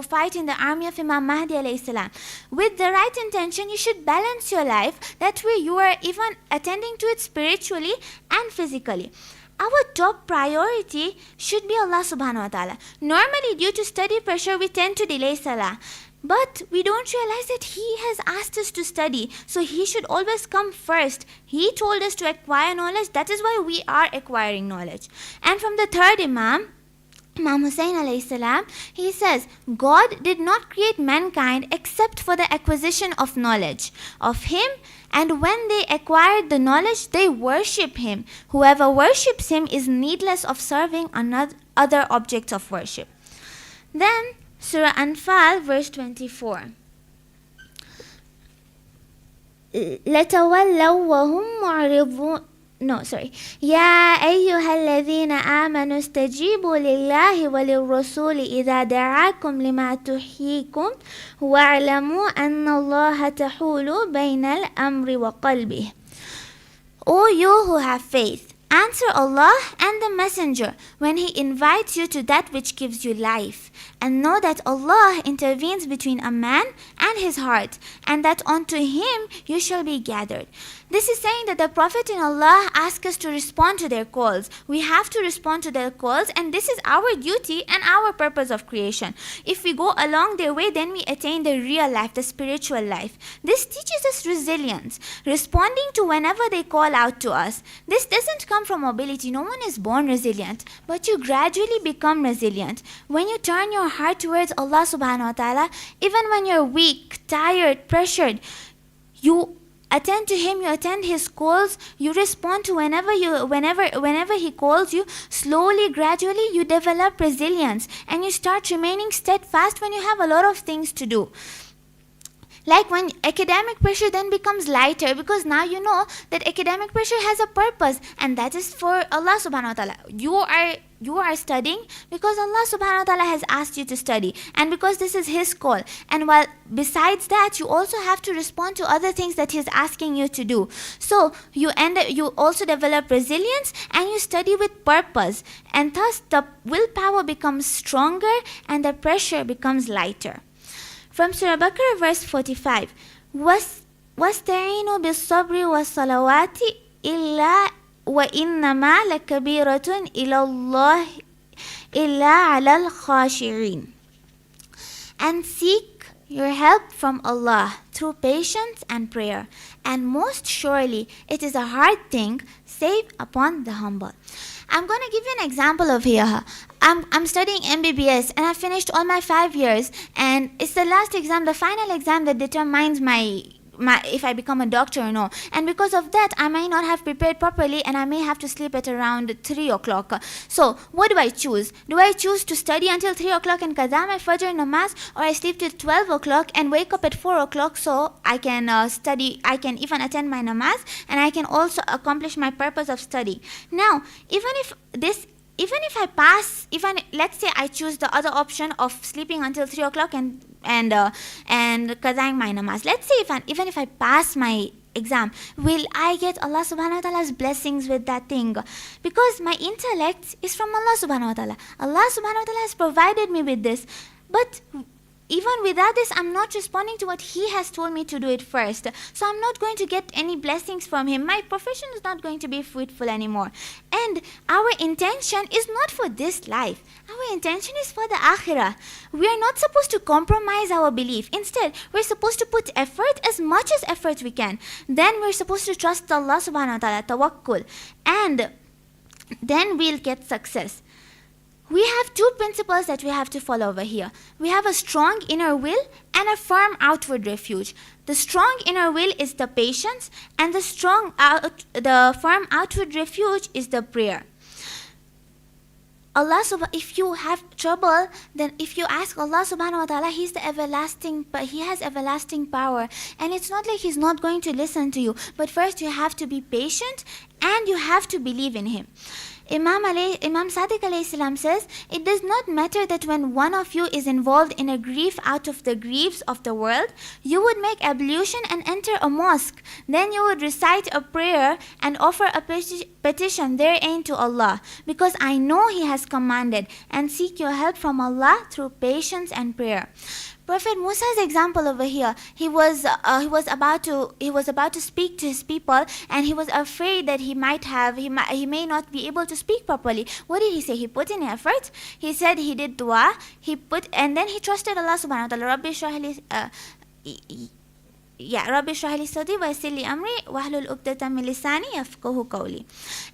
fight in the army of Imam Mahdi alayhi salam. With the right intention, you should balance your life. That way you are even attending to it spiritually and physically. Our top priority should be Allah subhanahu wa ta'ala. Normally, due to study pressure, we tend to delay salah. But we don't realize that He has asked us to study. So He should always come first. He told us to acquire knowledge. That is why we are acquiring knowledge. And from the third Imam Hussein alayhi salam, he says, God did not create mankind except for the acquisition of knowledge of Him, and when they acquired the knowledge, they worship Him. Whoever worships Him is needless of serving other objects of worship. Then, Surah Anfal, verse 24. لَتَوَلَّوْا وَهُمْ مُعْرِضُونَ يا أيها الذين آمنوا استجيبوا لله وللرسول إذا دعاكم لما تحييكم واعلموا أن الله تحول بين الأمر وقلبه. O you who have faith, answer Allah and the Messenger when He invites you to that which gives you life, and know that Allah intervenes between a man and his heart, and that unto Him you shall be gathered. This is saying that the Prophet and Allah ask us to respond to their calls. We have to respond to their calls, and this is our duty and our purpose of creation. If we go along their way, then we attain the real life, the spiritual life. This teaches us resilience, responding to whenever they call out to us. This doesn't come from ability. No one is born resilient, but you gradually become resilient. When you turn your heart towards Allah subhanahu wa ta'ala, even when you're weak, tired, pressured, you attend to Him, you attend His calls, you respond to whenever He calls you. Slowly, gradually, you develop resilience, and you start remaining steadfast when you have a lot of things to do. Like when academic pressure then becomes lighter, because now you know that academic pressure has a purpose, and that is for Allah subhanahu wa ta'ala. You are studying because Allah subhanahu wa ta'ala has asked you to study, and because this is His call. And while besides that, you also have to respond to other things that He's asking you to do. So you also develop resilience, and you study with purpose, and thus the willpower becomes stronger and the pressure becomes lighter. From Surah Baqarah, verse 45, وَاسْتَعِينُوا بِالصَّبْرِ وَالصَّلَوَاتِ إِلَّا وَإِنَّمَا لَكَبِيرَةٌ إِلَى اللَّهِ إِلَّا عَلَى الْخَاشِعِينَ. And seek your help from Allah through patience and prayer. And most surely it is a hard thing, save upon the humble. I'm going to give you an example of here. I'm studying MBBS, and I finished all my 5 years, and it's the last exam, the final exam, that determines my if I become a doctor or no. And because of that, I may not have prepared properly, and I may have to sleep at around 3 o'clock. So what do I choose? Do I choose to study until 3 o'clock and qaza my fajr namaz, or I sleep till 12 o'clock and wake up at 4 o'clock so I can study, I can even attend my namaz, and I can also accomplish my purpose of study. Now, even if I pass, let's say I choose the other option of sleeping until 3 o'clock and qadaing my namaz. Let's say even if I pass my exam, will I get Allah subhanahu wa ta'ala's blessings with that thing? Because my intellect is from Allah subhanahu wa ta'ala. Allah subhanahu wa ta'ala has provided me with this. But even without this, I'm not responding to what He has told me to do it first. So I'm not going to get any blessings from Him. My profession is not going to be fruitful anymore. And our intention is not for this life. Our intention is for the akhirah. We are not supposed to compromise our belief. Instead, we're supposed to put effort, as much as effort we can. Then we're supposed to trust Allah subhanahu wa ta'ala, tawakkul. And then we'll get success. We have two principles that we have to follow over here. We have a strong inner will and a firm outward refuge. The strong inner will is the patience, and the firm outward refuge is the prayer. If you have trouble, then if you ask Allah subhanahu wa ta'ala, He has everlasting power. And it's not like He's not going to listen to you. But first you have to be patient and you have to believe in Him. Imam Sadiq alayhi salam says, it does not matter that when one of you is involved in a grief out of the griefs of the world, you would make ablution and enter a mosque. Then you would recite a prayer and offer a petition therein to Allah, because I know He has commanded, and seek your help from Allah through patience and prayer. Prophet Musa's example over here, he was about to speak to his people, and he was afraid that he may not be able to speak properly. What did he say? He put in effort. He said he did dua. And then he trusted Allah subhanahu wa ta'ala. Rabbi shrah li sadri wa yassir li amri wahlul 'uqdatam min lisani yafqahu qawli.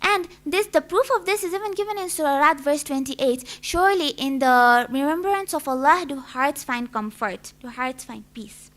And the proof of this is even given in Surah Ra'd verse 28. Surely in the remembrance of Allah do hearts find comfort, do hearts find peace.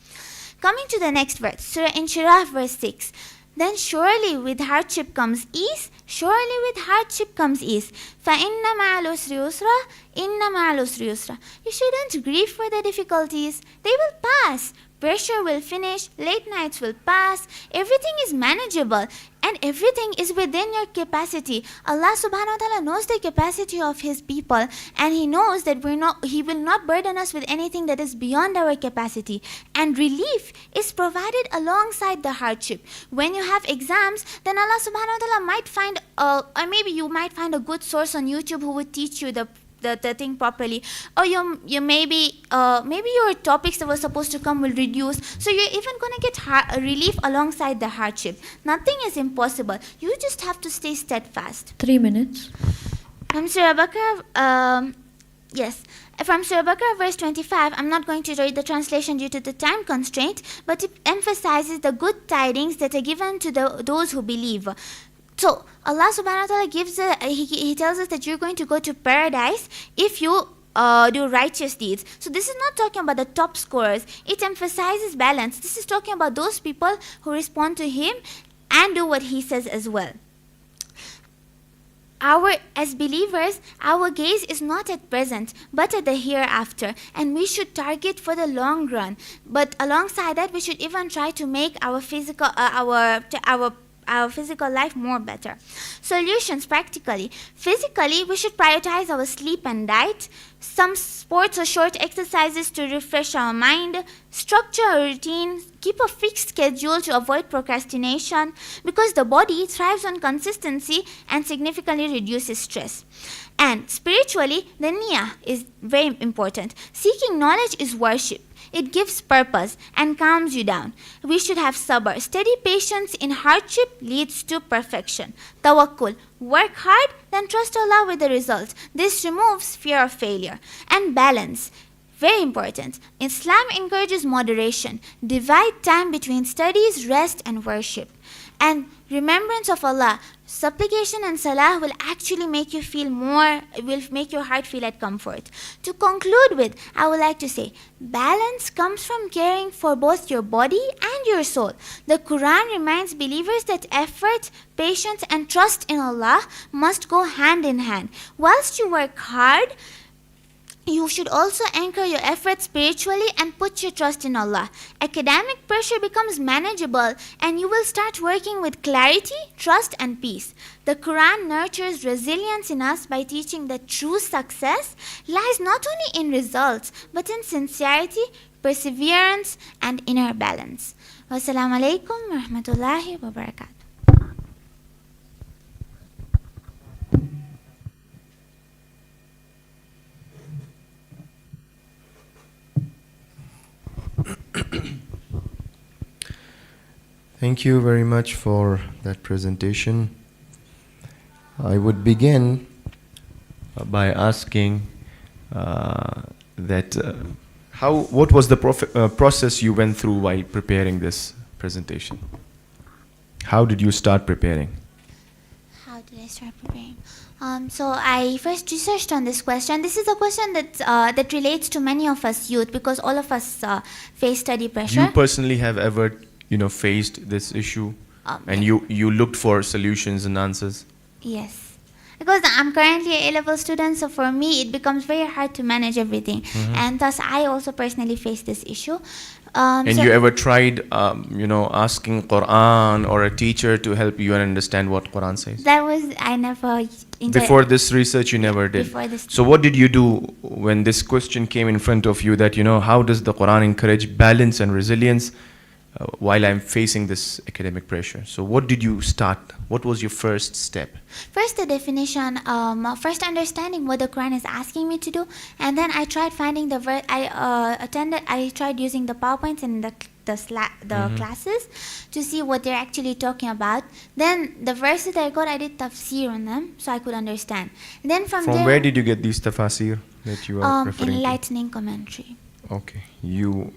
Coming to the next verse, Surah Inshirah verse 6. Then surely with hardship comes ease, surely with hardship comes ease. فَإِنَّ مَعَ الْعُسْرِ يُسْرًا إِنَّ مَعَ الْعُسْرِ يُسْرًا. You shouldn't grieve for the difficulties. They will pass. Pressure will finish, late nights will pass, everything is manageable, and everything is within your capacity. Allah subhanahu wa ta'ala knows the capacity of His people, and He knows that He will not burden us with anything that is beyond our capacity. And relief is provided alongside the hardship. When you have exams, then Allah subhanahu wa ta'ala might find, or maybe you might find a good source on YouTube who would teach you the thing properly, or you maybe your topics that were supposed to come will reduce, so you're even going to get relief alongside the hardship. Nothing is impossible. You just have to stay steadfast. 3 minutes. From Surah Baqarah, from Surah Baqarah verse 25, I'm not going to read the translation due to the time constraint, but it emphasizes the good tidings that are given to those who believe. So Allah subhanahu wa ta'ala He tells us that you're going to go to paradise if you do righteous deeds. So this is not talking about the top scorers. It emphasizes balance. This is talking about those people who respond to Him and do what He says as well. As believers, our gaze is not at present, but at the hereafter, and we should target for the long run. But alongside that, we should even try to make our physical life more better. Solutions practically. Physically, we should prioritize our sleep and diet, some sports or short exercises to refresh our mind, structure a routine, keep a fixed schedule to avoid procrastination, because the body thrives on consistency and significantly reduces stress. And spiritually, the niyyah is very important. Seeking knowledge is worship. It gives purpose and calms you down. We should have sabr. Steady patience in hardship leads to perfection. Tawakkul. Work hard, then trust Allah with the results. This removes fear of failure. And balance. Very important. Islam encourages moderation. Divide time between studies, rest, and worship. And remembrance of Allah. Supplication and salah will actually make you will make your heart feel at comfort. To conclude with, I would like to say, balance comes from caring for both your body and your soul. The Quran reminds believers that effort, patience, and trust in Allah must go hand in hand. Whilst you work hard, you should also anchor your efforts spiritually and put your trust in Allah. Academic pressure becomes manageable, and you will start working with clarity, trust, and peace. The Quran nurtures resilience in us by teaching that true success lies not only in results, but in sincerity, perseverance, and inner balance. Wassalamu alaikum wa rahmatullahi wa barakatuh. Thank you very much for that presentation. I would begin by asking what was the process you went through while preparing this presentation? How did you start preparing? How did I start preparing? So I first researched on this question. This is a question that relates to many of us youth, because all of us face study pressure. You personally have ever, faced this issue, and you looked for solutions and answers? Yes. Because I'm currently an A-level student, so for me it becomes very hard to manage everything. And thus I also personally face this issue. And so you ever tried, asking Quran or a teacher to help you and understand what Quran says? I never... Before this research, you never did. Before this. So what did you do when this question came in front of you that, how does the Quran encourage balance and resilience while I'm facing this academic pressure? So what did you start? What was your first step? First, the definition, first understanding what the Quran is asking me to do, and then I tried finding the verse. I tried using the PowerPoints and the classes to see what they're actually talking about. Then the verses I got, I did tafsir on them so I could understand. And then from there, where did you get these tafasir that you are referring to? Enlightening commentary. Okay. You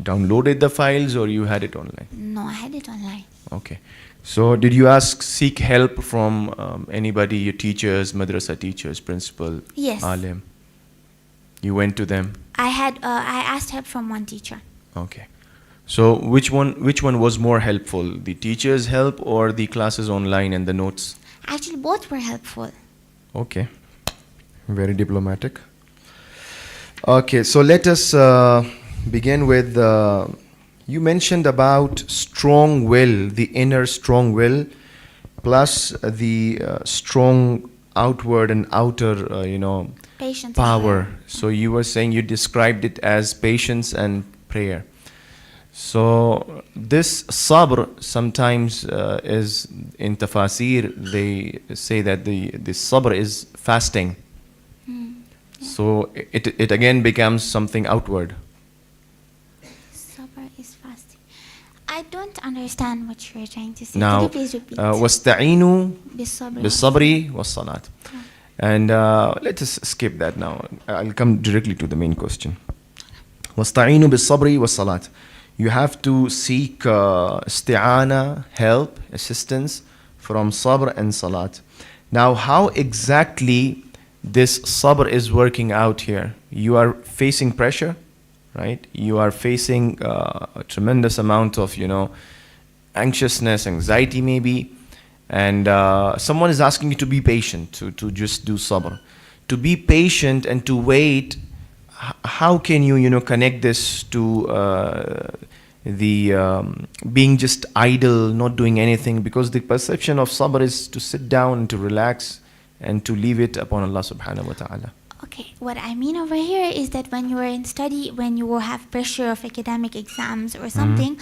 downloaded the files or you had it online? No, I had it online. Okay. So did you seek help from anybody, your teachers, madrasa teachers, principal, Yes. alim? You went to them? I asked help from one teacher. Okay. So which one was more helpful? The teacher's help or the classes online and the notes? Actually, both were helpful. Okay. Very diplomatic. Okay, so let us begin with, you mentioned about strong will, the inner strong will, plus the strong outward and outer, Patience. power. So you were saying you described it as patience and prayer. So this sabr sometimes is in tafasir, they say that the sabr is fasting. So it again becomes something outward. Sabr is fasting. I don't understand what you're trying to say. Now, Could you please repeat? وَاسْتَعِينُوا Bisabr. بِالصَّبْرِ وَالصَّلَاةِ. And let us skip that now. I'll come directly to the main question. وَاسْتَعِينُوا بِالصَّبْرِ وَالصَّلَاةِ. You have to seek isti'ana, help, assistance from sabr and salat. Now, how exactly this sabr is working out here? You are facing pressure, right? You are facing a tremendous amount of, anxiousness, anxiety maybe. And someone is asking you to be patient, to just do sabr. To be patient and to wait, how can you, connect this to the being just idle, not doing anything? Because the perception of sabr is to sit down and to relax and to leave it upon Allah subhanahu wa ta'ala. Okay, what I mean over here is that when you are in study, when you will have pressure of academic exams or something,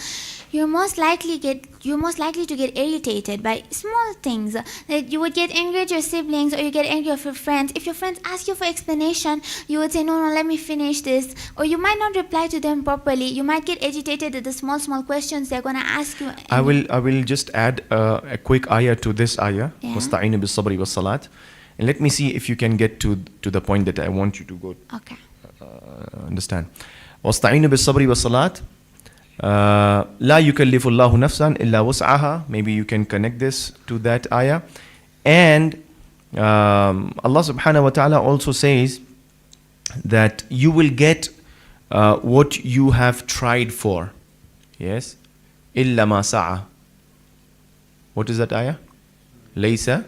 you're most likely to get irritated by small things. That you would get angry at your siblings, or you get angry at your friends. If your friends ask you for explanation, you would say, no, let me finish this. Or you might not reply to them properly. You might get agitated at the small questions they're going to ask you. I will just add a quick ayah to this ayah. Yeah. وَاسْتَعِينُوا بِالصَّبْرِ وَالصَّلَاةِ. And let me see if you can get to the point that I want you to go. Okay. Understand. وَاسْتَعِينُوا بِالصَّبْرِ وَالصَّلَاةِ. لَا يُكَلِّفُ اللَّهُ نَفْسًا إِلَّا وُسْعَهَا. Maybe you can connect this to that ayah. And Allah subhanahu wa ta'ala also says that you will get what you have tried for. Yes? إِلَّا مَا سَعَى. What is that ayah? لَيْسَ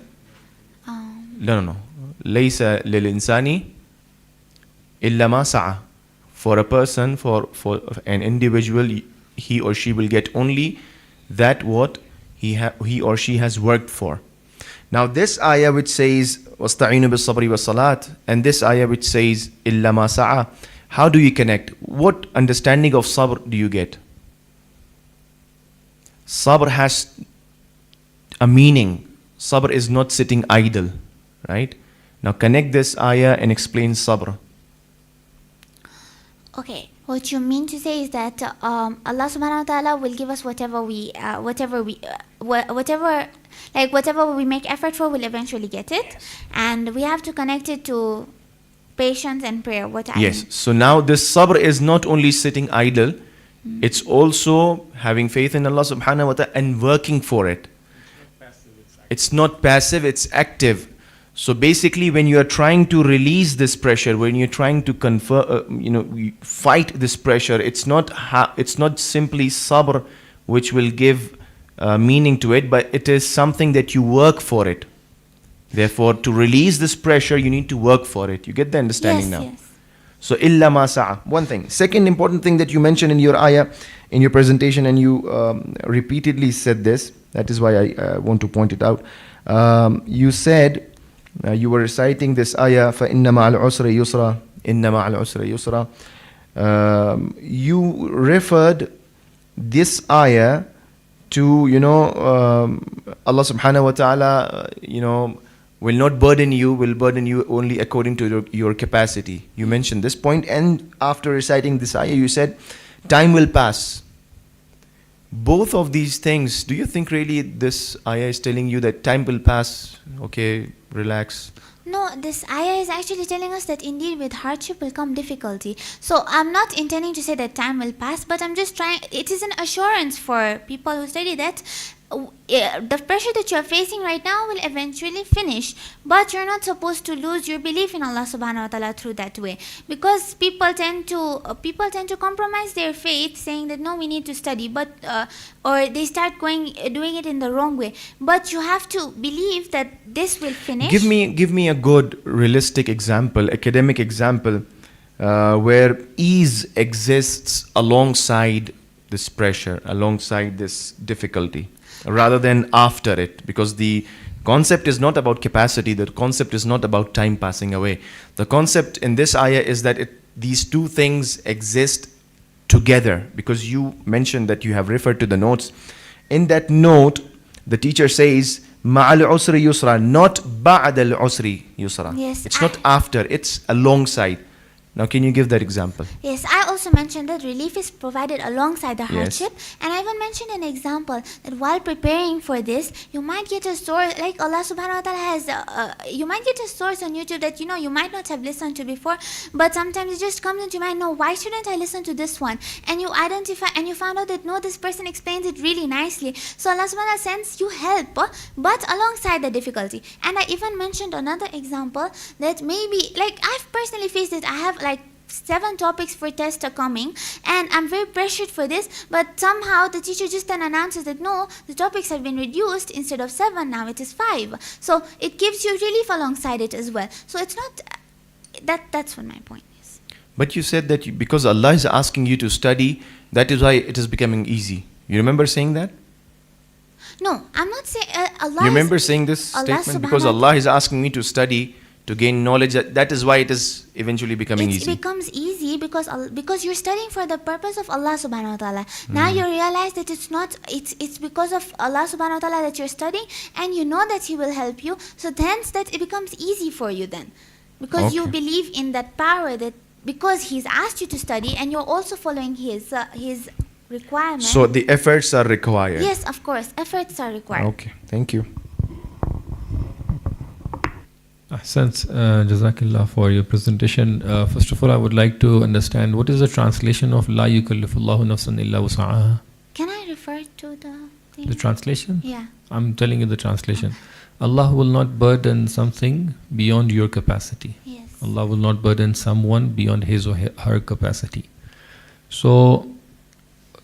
No. لَيْسَ لِلْإِنسَانِ إِلَّا مَا سَعَى. For a person, for an individual, he or she will get only that what he or she has worked for. Now this ayah which says وَاسْتَعِينُوا بِالصَّبْرِ وَالصَّلَاةِ, and this ayah which says إِلَّا مَا سَعَى, how do you connect? What understanding of sabr do you get? Sabr has a meaning. Sabr is not sitting idle, right? Now connect this ayah and explain sabr. Okay, what you mean to say is that Allah subhanahu wa ta'ala will give us whatever we make effort for, we'll eventually get it. Yes. And we have to connect it to patience and prayer. Yes. So now this sabr is not only sitting idle, it's also having faith in Allah subhanahu wa ta'ala and working for it. It's not passive, it's active. So basically, when you are trying to release this pressure, when you're trying to fight this pressure, it's not simply sabr which will give meaning to it, but it is something that you work for it. Therefore, to release this pressure, you need to work for it. You get the understanding now? Yes. So, illa ma sa'a. One thing. Second important thing that you mentioned in your ayah, in your presentation, and you repeatedly said this, that is why I want to point it out. You said, you were reciting this ayah, فَإِنَّ مَعَ الْعُسْرِ يُسْرًا إِنَّ مَعَ الْعُسْرِ يُسْرًا. You referred this ayah to, Allah subhanahu wa ta'ala, will not burden you, will burden you only according to your capacity. You mentioned this point, and after reciting this ayah, you said, time will pass. Both of these things, do you think really this ayah is telling you that time will pass? Okay, relax. No, this ayah is actually telling us that indeed with hardship will come difficulty. So I'm not intending to say that time will pass, but I'm just trying, it is an assurance for people who study that the pressure that you're facing right now will eventually finish, but you're not supposed to lose your belief in Allah subhanahu wa ta'ala through that way, because people tend to compromise their faith, saying that no, we need to study, but or they start doing it in the wrong way. But you have to believe that this will finish. Give me a good realistic example, academic example, where ease exists alongside this pressure, alongside this difficulty, rather than after it, because the concept is not about capacity, the concept is not about time passing away. The concept in this ayah is that these two things exist together, because you mentioned that you have referred to the notes. In that note, the teacher says, مَعَ الْعُسْرِ يُسْرًا, not بَعْدَ الْعُسْرِ يُسْرًا. Yes, it's not after, it's alongside. Now, can you give that example? Yes, I also mentioned that relief is provided alongside the hardship. Yes. And I even mentioned an example that while preparing for this, you might get a source, like Allah subhanahu wa ta'ala has, you might get a source on YouTube that you might not have listened to before, but sometimes it just comes into your mind, no, why shouldn't I listen to this one? And you identify and you found out that no, this person explains it really nicely. So Allah subhanahu wa ta'ala sends you help, but alongside the difficulty. And I even mentioned another example that maybe, like I've personally faced it, I have like 7 topics for test are coming and I'm very pressured for this, but somehow the teacher just then announces that no, the topics have been reduced, instead of 7 now it is 5. So it gives you relief alongside it as well. So it's not that's what my point is. But you said that because Allah is asking you to study, that is why it is becoming easy. You remember saying that? No, I'm not saying Allah. You remember saying this Allah statement? Because Allah is asking me to study, to gain knowledge, that is why it is eventually becoming easy. It becomes easy because you're studying for the purpose of Allah subhanahu wa ta'ala. Now you realize that it's because of Allah subhanahu wa ta'ala that you're studying, and you know that He will help you. So hence that it becomes easy for you then. Because you believe in that power, that because He's asked you to study and you're also following His requirements. So the efforts are required. Yes, of course, efforts are required. Okay, thank you. Ahsant, Jazakallah for your presentation. First of all, I would like to understand what is the translation of La yukallifullahu nafsan illa wus'aha? Can I refer to the thing? The translation? Yeah. I'm telling you the translation. Allah will not burden something beyond your capacity. Yes. Allah will not burden someone beyond his or her capacity. So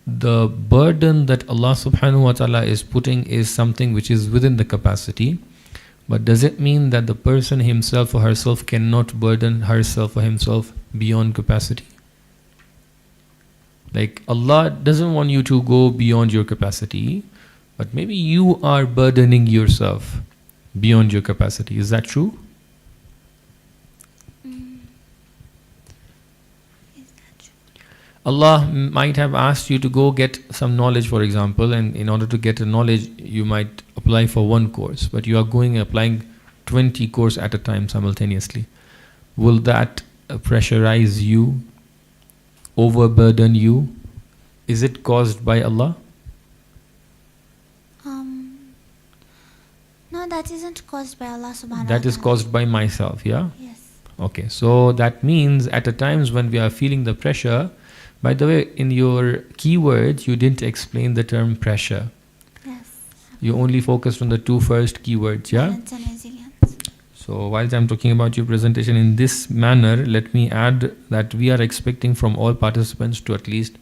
the burden that Allah subhanahu wa ta'ala is putting is something which is within the capacity. But does it mean that the person himself or herself cannot burden herself or himself beyond capacity? Like Allah doesn't want you to go beyond your capacity, but maybe you are burdening yourself beyond your capacity. Is that true? Allah might have asked you to go get some knowledge, for example, and in order to get a knowledge, you might apply for one course, but you are applying 20 courses at a time simultaneously. Will that pressurize you, overburden you? Is it caused by Allah? No, that isn't caused by Allah subhanahu wa ta'ala. That is caused by myself, yeah? Yes. Okay, so that means at the times when we are feeling the pressure, by the way, in your keywords, you didn't explain the term pressure. Yes. You only focused on the 2 first keywords, yeah? Balance and resilience. So whilst I'm talking about your presentation in this manner, let me add that we are expecting from all participants to at least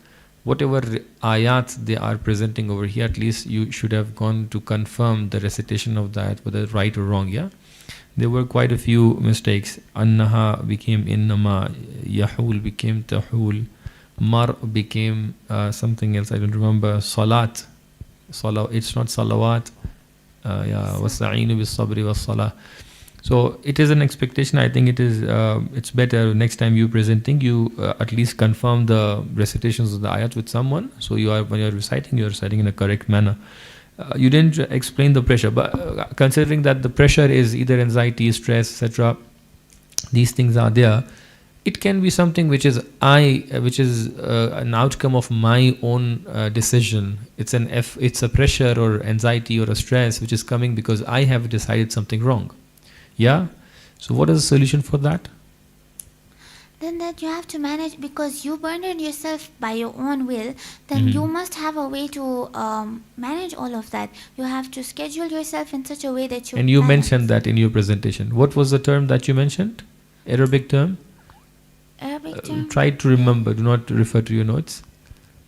whatever ayat they are presenting over here, at least you should have gone to confirm the recitation of that, whether right or wrong. Yeah, there were quite a few mistakes. Annaha became innama, yahul became tahul, mar became something else, I don't remember. Salat, it's not salawat. Yeah, wasta'inu bis sabri was salah. So it is an expectation. I think it is. It's better next time you presenting, you at least confirm the recitations of the ayat with someone. So when you are reciting in a correct manner. You didn't explain the pressure, but considering that the pressure is either anxiety, stress, etc., these things are there. It can be something which is an outcome of my own decision. It's a pressure or anxiety or a stress which is coming because I have decided something wrong. Yeah. So what is the solution for that? Then that you have to manage, because you burdened yourself by your own will, then you must have a way to manage all of that. You have to schedule yourself in such a way that you And you mentioned that in your presentation. What was the term that you mentioned? Arabic term? Arabic term? Try to remember, do not refer to your notes.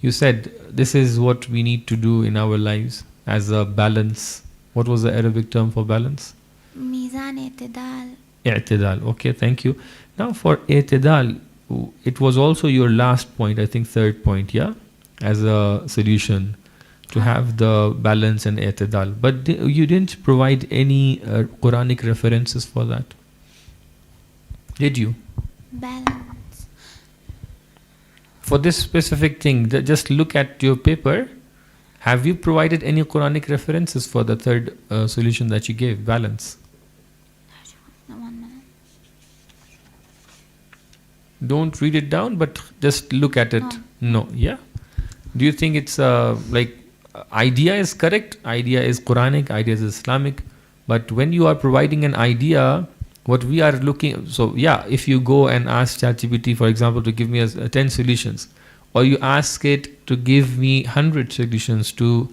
You said this is what we need to do in our lives as a balance. What was the Arabic term for balance? Mizan i'tidal. I'tidal. Okay, thank you. Now for i'tidal, it was also your last point, I think third point, yeah? As a solution to have the balance and i'tidal. But you didn't provide any Quranic references for that. Did you? Balance. For this specific thing, just look at your paper. Have you provided any Quranic references for the third solution that you gave, balance? Don't read it down, but just look at it. No. Yeah. Do you think it's idea is correct? Idea is Quranic, idea is Islamic. But when you are providing an idea, what we are looking, so yeah, if you go and ask ChatGPT, for example, to give me 10 solutions, or you ask it to give me 100 solutions to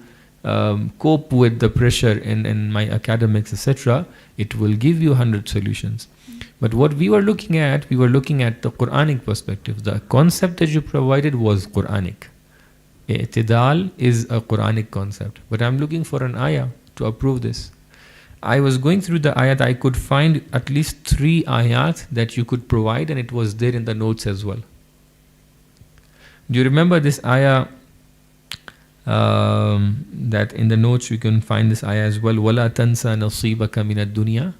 cope with the pressure in my academics, etc., it will give you 100 solutions. But what we were looking at the Quranic perspective. The concept that you provided was Quranic. I'tidal is a Quranic concept. But I'm looking for an ayah to approve this. I was going through the ayat. I could find at least 3 ayat that you could provide, and it was there in the notes as well. Do you remember this ayah? That in the notes you can find this ayah as well. وَلَا تَنْسَى نَصِيبَكَ مِنَ الدُّنْيَا.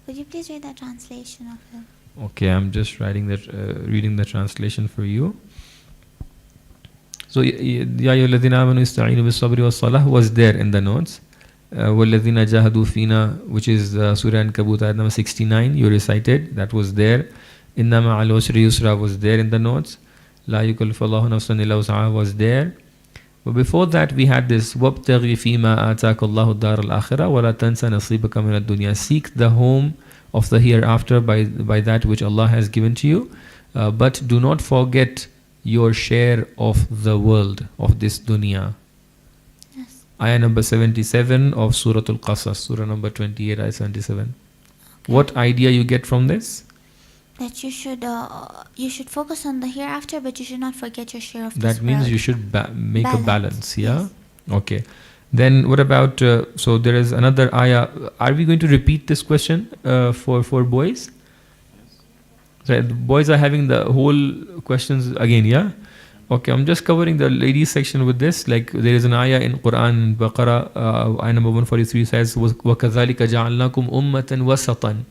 Could you please read the translation of it? Okay, I'm just reading the translation for you. So, Ya ayyuhalladhina amanu ista'inu bis-sabri was-salah was there in the notes. وَالَّذِينَ جَاهَدُوا فِينَا, which is Surah Ankabut ayat number 69, you recited, that was there. إِنَّمَا عَلَى الْعُسْرِ يُسْرًا was there in the notes. لَا يُكَلِّفُ اللَّهُ نَفْسًا إِلَّا وُسْعَهَا was there. But before that we had this وَابْتَغِ فِي مَا آتَاكَ اللَّهُ الدَّارَ الْآخِرَةَ وَلَا تَنْسَ نَصِيبَكَ مِنَ الدُّنْيَا. Seek the home of the hereafter by that which Allah has given to you, but do not forget your share of the world, of this dunya. Yes. Ayah number 77 of Surah Al-Qasas, Surah number 28, Ayah 77. Okay. What idea you get from this? That you should focus on the hereafter, but you should not forget your share of this That means world. you should make a balance, yeah? Yes. Okay. Then what about, so there is another ayah. Are we going to repeat this question for boys? So the boys are having the whole questions again, yeah? Okay, I'm just covering the ladies section with this. Like there is an ayah in Quran, Baqarah, ayah number 143 says, وَكَذَلِكَ جَعَلْنَاكُمْ أُمَّةً وَسَطًا.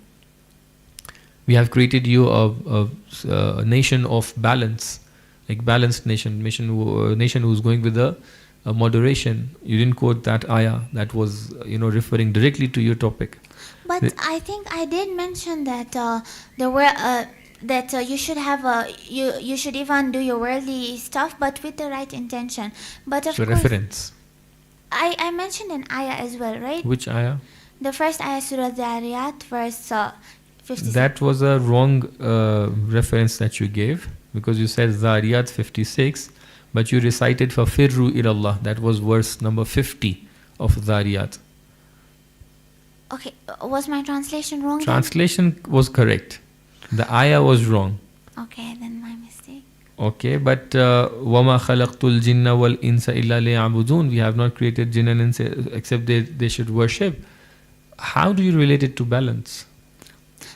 We have created you a nation of balance, like balanced nation who's going with a moderation. You didn't quote that ayah that was referring directly to your topic. But I think I did mention that there were that you should have you should even do your worldly stuff, but with the right intention. But of so course, reference. I mentioned an ayah as well, right? Which ayah? The first ayah, Surah Dhariyat, verse 56. That was a wrong reference that you gave, because you said Dhariyat 56, but you recited فَفِرُّوا إِلَى اللَّهِ. That was verse number 50 of Dhariyat. Okay, so I think I did mention that there were that you should even do your worldly stuff, but with the right intention. But of course, Which ayah? Okay, was my translation wrong? then? Translation was correct. The ayah was wrong. Okay, then my mistake. Okay, but وَمَا خَلَقْتُ الْجِنَّ وَالْإِنسَ إِلَّا لِيَعْبُدُونَ. We have not created jinn and ins except they should worship. How do you relate it to balance?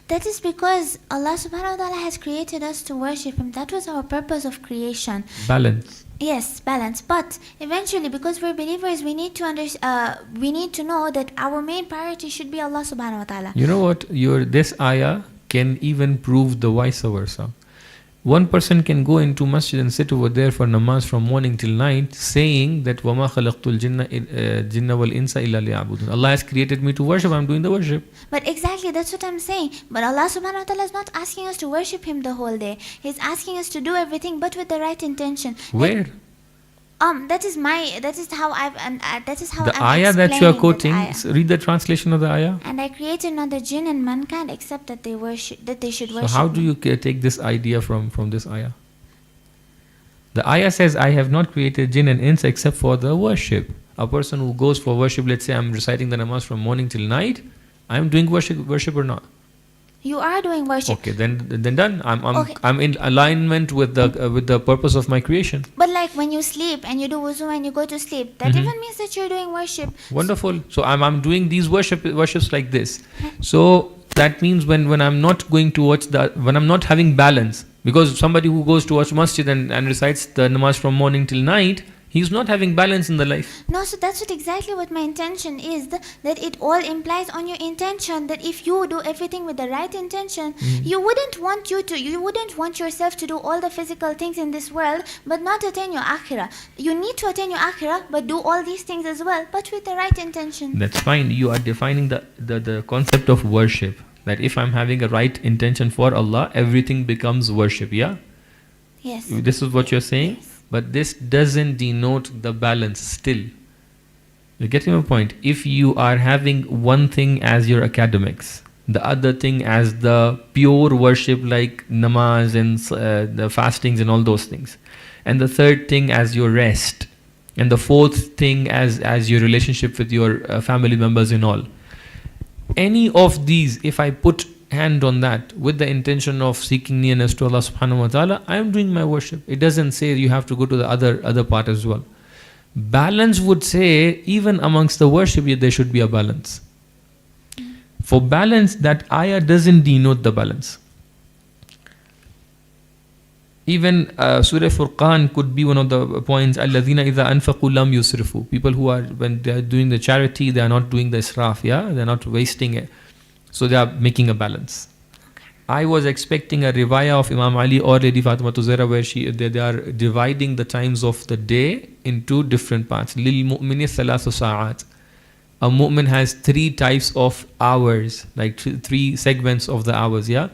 That is because Allah subhanahu wa ta'ala has created us to worship Him. That was our purpose of creation. Balance. Yes, balance. But eventually, because we're believers, we need to know that our main priority should be Allah subhanahu wa ta'ala. You know what? This ayah can even prove the vice versa. One person can go into masjid and sit over there for namaz from morning till night, saying that وَمَا خَلَقْتُ الْجِنَّ وَالْإِنسَ إِلَّا لِيَعْبُدُونَ. Allah has created me to worship, I'm doing the worship. But exactly, that's what I'm saying. But Allah subhanahu wa ta'ala is not asking us to worship Him the whole day. He's asking us to do everything, but with the right intention. Where? That is how The I'm ayah that you are explaining quoting, that ayah. read the translation of the ayah. And I created not the jinn and mankind except that they should So worship. how do me. you take this idea from this ayah? The ayah says, I have not created jinn and ins except for the worship. A person who goes for worship, let's say I'm reciting the namaz from morning till night, I'm doing worship or not? You are doing worship. Okay, then done. Okay. I'm in alignment with the purpose of my creation. But like when you sleep and you do wuzu and you go to sleep, that even means that you're doing worship. Wonderful. So I'm doing these worships like this. So that means when I'm not going towards when I'm not having balance, because somebody who goes towards masjid and recites the namaz from morning till night, he's not having balance in the life. No, so that's exactly what my intention is. That it all implies on your intention. That if you do everything with the right intention, you wouldn't want yourself to do all the physical things in this world, but not attain your akhirah. You need to attain your akhirah, but do all these things as well, but with the right intention. That's fine. You are defining the concept of worship. That if I'm having a right intention for Allah, everything becomes worship. Yeah. Yes. This is what you're saying. Yes. But this doesn't denote the balance still. You're getting my point? If you are having one thing as your academics, the other thing as the pure worship like namaz and the fastings and all those things, and the third thing as your rest, and the fourth thing as your relationship with your family members and all. Any of these, if I put hand on that with the intention of seeking nearness to Allah subhanahu wa ta'ala, I am doing my worship. It doesn't say you have to go to the other part as well. Balance would say even amongst the worship there should be a balance. For balance, that ayah doesn't denote the balance. Even Surah Furqan could be one of the points. الَّذِينَ إِذَا أَنفَقُوا لَمْ يُسْرِفُوا. People who are, when they are doing the charity, they are not doing the israf, yeah? They are not wasting it. So they are making a balance. I was expecting a riwayah of Imam Ali or Lady Fatima Tuzaira where they are dividing the times of the day into different parts. لِلْمُؤْمِنِ ثَلَاثُ سَاعَاتٍ. A mu'min has 3 types of hours, like 3 segments of the hours, yeah?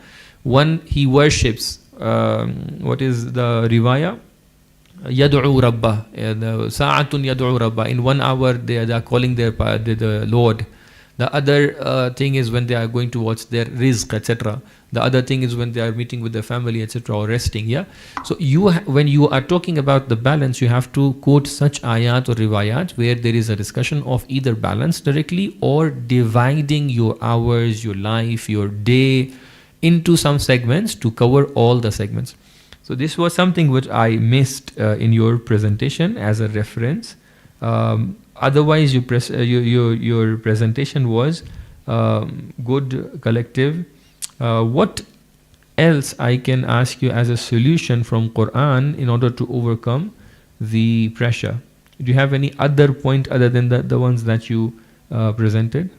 One, he worships. What is the riwayah? يَدْعُو رَبَّهِ. سَاعَةٌ يَدْعُو رَبَّهِ. In 1 hour they are calling the Lord. The other thing is when they are going towards their rizq, etc. The other thing is when they are meeting with their family, etc. or resting, yeah? So when you are talking about the balance, you have to quote such ayat or riwayat where there is a discussion of either balance directly or dividing your hours, your life, your day into some segments to cover all the segments. So this was something which I missed in your presentation as a reference. Otherwise, your presentation was good, collective. What else I can ask you as a solution from Quran in order to overcome the pressure? Do you have any other point other than the ones that you presented?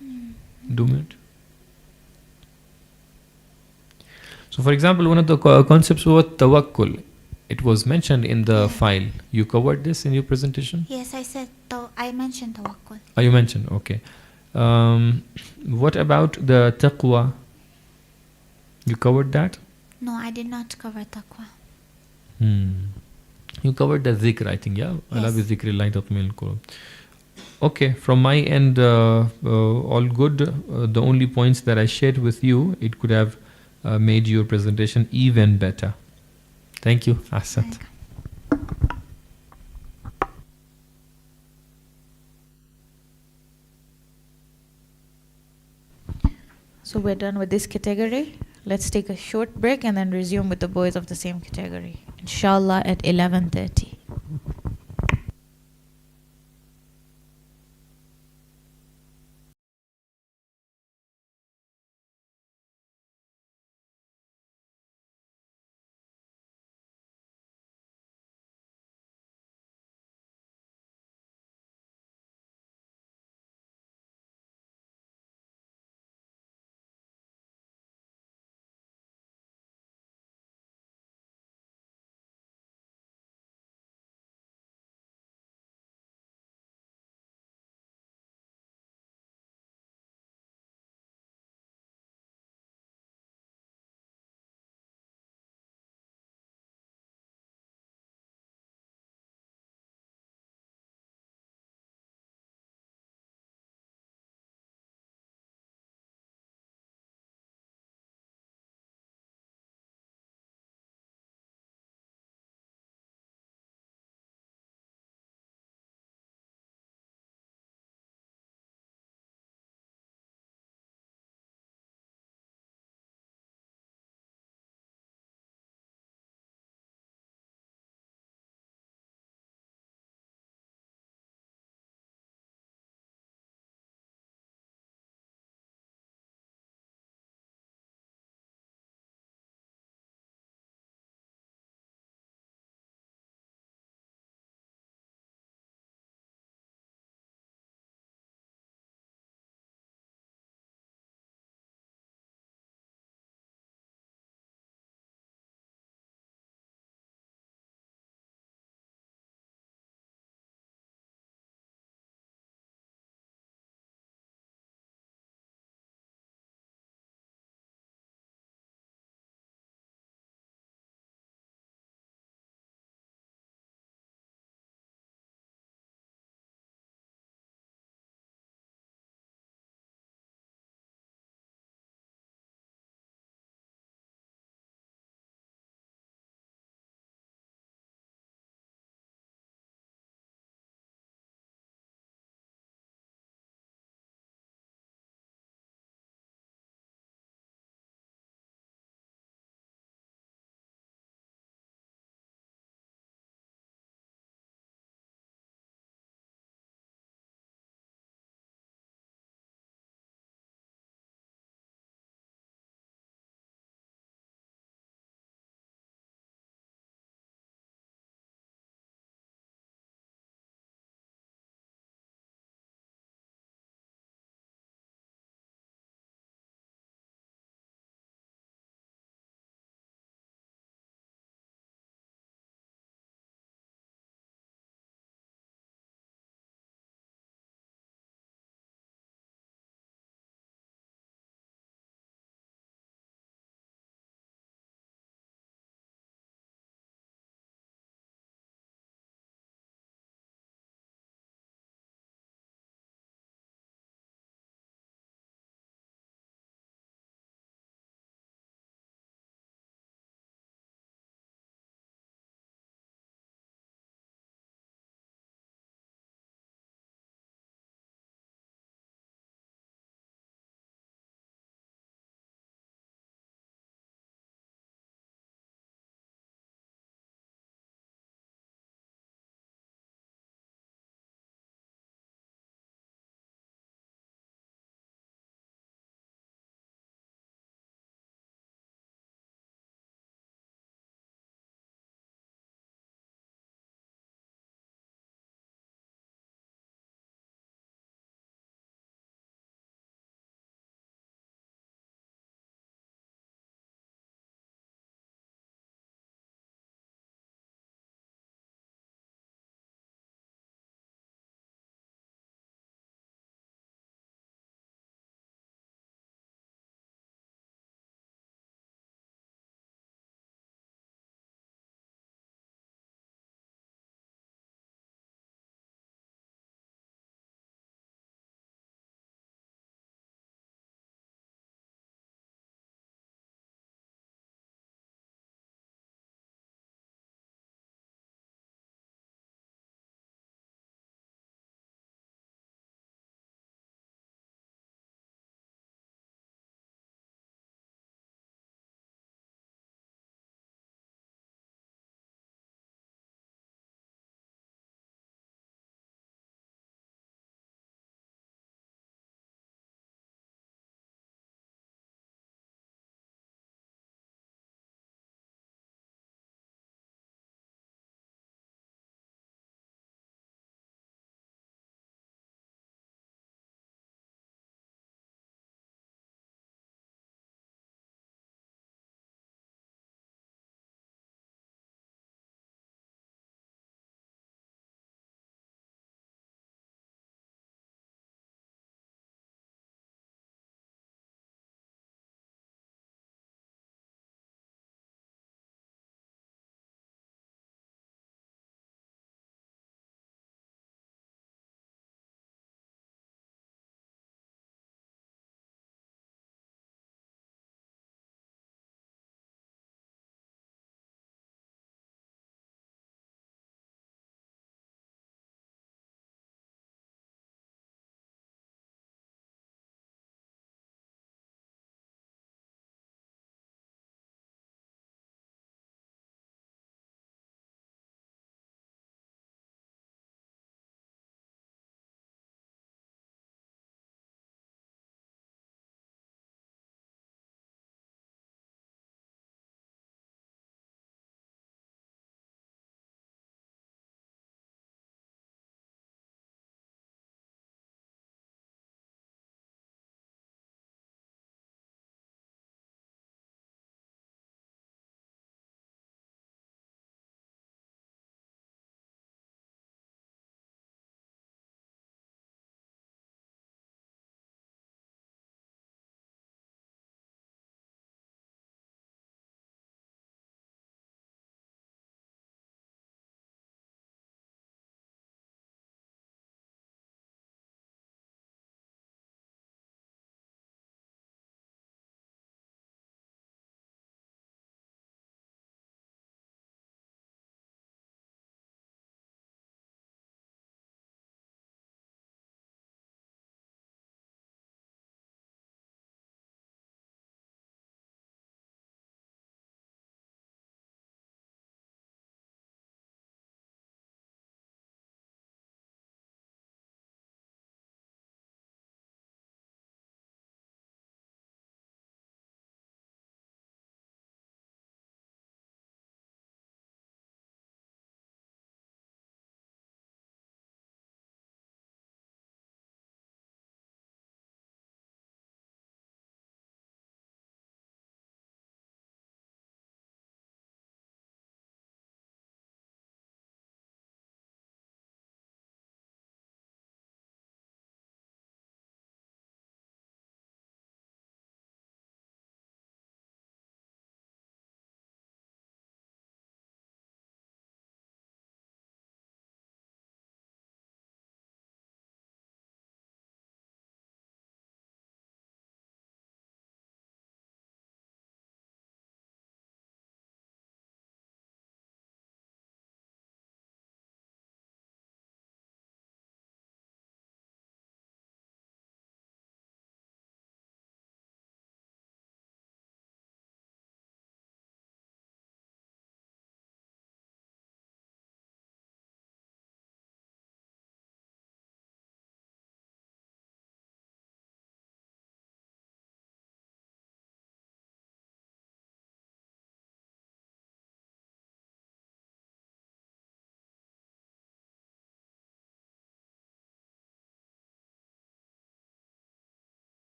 2 minutes. So, for example, one of the concepts was tawakkul. It was mentioned in the file. You covered this in your presentation? Yes, I mentioned tawakkul. Oh, you mentioned, okay. What about the taqwa? You covered that? No, I did not cover taqwa. You covered the zikr, I think, yeah? Yes. Allah bi zikrillahi tatma'innul qulub. Okay, from my end, all good. The only points that I shared with you, it could have made your presentation even better. Thank you, Ahsant. So we're done with this category. Let's take a short break and then resume with the boys of the same category. Inshallah at 11:30.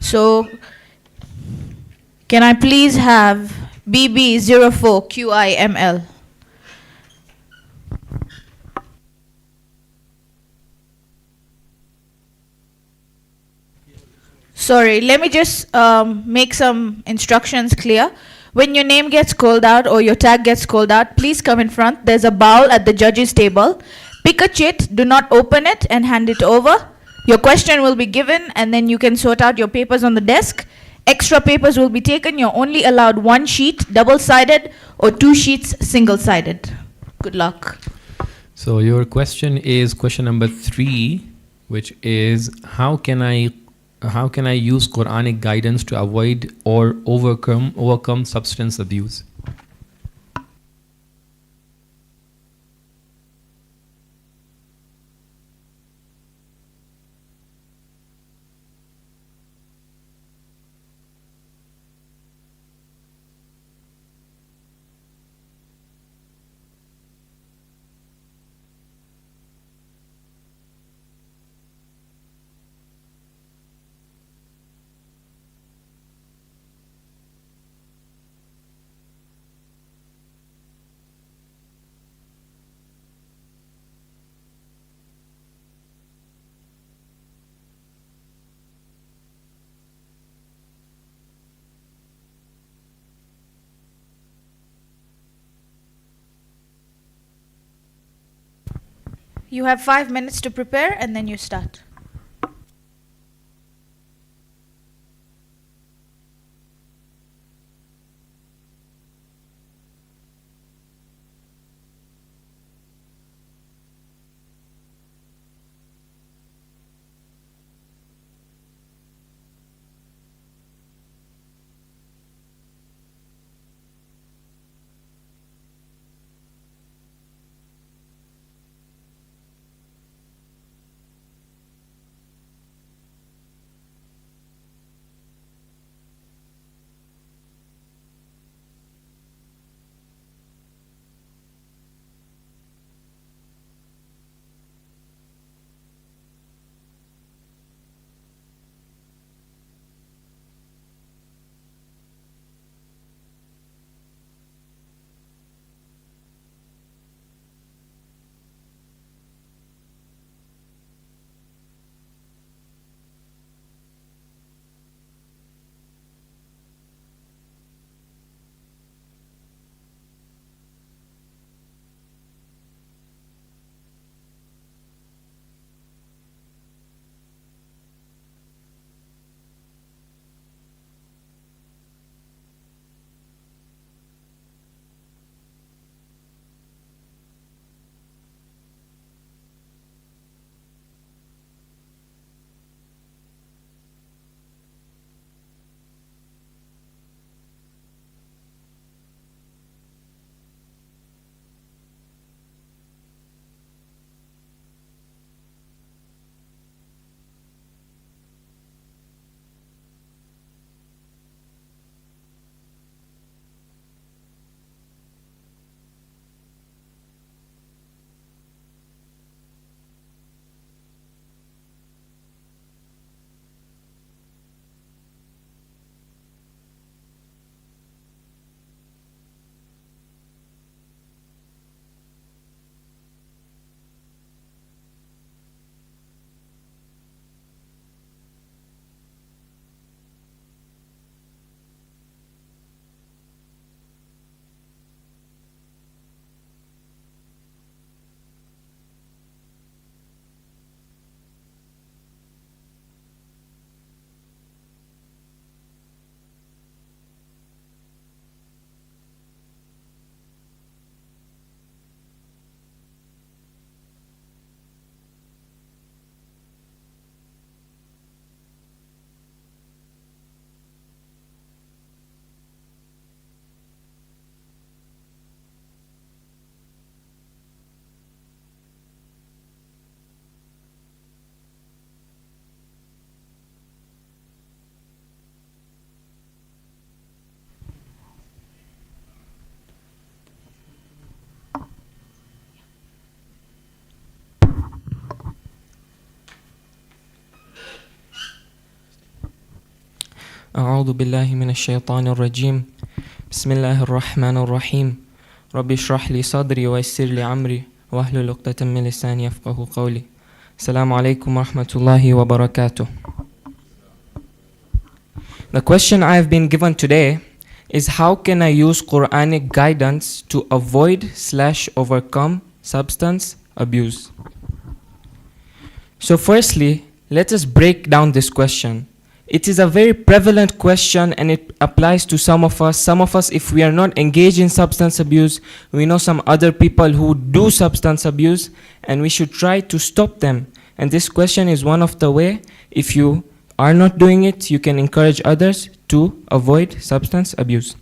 So, can I please have BB04QIML? Sorry, let me just make some instructions clear. When your name gets called out or your tag gets called out, please come in front. There's a bowl at the judges' table. Pick a chit, do not open it, and hand it over. Your question will be given, and then you can sort out your papers on the desk. Extra papers will be taken. You're only allowed one sheet, double-sided, or two sheets, single-sided. Good luck. So your question is question number 3, which is how can I use Quranic guidance to avoid or overcome substance abuse? You have 5 minutes to prepare, and then you start. أعوذ بالله من الشيطان الرجيم بسم الله الرحمن الرحيم ربي اشرح لي صدري ويسر لي أمري واحلل عقدة من لساني يفقهوا قولي السلام عليكم ورحمة الله وبركاته. The question I have been given today is how can I use Quranic guidance to avoid/overcome substance abuse? So firstly, let us break down this question. It is a very prevalent question and it applies to some of us. Some of us, if we are not engaged in substance abuse, we know some other people who do substance abuse and we should try to stop them. And this question is one of the way, if you are not doing it, you can encourage others to avoid substance abuse.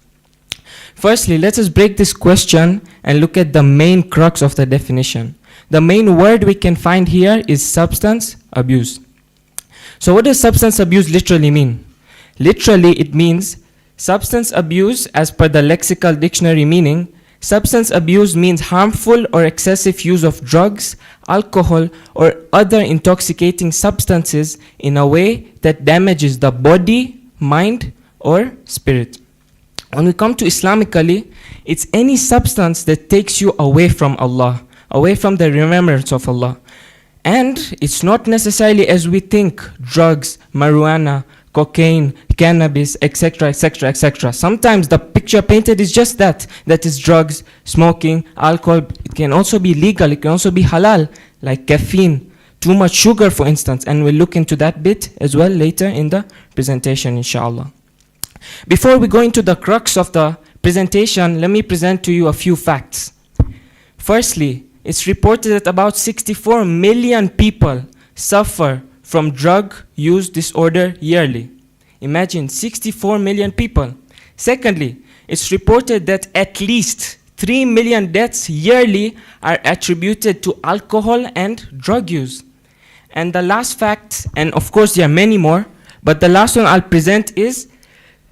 Firstly, let us break this question and look at the main crux of the definition. The main word we can find here is substance abuse. So what does substance abuse literally mean? Literally, it means substance abuse, as per the lexical dictionary meaning, substance abuse means harmful or excessive use of drugs, alcohol, or other intoxicating substances in a way that damages the body, mind, or spirit. When we come to Islamically, it's any substance that takes you away from Allah, away from the remembrance of Allah. And it's not necessarily as we think, drugs, marijuana, cocaine, cannabis, etc., etc., etc. Sometimes the picture painted is just that is drugs, smoking, alcohol. It can also be legal, it can also be halal, like caffeine, too much sugar, for instance, and we'll look into that bit as well later in the presentation, inshallah. Before we go into the crux of the presentation, let me present to you a few facts. Firstly, it's reported that about 64 million people suffer from drug use disorder yearly. Imagine 64 million people. Secondly, it's reported that at least 3 million deaths yearly are attributed to alcohol and drug use. And the last fact, and of course there are many more, but the last one I'll present is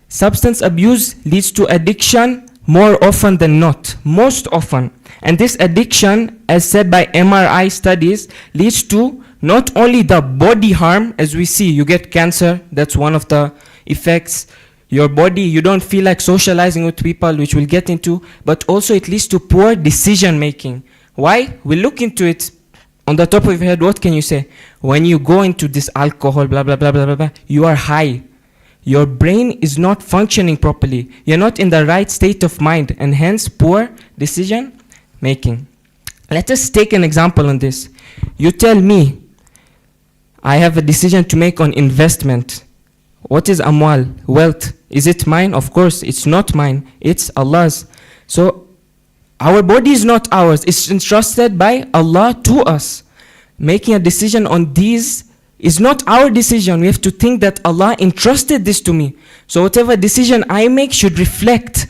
substance abuse leads to addiction more often than not, most often. And this addiction, as said by MRI studies, leads to not only the body harm, as we see, you get cancer, that's one of the effects. Your body, you don't feel like socializing with people, which we'll get into, but also it leads to poor decision making. Why? We'll look into it. On the top of your head, what can you say? When you go into this alcohol, blah, blah, blah, blah, blah, blah, you are high. Your brain is not functioning properly. You're not in the right state of mind, and hence poor decision making. Let us take an example on this. You tell me, I have a decision to make on investment. What is amwal? Wealth. Is it mine? Of course, it's not mine. It's Allah's. So, our body is not ours. It's entrusted by Allah to us. Making a decision on these is not our decision. We have to think that Allah entrusted this to me. So whatever decision I make should reflect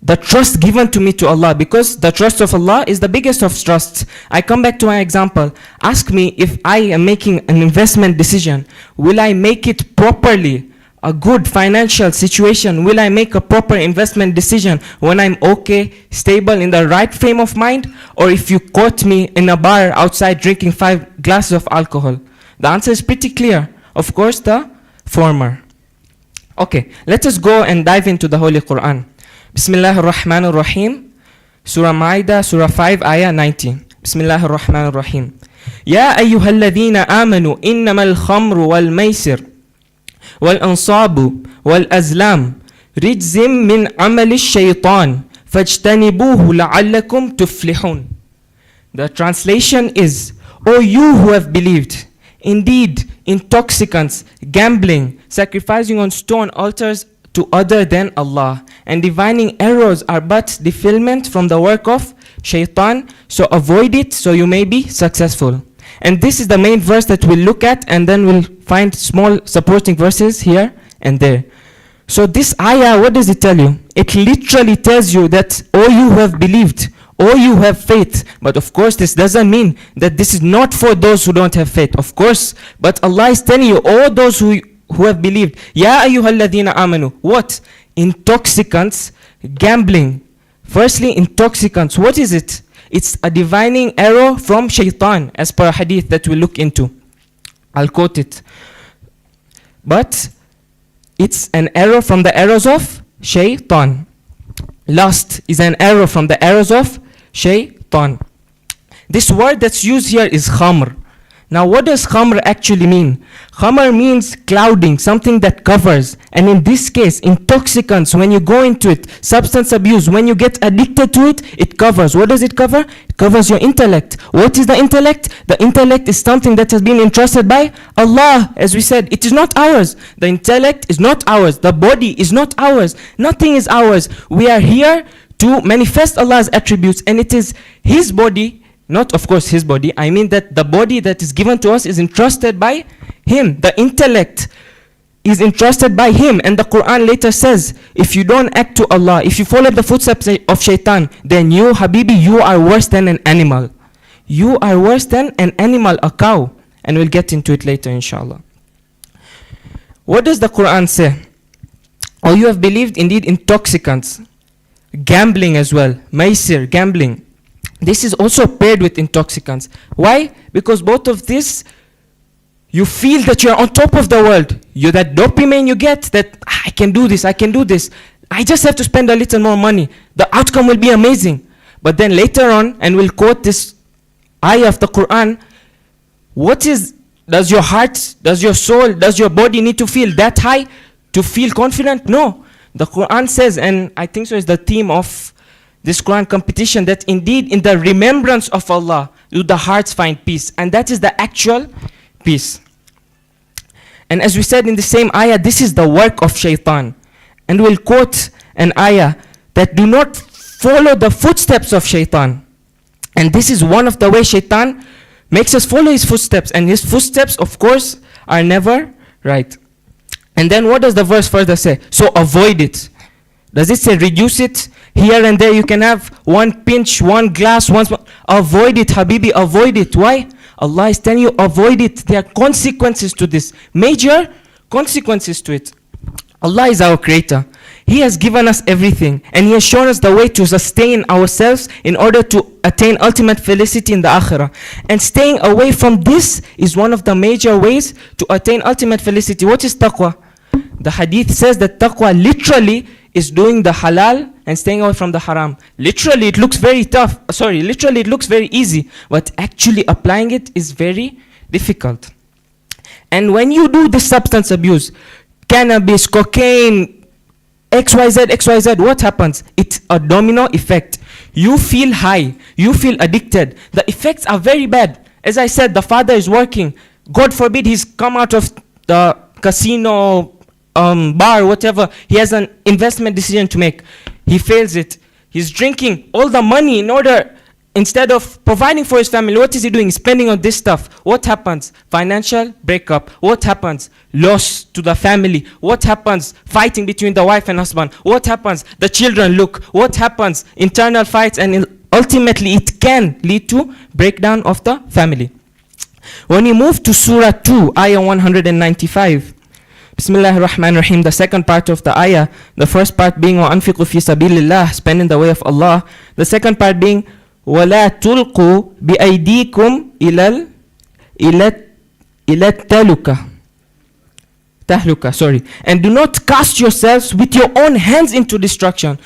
the trust given to me to Allah, because the trust of Allah is the biggest of trusts. I come back to my example. Ask me, if I am making an investment decision, will I make it properly? A good financial situation, will I make a proper investment decision when I'm okay, stable, in the right frame of mind? Or if you caught me in a bar outside drinking 5 glasses of alcohol? The answer is pretty clear. Of course, the former. Okay, let us go and dive into the Holy Quran. Bismillah ar-Rahman ar-Rahim. Surah Ma'idah, Surah 5, Ayah 19. Bismillah ar-Rahman ar-Rahim. Ya ayyuhalladhina amanu innamal khamru wal maisir wal ansabu wal azlam rijzim min amali shaytan fajtanibuhu la'allakum tuflihun. The translation is, O you who have believed, indeed intoxicants, gambling, sacrificing on stone altars to other than Allah, and divining arrows are but defilement from the work of shaitan, so avoid it so you may be successful. And this is the main verse that we'll look at, and then we'll find small supporting verses here and there. So this ayah, what does it tell you? It literally tells you that, oh you who have believed, oh you who have faith. But of course this doesn't mean that this is not for those who don't have faith, of course. But Allah is telling you, all those who have believed. Ya ayyuhalladhina amanu. What? Intoxicants, gambling. Firstly, intoxicants. What is it? It's a divining arrow from shaitan, as per a hadith that we'll look into. I'll quote it. But it's an arrow from the arrows of shaitan. Lust is an arrow from the arrows of shaitan. This word that's used here is khamr. Now what does khamr actually mean? Khamr means clouding, something that covers. And in this case, intoxicants, when you go into it, substance abuse, when you get addicted to it, it covers. What does it cover? It covers your intellect. What is the intellect? The intellect is something that has been entrusted by Allah. As we said, it is not ours. The intellect is not ours. The body is not ours. Nothing is ours. We are here to manifest Allah's attributes, and it is His body. Not, of course, His body. I mean that the body that is given to us is entrusted by Him. The intellect is entrusted by Him. And the Quran later says, if you don't act to Allah, if you follow the footsteps of shaitan, then you, Habibi, you are worse than an animal. You are worse than an animal, a cow. And we'll get into it later, inshallah. What does the Quran say? Oh, you have believed indeed intoxicants, gambling as well, maisir, gambling. This is also paired with intoxicants. Why? Because both of this, you feel that you're on top of the world. That dopamine you get, that I can do this, I can do this. I just have to spend a little more money. The outcome will be amazing. But then later on, and we'll quote this ayah of the Quran, does your heart, does your soul, does your body need to feel that high to feel confident? No. The Quran says, and I think so is the theme of this Quran competition, that indeed in the remembrance of Allah do the hearts find peace, and that is the actual peace. And as we said in the same ayah, this is the work of shaitan. And we'll quote an ayah that do not follow the footsteps of shaitan. And this is one of the ways shaitan makes us follow his footsteps, and his footsteps, of course, are never right. And then what does the verse further say? So avoid it. Does it say reduce it? Here and there you can have one pinch, one glass, one spoon. Avoid it, Habibi, avoid it. Why? Allah is telling you, avoid it. There are consequences to this. Major consequences to it. Allah is our creator. He has given us everything, and He has shown us the way to sustain ourselves in order to attain ultimate felicity in the akhirah. And staying away from this is one of the major ways to attain ultimate felicity. What is taqwa? The hadith says that taqwa literally is doing the halal and staying away from the haram. Literally it looks very tough. Literally it looks very easy, but actually applying it is very difficult. And when you do this substance abuse, cannabis, cocaine, XYZ, what happens? It's a domino effect. You feel high, you feel addicted. The effects are very bad. As I said, the father is working. God forbid he's come out of the casino, bar, whatever. He has an investment decision to make. He fails it. He's drinking all the money in order, instead of providing for his family, what is he doing? He's spending on this stuff. What happens? Financial breakup. What happens? Loss to the family. What happens? Fighting between the wife and husband. What happens? The children look. What happens? Internal fights, and ultimately it can lead to breakdown of the family. When you move to Surah 2, Ayah 195, Bismillah ar-Rahman ar-Rahim, the second part of the ayah, the first part being وَأَنْفِقُوا فِي سَبِيلِ اللَّهِ, spend in the way of Allah. The second part being وَلَا تُلْقُوا بِأَيْدِيكُمْ إِلَى التَّهْلُكَةِ, and do not cast yourselves with your own hands into destruction.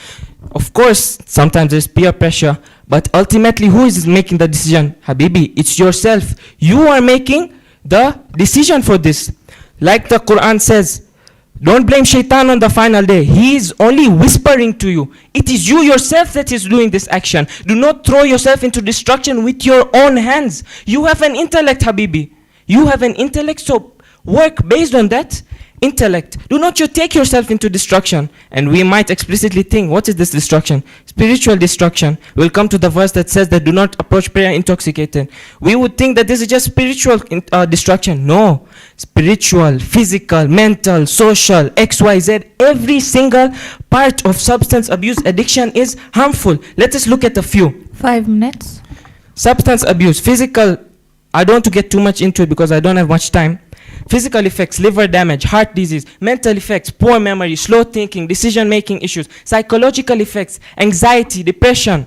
Of course, sometimes there's peer pressure, but ultimately who is making the decision? Habibi, it's yourself. You are making the decision for this. Like the Quran says, don't blame shaitan on the final day. He is only whispering to you. It is you yourself that is doing this action. Do not throw yourself into destruction with your own hands. You have an intellect, Habibi. You have an intellect, so work based on that intellect. Do not you take yourself into destruction. And we might explicitly think, what is this destruction? Spiritual destruction. We'll come to the verse that says that do not approach prayer intoxicated. We would think that this is just spiritual destruction. No. Spiritual, physical, mental, social, XYZ, every single part of substance abuse addiction is harmful. Let us look at a few. 5 minutes. Substance abuse, physical, I don't want to get too much into it because I don't have much time. Physical effects, liver damage, heart disease. Mental effects, poor memory, slow thinking, decision-making issues. Psychological effects, anxiety, depression.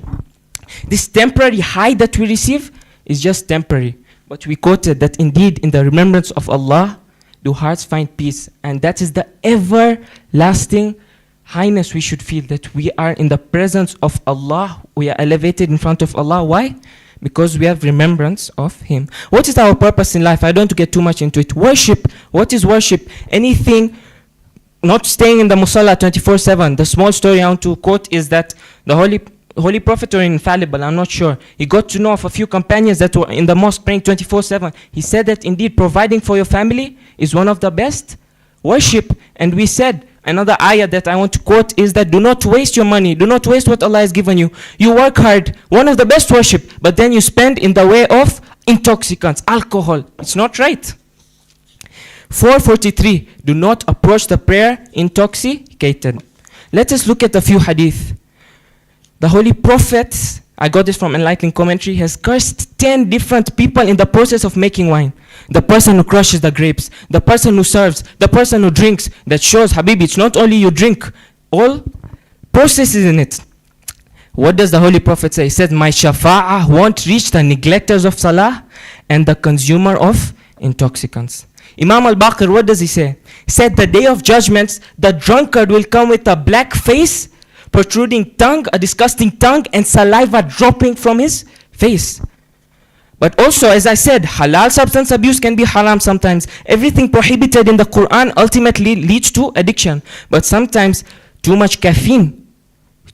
This temporary high that we receive is just temporary. But we quoted that indeed in the remembrance of Allah, do hearts find peace. And that is the everlasting highness we should feel, that we are in the presence of Allah. We are elevated in front of Allah. Why? Because we have remembrance of Him. What is our purpose in life? I don't want to get too much into it. Worship. What is worship? Anything, not staying in the musalla 24/7. The small story I want to quote is that the Holy Prophet, or infallible, I'm not sure, he got to know of a few companions that were in the mosque praying 24/7. He said that indeed providing for your family is one of the best worship. And we said, another ayah that I want to quote is that do not waste your money. Do not waste what Allah has given you. You work hard, one of the best worship, but then you spend in the way of intoxicants, alcohol. It's not right. 443, do not approach the prayer intoxicated. Let us look at a few hadith. The Holy Prophet, I got this from Enlightening Commentary, has cursed 10 different people in the process of making wine. The person who crushes the grapes, the person who serves, the person who drinks. That shows, Habibi, it's not only you drink, all processes in it. What does the Holy Prophet say? He said, my shafa'ah won't reach the neglectors of salah and the consumer of intoxicants. Imam al-Baqir, what does he say? He said, the day of judgments, the drunkard will come with a black face, protruding tongue, a disgusting tongue, and saliva dropping from his face. But also, as I said, halal substance abuse can be haram sometimes. Everything prohibited in the Quran ultimately leads to addiction. But sometimes too much caffeine,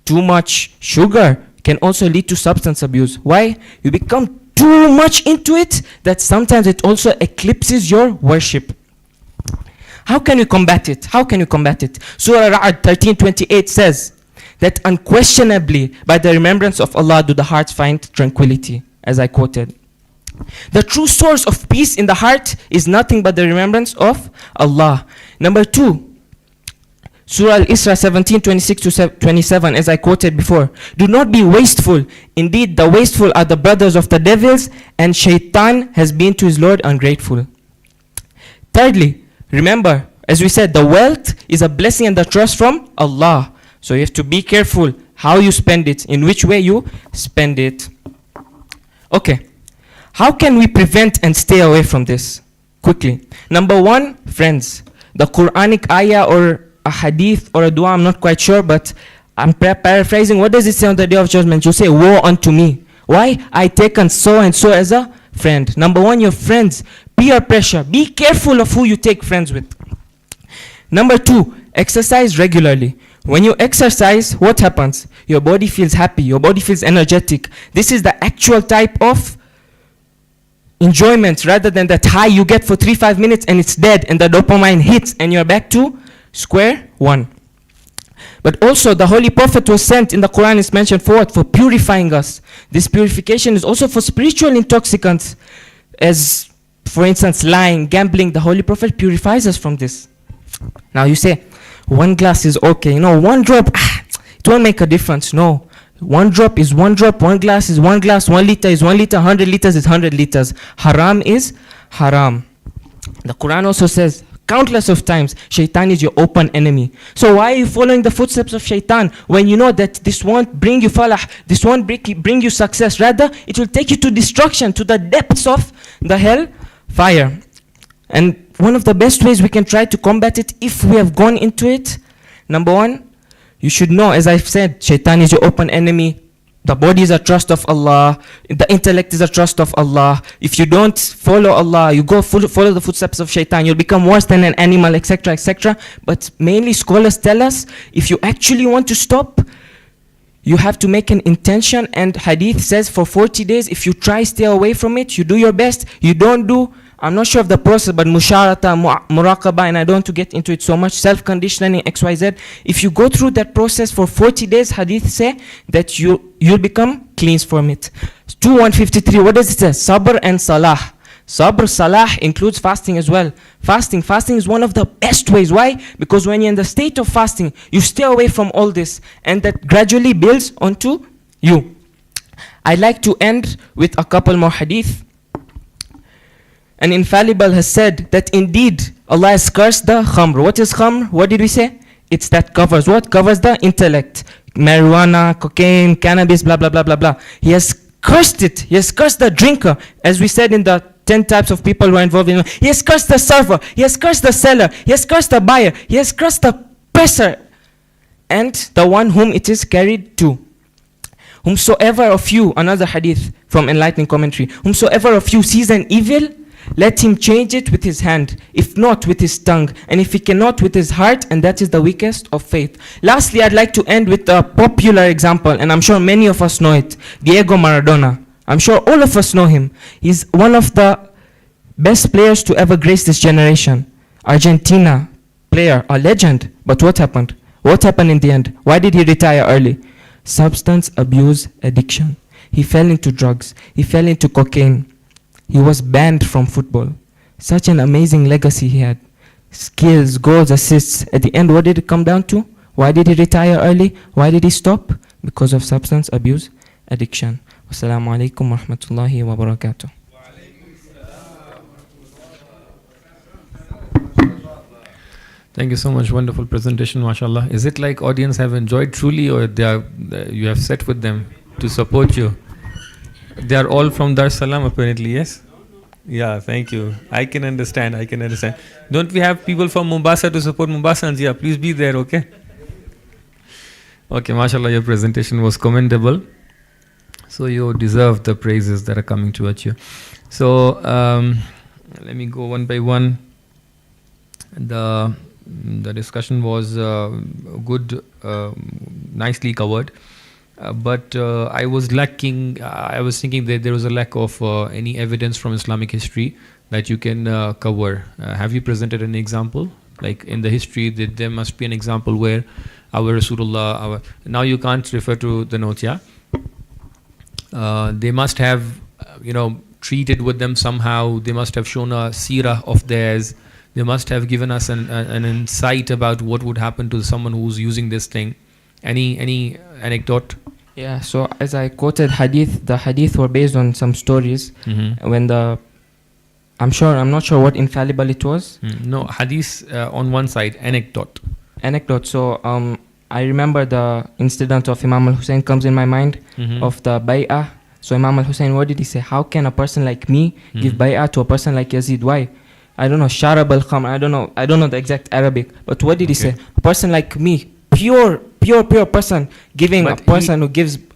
too much sugar can also lead to substance abuse. Why? You become too much into it that sometimes it also eclipses your worship. How can you combat it? How can you combat it? Surah Ra'ad 13:28 says that unquestionably by the remembrance of Allah do the hearts find tranquility, as I quoted. The true source of peace in the heart is nothing but the remembrance of Allah. Number 2, Surah Al-Isra 17:26-27, as I quoted before. Do not be wasteful. Indeed, the wasteful are the brothers of the devils, and shaitan has been to his Lord ungrateful. Thirdly, remember, as we said, the wealth is a blessing and the trust from Allah. So you have to be careful how you spend it, in which way you spend it. Okay. How can we prevent and stay away from this? Quickly. Number 1, friends. The Quranic ayah or a hadith or a dua, I'm not quite sure, but I'm paraphrasing. What does it say on the day of judgment? You say, woe unto me. Why? I taken so and so as a friend. Number 1, your friends. Peer pressure. Be careful of who you take friends with. Number 2, exercise regularly. When you exercise, what happens? Your body feels happy. Your body feels energetic. This is the actual type of enjoyment rather than that high you get for 3-5 minutes and it's dead and the dopamine hits and you're back to square one. But also the Holy Prophet was sent in the Quran is mentioned for what? For purifying us. This purification is also for spiritual intoxicants, as for instance lying, gambling. The Holy Prophet purifies us from this. Now you say, 1 glass is okay. No, 1 drop, it won't make a difference. No. 1 drop is 1 drop, 1 glass is 1 glass, 1 liter is 1 liter, 100 liters is 100 liters. Haram is haram. The Quran also says countless of times, shaitan is your open enemy. So why are you following the footsteps of shaitan when you know that this won't bring you falah, this won't bring you success, rather it will take you to destruction, to the depths of the hell fire. And one of the best ways we can try to combat it, if we have gone into it, number 1, you should know, as I've said, shaitan is your open enemy. The body is a trust of Allah. The intellect is a trust of Allah. If you don't follow Allah, you go follow the footsteps of shaitan, you'll become worse than an animal, etc., etc. But mainly scholars tell us, if you actually want to stop, you have to make an intention. And hadith says for 40 days, if you try stay away from it, you do your best, you don't do, I'm not sure of the process, but musharata, muraqaba, and I don't want to get into it so much, self-conditioning, XYZ. If you go through that process for 40 days, hadith say that you'll become cleansed from it. 2:153, what does it say? Sabr and salah. Sabr, salah includes fasting as well. Fasting is one of the best ways. Why? Because when you're in the state of fasting, you stay away from all this, and that gradually builds onto you. I'd like to end with a couple more hadith. An infallible has said that indeed Allah has cursed the khamr. What is khamr? What did we say? It's that covers what? Covers the intellect. Marijuana, cocaine, cannabis, blah, blah, blah, blah, blah. He has cursed it. He has cursed the drinker. As we said in the 10 types of people who are involved in it. He has cursed the server, he has cursed the seller, he has cursed the buyer, he has cursed the presser, and the one whom it is carried to. Whomsoever of you, another hadith from Enlightening Commentary, whomsoever of you sees an evil, let him change it with his hand, if not with his tongue, and if he cannot with his heart, and that is the weakest of faith. Lastly, I'd like to end with a popular example, and I'm sure many of us know it, Diego Maradona. I'm sure all of us know him. He's one of the best players to ever grace this generation. Argentina player, a legend. But what happened? What happened in the end? Why did he retire early? Substance abuse addiction. He fell into drugs. He fell into cocaine. He was banned from football. Such an amazing legacy he had. Skills, goals, assists. At the end, what did it come down to? Why did he retire early? Why did he stop? Because of substance abuse addiction. Wassalamu alaikum wa rahmatullahi wa barakatuh. Thank you so much. Wonderful presentation, mashallah. Is it like audience have enjoyed truly, or you have sat with them to support you? They are all from Dar es Salaam apparently, yes? Yeah, thank you. I can understand. Don't we have people from Mombasa to support Mombasans? Yeah, please be there, okay? Okay, mashallah, your presentation was commendable. So you deserve the praises that are coming towards you. So let me go one by one. The discussion was good, nicely covered. But I was lacking, I was thinking that there was a lack of any evidence from Islamic history that you can cover. Have you presented an example? Like in the history, there must be an example where our Rasulullah, now you can't refer to the notes, yeah? They must have, treated with them somehow. They must have shown a seerah of theirs. They must have given us an insight about what would happen to someone who's using this thing. Any anecdote? Yeah, so as I quoted hadith, the hadith were based on some stories. Mm-hmm. When I'm not sure what infallible it was. No, hadith on one side, anecdote. So I remember the incident of Imam al-Hussein comes in my mind, of the bay'ah. So Imam al-Hussein, what did he say? How can a person like me give bay'ah to a person like Yazid? Why? I don't know, sharab al-khamr, I don't know the exact Arabic, but what did he say? A person like me, pure person, giving But a person who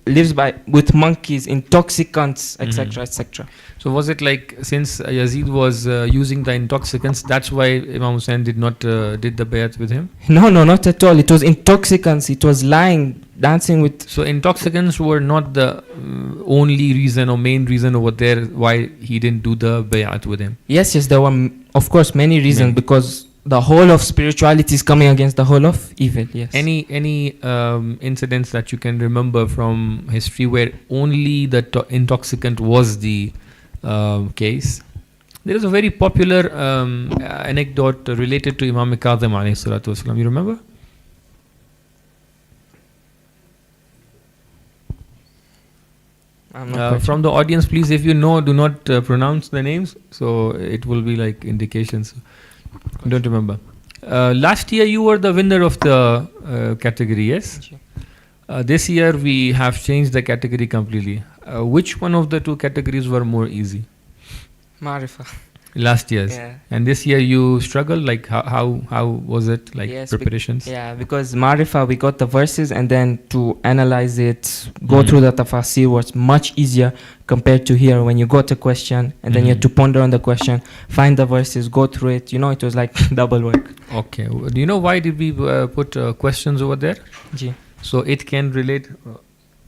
lives with monkeys, intoxicants, etc., etc. So was it like, since Yazid was using the intoxicants, that's why Imam Hussein did not did the bayat with him? No, not at all. It was intoxicants. It was lying, dancing with. So intoxicants were not the only reason or main reason over there why he didn't do the bayat with him? Yes, there were, of course, many reasons, because the whole of spirituality is coming against the whole of evil. Yes. Any incidents that you can remember from history where only the intoxicant was the case? There is a very popular anecdote related to Imam Kazim alayhi salatu wasalam. You remember? I'm not From the audience, please, if you know, do not pronounce the names, so it will be like indications. Don't remember. Last year you were the winner of the category, yes? This year we have changed the category completely. Which one of the two categories were more easy? Marifa. Last year's. Yeah. And this year you struggled? Like how was it? Like Yes, preparations? Because Marifa, we got the verses, and then to analyze it, go through the tafasir was much easier compared to here when you got a question and then you had to ponder on the question, find the verses, go through it. It was like double work. Okay. Do you know why did we put questions over there? Ji. So it can relate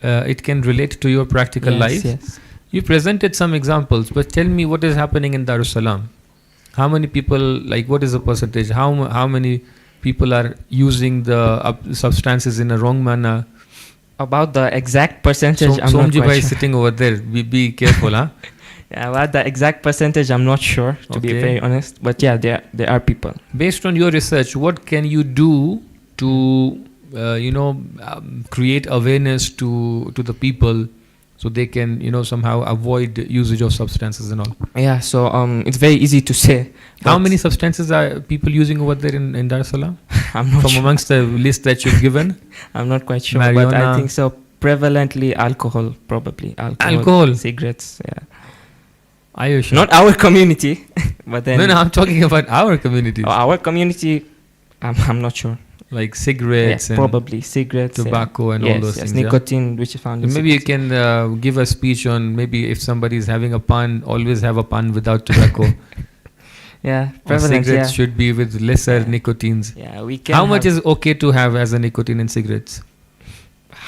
to your practical life. Yes. You presented some examples, but tell me what is happening in Dar es Salaam. How many people, what is the percentage? How many people are using the substances in a wrong manner? About the exact percentage, I'm not Somji quite bhai sure. is sitting over there. Be careful, huh? Yeah, about the exact percentage, I'm not sure, to be Okay. very honest. But yeah, there are people. Based on your research, what can you do to, create awareness to the people so they can, somehow avoid usage of substances and all? Yeah, so it's very easy to say. How but many substances are people using over there in Dar es Salaam? I'm not From sure. amongst the list that you've given? I'm not quite sure, but I Marijuana. think so. Prevalently alcohol, probably. Alcohol? Cigarettes, yeah. Are you sure? Not our community, but then No, I'm talking about our communities. our community. I'm not sure. Like cigarettes Yeah, and probably cigarettes, tobacco and yes, all those yes, things. yeah? nicotine, which is found. In Maybe you cigarettes. can give a speech on maybe if somebody is having a pun, always have a pun without tobacco. Yeah, Or prevalence. cigarettes Yeah. should be with lesser Yeah. nicotines. Yeah, we can. How much have- is okay to have as a nicotine in cigarettes?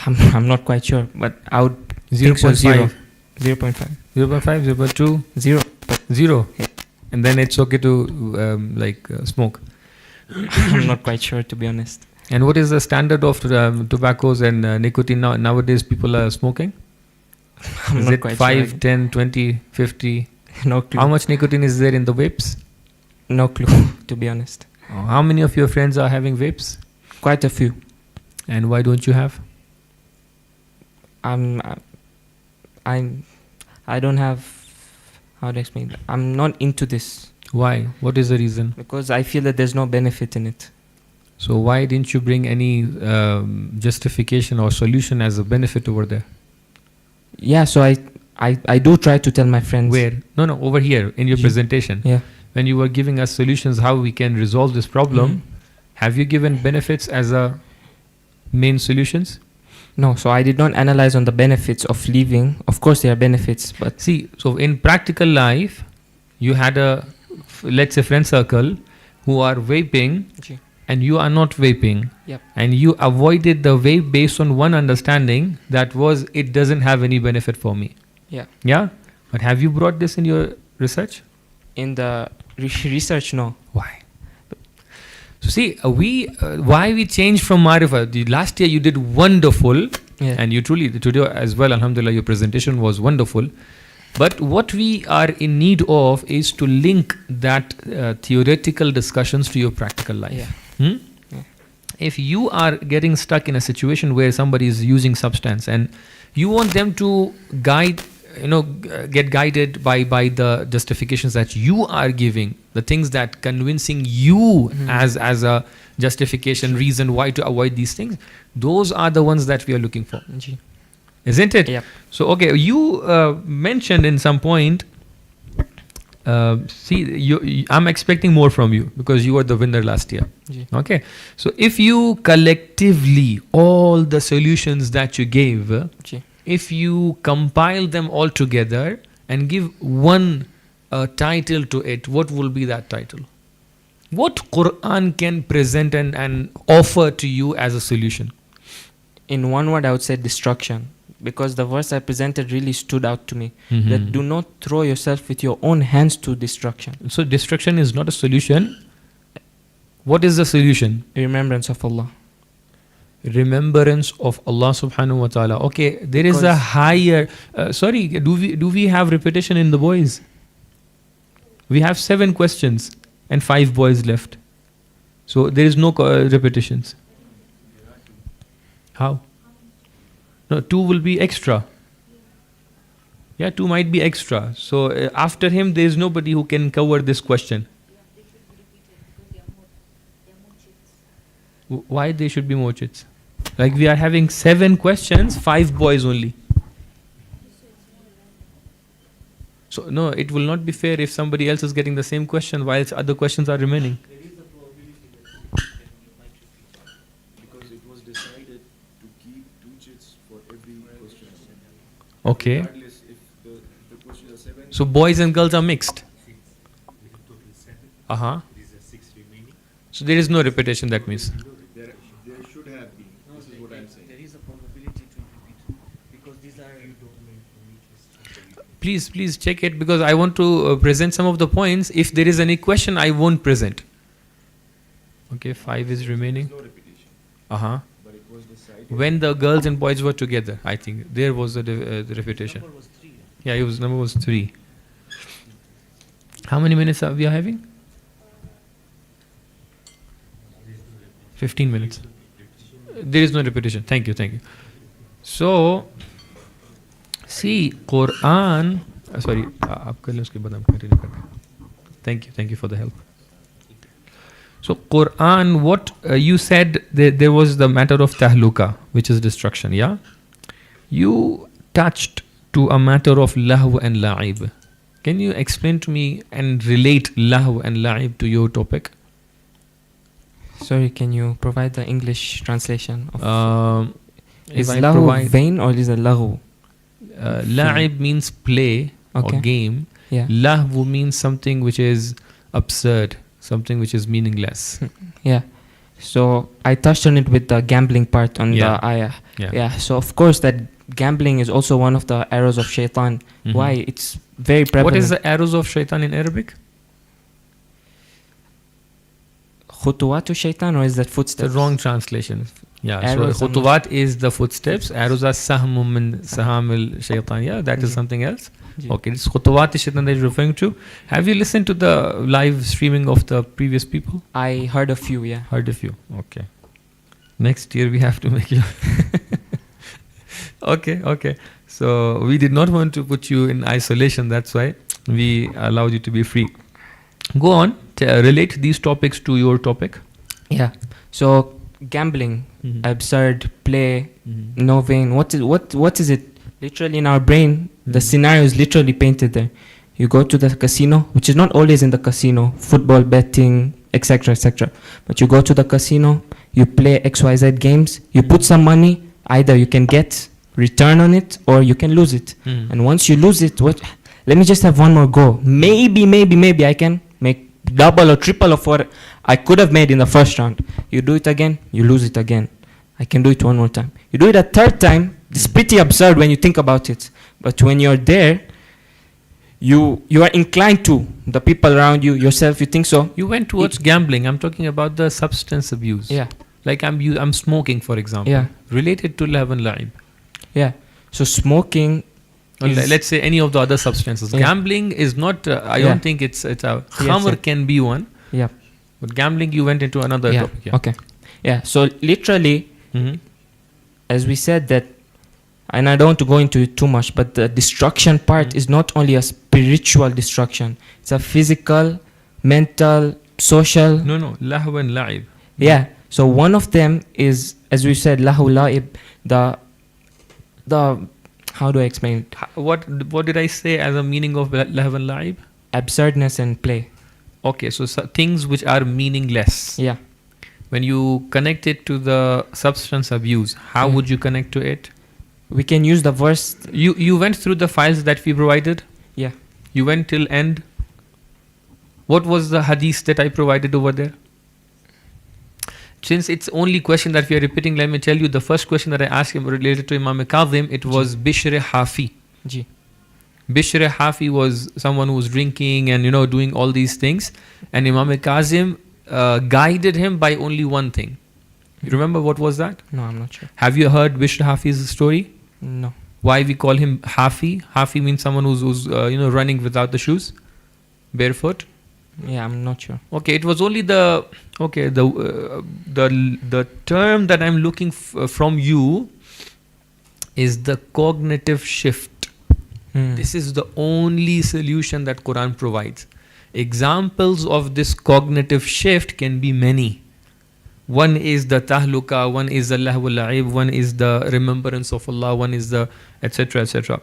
I'm not quite sure, but I would think so, 0.5. 0.5. 0.5, 0.2, 0. 0. Yeah. And then it's okay to smoke. I'm not quite sure, to be honest. And what is the standard of tobaccos and nicotine nowadays people are smoking? I'm Is not it quite 5, sure. 10, 20, 50? No clue. How much nicotine is there in the vapes? No clue, to be honest. How many of your friends are having vapes? Quite a few. And why don't you have? I don't have, how to explain that? I'm not into this Why? What is the reason? because I feel that there's no benefit in it. So why didn't you bring any justification or solution as a benefit over there? Yeah, so I do try to tell my friends. Where? No, over here in your presentation. Yeah. When you were giving us solutions how we can resolve this problem, Mhm. have you given benefits as a main solutions? No, so I did not analyze on the benefits of leaving. Of course, there are benefits, but See, so in practical life, you had let's say friend circle who are vaping and you are not vaping. Yep. And you avoided the vape based on one understanding that was it doesn't have any benefit for me. yeah, Yeah? But have you brought this in your research? in the research, no. Why? So see, why we changed from Marifa? The last year you did wonderful, Yeah. and you truly today as well. Alhamdulillah, your presentation was wonderful. But what we are in need of is to link that theoretical discussions to your practical life. Yeah. Hmm? Yeah. If you are getting stuck in a situation where somebody is using substance and you want them to get guided by the justifications that you are giving, the things that convincing you as a justification reason why to avoid these things, those are the ones that we are looking for, Ji. isn't it? Yep. So okay, you mentioned in some point, I'm expecting more from you because you were the winner last year. Ji. Okay, so if you collectively all the solutions that you gave, Ji. if you compile them all together and give one title to it, what will be that title? What Quran can present and offer to you as a solution? In one word, I would say destruction. Because the verse I presented really stood out to me. Mhm. That do not throw yourself with your own hands to destruction. So destruction is not a solution. What is the solution? Remembrance of Allah. Remembrance of Allah subhanahu wa ta'ala. Okay, there is a Because- higher do we have repetition in the boys? We have 7 questions and 5 boys left. So there is no repetitions. How? No, 2 will be extra. Yeah, 2 might be extra. So after him there is nobody who can cover this question. Why they should be more chits? Like we are having 7 questions, 5 boys only. So no, it will not be fair if somebody else is getting the same question whilst other questions are remaining. Because it was decided to keep 2 chits for every question. Okay. Regardless if the questions are 7. So boys and girls are mixed. Uh-huh. So there is no repetition, that means. There should have been. This is what I'm saying. There is a probability to repeat because these are Please check it because I want to present some of the points. If there is any question, I won't present. Okay, 5 is remaining. No repetition. Uh-huh. But it was decided. When the girls and boys were together, I think there was the repetition. number was 3. Yeah, number was 3. How many minutes are we having? 15 minutes. There is no repetition. Thank you. So, see, Quran. Sorry, आप कर लें उसके बाद हम continue करते हैं. Thank you for the help. So, Quran, what you said, there was the matter of tahluka, which is destruction. Yeah, you touched to a matter of lahu and la'ib. Can you explain to me and relate lahu and la'ib to your topic? Sorry, can you provide the English translation of If is I lahu provide vain or is it lahu? la'ib means play Okay. or game. Yeah. Lahwu means something which is absurd, something which is meaningless. Yeah. So I touched on it with the gambling part on Yeah. the ayah. Yeah. Yeah. So of course that gambling is also one of the arrows of shaitan. Mhm. Why? It's very prevalent. What is the arrows of shaitan in Arabic? Khutuwatu shaitan, or is that The footsteps? wrong translation. Yeah, Arrows so are khutuwat is the footsteps. Arrows are sahmun min sahamil shaitan. Yeah, that is Yeah. something else. Yeah. Okay, it's khutuwat shaitan that you're referring to. Have you listened to the live streaming of the previous people? I heard a few, yeah. Heard of you. Okay. Next year we have to make you. Okay. So we did not want to put you in isolation. That's why we allowed you to be free. Go on. Relate these topics to your topic. Yeah. So gambling, Mhm. absurd play, Mhm. no vain. What is it? Literally in our brain, the Mhm. scenario is literally painted there. You go to the casino, which is not always in the casino, football betting, etc., etc. But you go to the casino, you play XYZ games, you put some money, either you can get return on it or you can lose it. Mhm. And once you lose it, let me just have one more go. Maybe I can make double or triple of what I could have made in the first round. You do it again, you lose it again. I can do it one more time. You do it a third time, it's pretty absurd when you think about it. But when you're there, you are inclined to, the people around you, yourself, you think so. You went towards gambling. I'm talking about the substance abuse. Yeah, Like I'm smoking, for example. yeah, Related to lav and la'ib. yeah. So smoking Or is- let's say any of the other substances. Yeah. Gambling is not. I Yeah. don't think it's a. Yes, Khamr yeah. can be one, Yeah, but gambling you went into another yeah. topic. Yeah. Okay. Yeah, so literally, Mhm. as we said that, and I don't want to go into it too much, but the destruction part Mhm. is not only a spiritual destruction, it's a physical, mental, social. No. Lahw and la'ib. Yeah. So one of them is, as we said, lahu la'ib, the how do I explain it? What did I say as a meaning of lahw and la'ib? Absurdness and play. Okay, so things which are meaningless. Yeah. When you connect it to the substance abuse, how Yeah. would you connect to it? We can use the verse. You went through the files that we provided. Yeah. You went till end. What was the hadith that I provided over there? Since it's only question that we are repeating, let me tell you the first question that I asked him related to Imam Kazim, it was Bishr Hafi. Ji. Bishr Hafi was someone who was drinking and doing all these things, and Imam Kazim guided him by only one thing. You remember what was that? No, I'm not sure. Have you heard Bishr Hafi's story? No. Why we call him Hafi? Hafi means someone who's running without the shoes, barefoot. Yeah, I'm not sure. Okay, it was only the term that I'm looking from you is the cognitive shift. Hmm. This is the only solution that Quran provides. Examples of this cognitive shift can be many. One is the tahluka, one is the lahw al-la'ib, one is the remembrance of Allah, one is the etc. etc.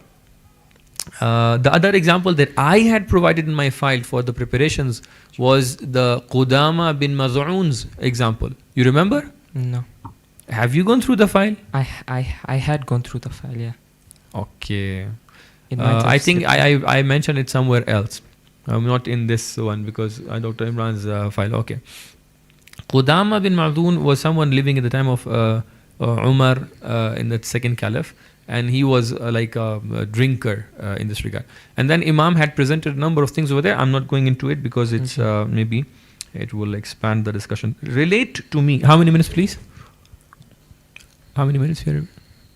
The other example that I had provided in my file for the preparations was the Qudama bin Maz'un's example. You remember? No. Have you gone through the file? I had gone through the file, yeah. Okay. It might have I think slipped. I mentioned it somewhere else. Not in this one because Dr. Imran's file. Okay. Qudama bin Maz'un was someone living at the time of Umar in the second caliph. And he was like a drinker in this regard. And then Imam had presented a number of things over there. I'm not going into it because it's maybe it will expand the discussion. Relate to me. How many minutes, please? How many minutes here?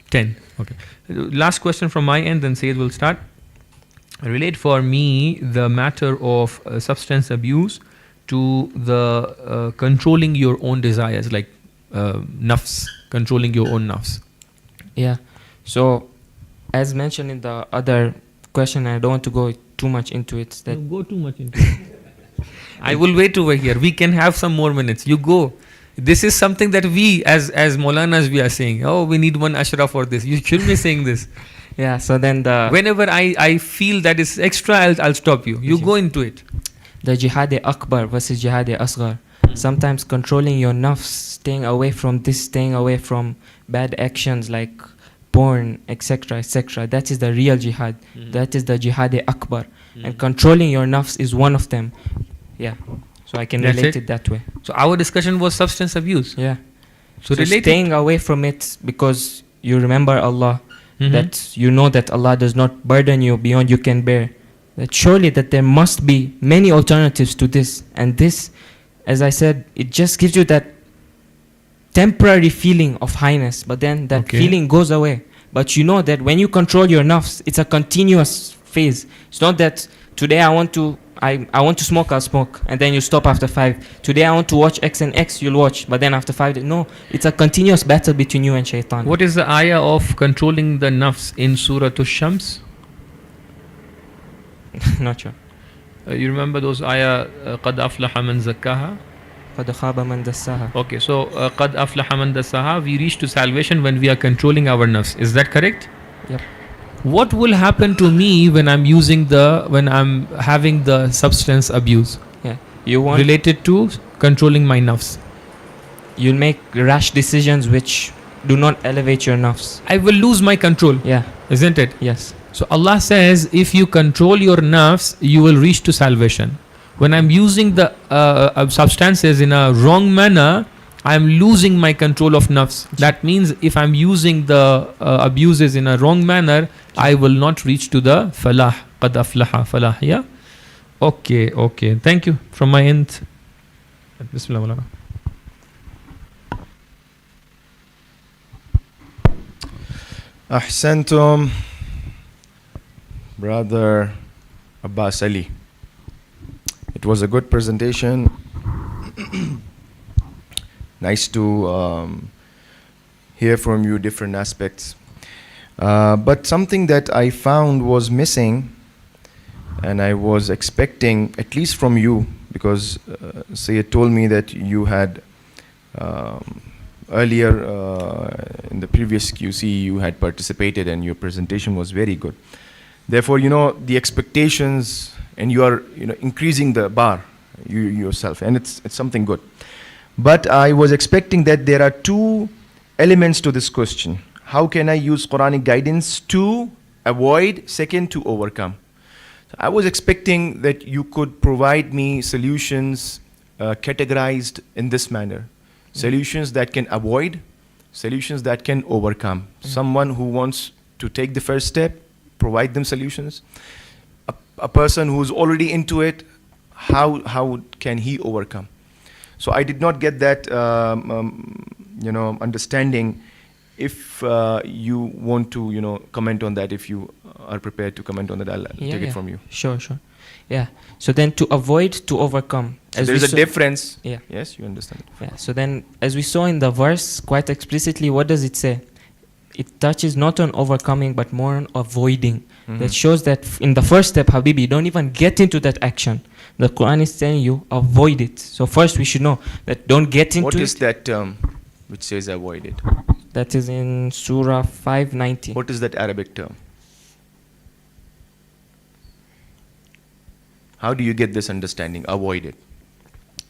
10. Okay. Last question from my end, then Sayyid will start. Relate for me the matter of substance abuse to the controlling your own desires, like nafs, controlling your own nafs. Yeah. So, as mentioned in the other question, I don't want to go too much into it. That Go too much into it. I will wait over here. We can have some more minutes. You go. This is something that we, as Maulanas, we are saying. Oh, we need one ashra for this. You shouldn't be saying this. Yeah, so then Whenever I feel that is extra, I'll stop you. You go into it. the jihad-e-akbar versus jihad-e-asghar. Sometimes controlling your nafs, staying away from this, staying away from bad actions like porn, etc., etc. That is the real jihad. That is the jihad-e-akbar. And controlling your nafs is one of them. Yeah, so I can That's relate it? it that way. So our discussion was substance abuse. Yeah. So So related. staying away from it because you remember Allah, that you know that Allah does not burden you beyond you can bear. That surely that there must be many alternatives to this. And this, as I said, it just gives you that temporary feeling of highness, but then that Okay. feeling goes away. But you know that when you control your nafs, it's a continuous phase. It's not that today I want to smoke, I'll smoke, and then you stop after 5. Today I want to watch X and X, you'll watch, but then after 5, no, it's a continuous battle between you and shaitan. What is the ayah of controlling the nafs in Surah Ash-Shams? Not sure. You remember those ayah, قَدْ أَفْلَحَ مَنْ زَكَّاهَا? قَدْ خَابَ مَنْ دَسَّاهَا. Okay, so قَدْ أَفْلَحَ مَنْ دَسَّاهَا, we reach to salvation when we are controlling our nafs. Is that correct? Yep. What will happen to me when I'm having the substance abuse Yeah. You want related to controlling my nafs? you'll make rash decisions which do not elevate your nafs. I will lose my control, Yeah. isn't it? Yes. So Allah says, if you control your nafs, you will reach to salvation. When I'm using the substances in a wrong manner, I'm losing my control of nafs. That means if I'm using the abuses in a wrong manner, I will not reach to the falah. Qad aflaha falah. Yeah? Okay. Thank you. From my end. Bismillah. Maulana. Ahsantum, Brother Abbas Ali. It was a good presentation. Nice to hear from you different aspects. But something that I found was missing, and I was expecting, at least from you, because Sayyid told me that you had earlier in the previous QC you had participated and your presentation was very good. Therefore, the expectations, and you are increasing the bar yourself, and it's something good. But I was expecting that there are two elements to this question. How can I use Quranic guidance to avoid, second, to overcome? So I was expecting that you could provide me solutions categorized in this manner. Solutions that can avoid, solutions that can overcome. Someone who wants to take the first step, provide them solutions. A person who's already into it, how can he overcome? So I did not get that understanding. If you want to comment on that, if you are prepared to comment on that, I'll take it from you. Sure. Yeah. So then to avoid, to overcome. So there's a difference. Yeah. Yes, you understand. Yeah. So then, as we saw in the verse quite explicitly, what does it say? It touches not on overcoming, but more on avoiding. That shows that in the first step, Habibi, don't even get into that action. The Quran is telling you, avoid it. So first we should know that don't get into it. What is that term which says avoid it? That is in Surah 590. What is that Arabic term? How do you get this understanding? Avoid it.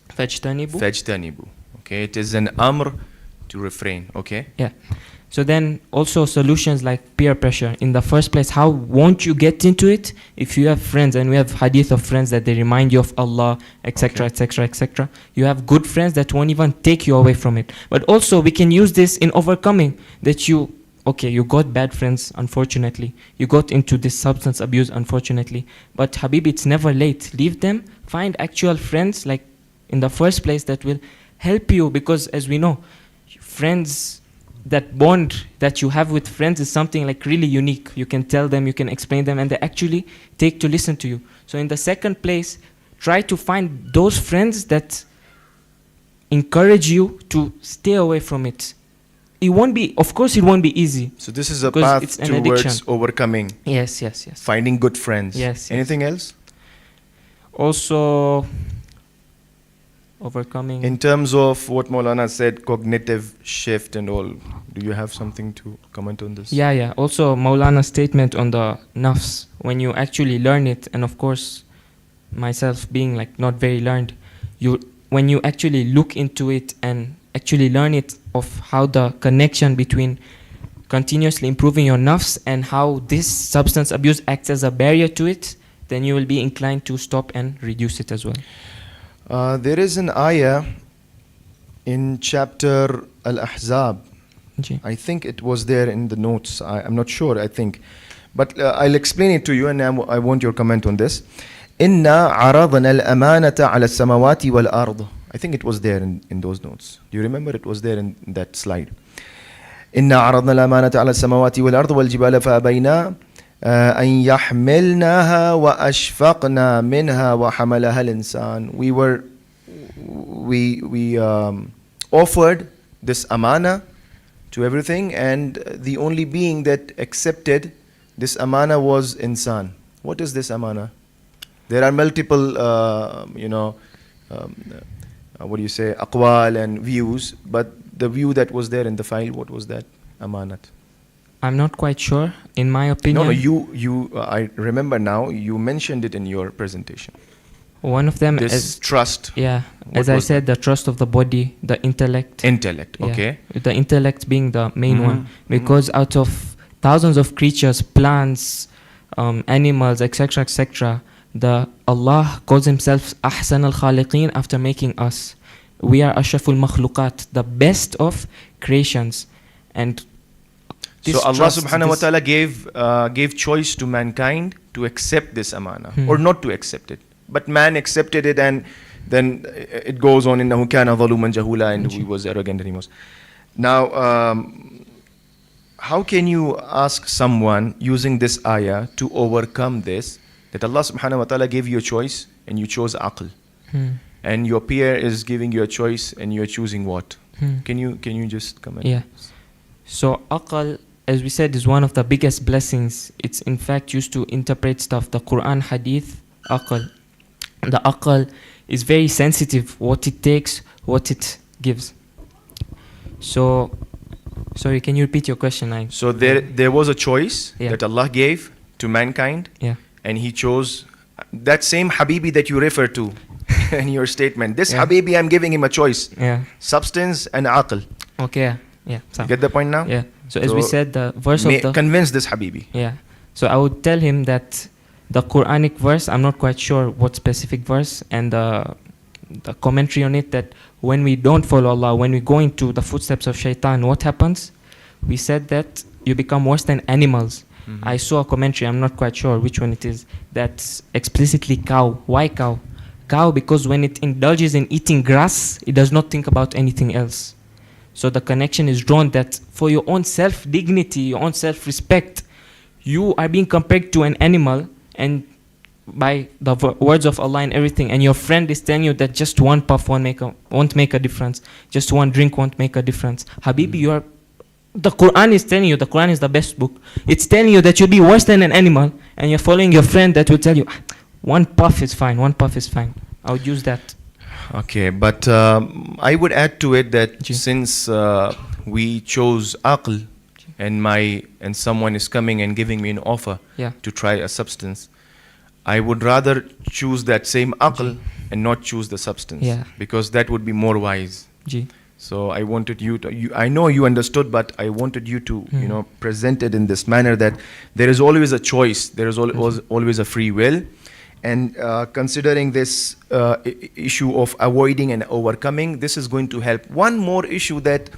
Fajtanibu. Fajtanibu. Okay, it is an amr to refrain. Okay. Yeah. So then also solutions like peer pressure. In the first place, how won't you get into it if you have friends, and we have hadith of friends that they remind you of Allah, etc., etc., etc. You have good friends that won't even take you away from it. But also we can use this in overcoming that you got bad friends, unfortunately. You got into this substance abuse, unfortunately. But Habibi, it's never late. Leave them. Find actual friends, like in the first place, that will help you, because as we know, friends, that bond that you have with friends is something like really unique. You can tell them, you can explain them, and they actually take to listen to you. So in the second place, try to find those friends that encourage you to stay away from it. It won't be, of course it won't be easy. So this is a because path it's an towards addiction. overcoming. Yes. Finding good friends. Yes. Anything else? Also, overcoming. In terms of what Maulana said, cognitive shift and all, do you have something to comment on this? Yeah. Also, Maulana's statement on the nafs, when you actually learn it, and of course, myself being like not very learned, when you actually look into it and actually learn it of how the connection between continuously improving your nafs and how this substance abuse acts as a barrier to it, then you will be inclined to stop and reduce it as well. There is an ayah in chapter Al-Ahzab. Ji. I think it was there in the notes. I'm not sure, I think. But I'll explain it to you, and I want your comment on this. إِنَّا عَرَضْنَا الْأَمَانَةَ عَلَى السَّمَوَاتِ وَالْأَرْضِ. I think it was there in those notes. Do you remember? It was there in that slide. إِنَّا عَرَضْنَا الْأَمَانَةَ عَلَى السَّمَوَاتِ وَالْأَرْضِ وَالْجِبَالَ فَأَبَيْنَا أَن يَحْمِلْنَاهَا وَأَشْفَقْنَا مِنْهَا وَحَمَلَهَا الْإِنسَانُ. We offered this amana to everything, and the only being that accepted this amana was insan. What is this amana? There are multiple, aqwal and views, but the view that was there in the file, what was that amanat? I'm not quite sure. In my opinion, I remember now, you mentioned it in your presentation. one of them This is trust. Yeah, What as I was said, the trust of the body, the intellect. Intellect, Yeah. okay. The intellect being the main Mhm, one, because out of thousands of creatures, plants, animals, etc., the Allah calls Himself Ahsan al-Khaliqeen after making us. We are Ashraful Makhluqat, the best of creations, and this So Allah trust, subhanahu wa this- ta'ala gave choice to mankind to accept this amana or not to accept it. But man accepted it, and then it goes on, innahu kana zaluman jahula, and he was arrogant and he was. Now, how can you ask someone using this ayah to overcome this, that Allah subhanahu wa ta'ala gave you a choice and you chose aql, and your peer is giving you a choice and you're choosing what? Can you just comment? Yeah. So aql, as we said, is one of the biggest blessings. It's in fact used to interpret stuff. The Quran, Hadith, aql. The aql is very sensitive, what it takes, what it gives. So, sorry, can you repeat your question? So there was a choice Yeah. that Allah gave to mankind, Yeah. and He chose that same Habibi that you refer to in your statement. This Yeah. Habibi, I'm giving him a choice. Yeah. Substance and aql. Okay. Yeah. So, You get the point now? yeah. So as we said, the verse of the convince this Habibi. Yeah. So I would tell him that the Quranic verse, I'm not quite sure what specific verse, and the commentary on it, that when we don't follow Allah, when we go into the footsteps of shaitan, what happens? We said that you become worse than animals. I saw a commentary, I'm not quite sure which one it is, that's explicitly cow. Why cow? Cow, because when it indulges in eating grass, it does not think about anything else. So the connection is drawn that for your own self-dignity, your own self-respect, you are being compared to an animal, and by the words of Allah and everything, and your friend is telling you that just one puff won't make a difference, just one drink won't make a difference. Habibi, the Quran is telling you, the Quran is the best book, it's telling you that you'll be worse than an animal, and you're following your friend that will tell you, one puff is fine, one puff is fine. I would use that. Okay, but I would add to it that since we chose aql, and someone is coming and giving me an offer to try a substance, I would rather choose that same aql and not choose the substance, because that would be more wise. So I wanted you to, I know you understood, but I wanted you to, present it in this manner, that there is always a choice, there is always a free will. And considering this issue of avoiding and overcoming, this is going to help. One more issue that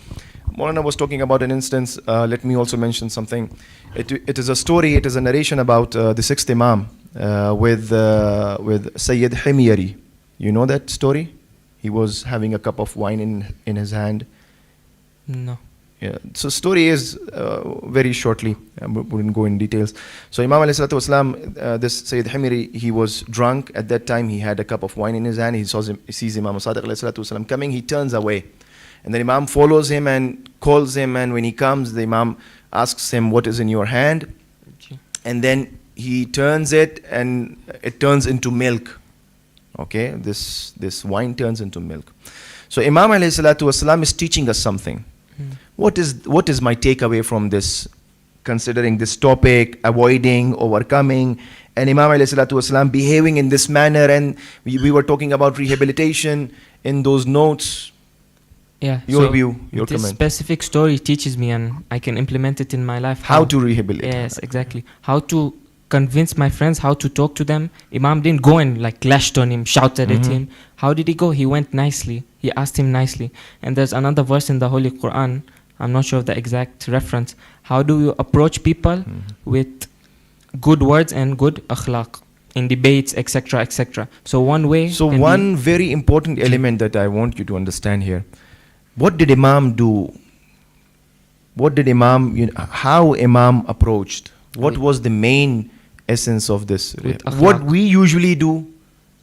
Maulana was talking about, an instance, let me also mention something. It is a story, it is a narration about the sixth Imam with Sayyid Himyari. You know that story? He was having a cup of wine in his hand. No. Yeah. So story is very shortly, we wouldn't go in details. So Imam alayhi salatu wasalam, this Sayyid Himyari, he was drunk at that time. He had a cup of wine in his hand. He sees Imam Sadiq alayhi salatu wasalam coming. He turns away, and then Imam follows him and calls him. And when he comes, the Imam asks him, "What is in your hand?" And then he turns it, and it turns into milk. Okay, this wine turns into milk. So Imam alayhi salatu wasalam is teaching us something. What is my takeaway from this, considering this topic, avoiding, overcoming, and Imam alayhi salatu wasalam behaving in this manner, and we were talking about rehabilitation in those notes. Yeah. Your so view, your this comment. specific story teaches me, and I can implement it in my life. How to rehabilitate. Yes, exactly. How to convince my friends, how to talk to them. Imam didn't go and like lashed on him, shouted at him. How did he go? He went nicely. He asked him nicely. And there's another verse in the Holy Quran, I'm not sure of the exact reference. How do you approach people with good words and good akhlaq in debates, etc., etc.? So one way. So can one very important element that I want you to understand here. What did Imam do? What did Imam, how Imam approached? What was the main essence of this? With What akhlaq. we usually do,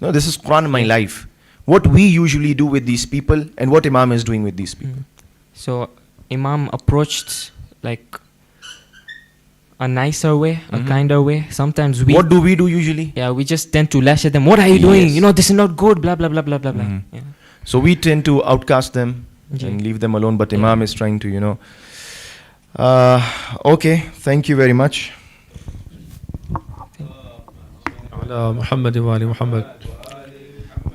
no, this is Quran my life. What we usually do with these people and what Imam is doing with these people. So Imam approached like a nicer way, a kinder way. Sometimes we What do we do usually? we just tend to lash at them. What are you doing? Yes. You know, this is not good, blah blah blah blah blah blah. Yeah. So we tend to outcast them Yeah. and leave them alone, but Imam is trying to, okay, thank you very much. Ala Muhammad wa ali Muhammad.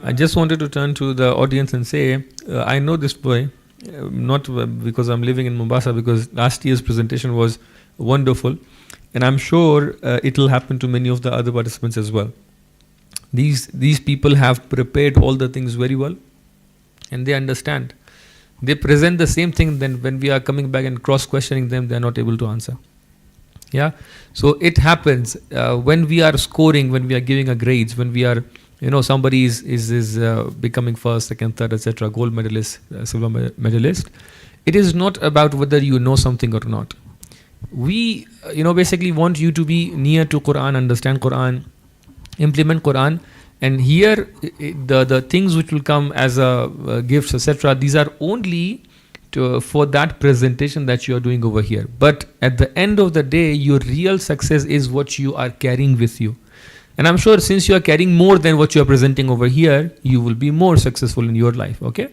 I just wanted to turn to the audience and say, I know this boy, not because I'm living in Mombasa, because last year's presentation was wonderful, and I'm sure it'll happen to many of the other participants as well. These people have prepared all the things very well, and they understand. They present the same thing, then when we are coming back and cross-questioning them, they are not able to answer. Yeah, so it happens when we are scoring, when we are giving a grades, when we are, somebody is becoming first, second, third, etc., gold medalist, silver medalist. It is not about whether you know something or not. We, basically want you to be near to Quran, understand Quran, implement Quran, and here the things which will come as gifts, etc., these are only for that presentation that you are doing over here. But at the end of the day, your real success is what you are carrying with you. And I'm sure since you are carrying more than what you are presenting over here, you will be more successful in your life, okay?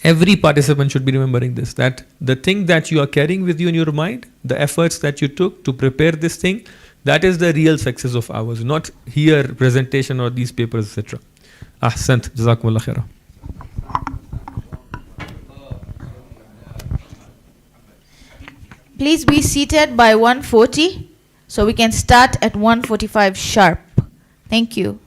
Every participant should be remembering this, that the thing that you are carrying with you in your mind, the efforts that you took to prepare this thing, that is the real success of ours, not here presentation or these papers, etc. Ahsant, Jazakumullah khairah. Please be seated by 1:40 so we can start at 1:45 sharp. Thank you.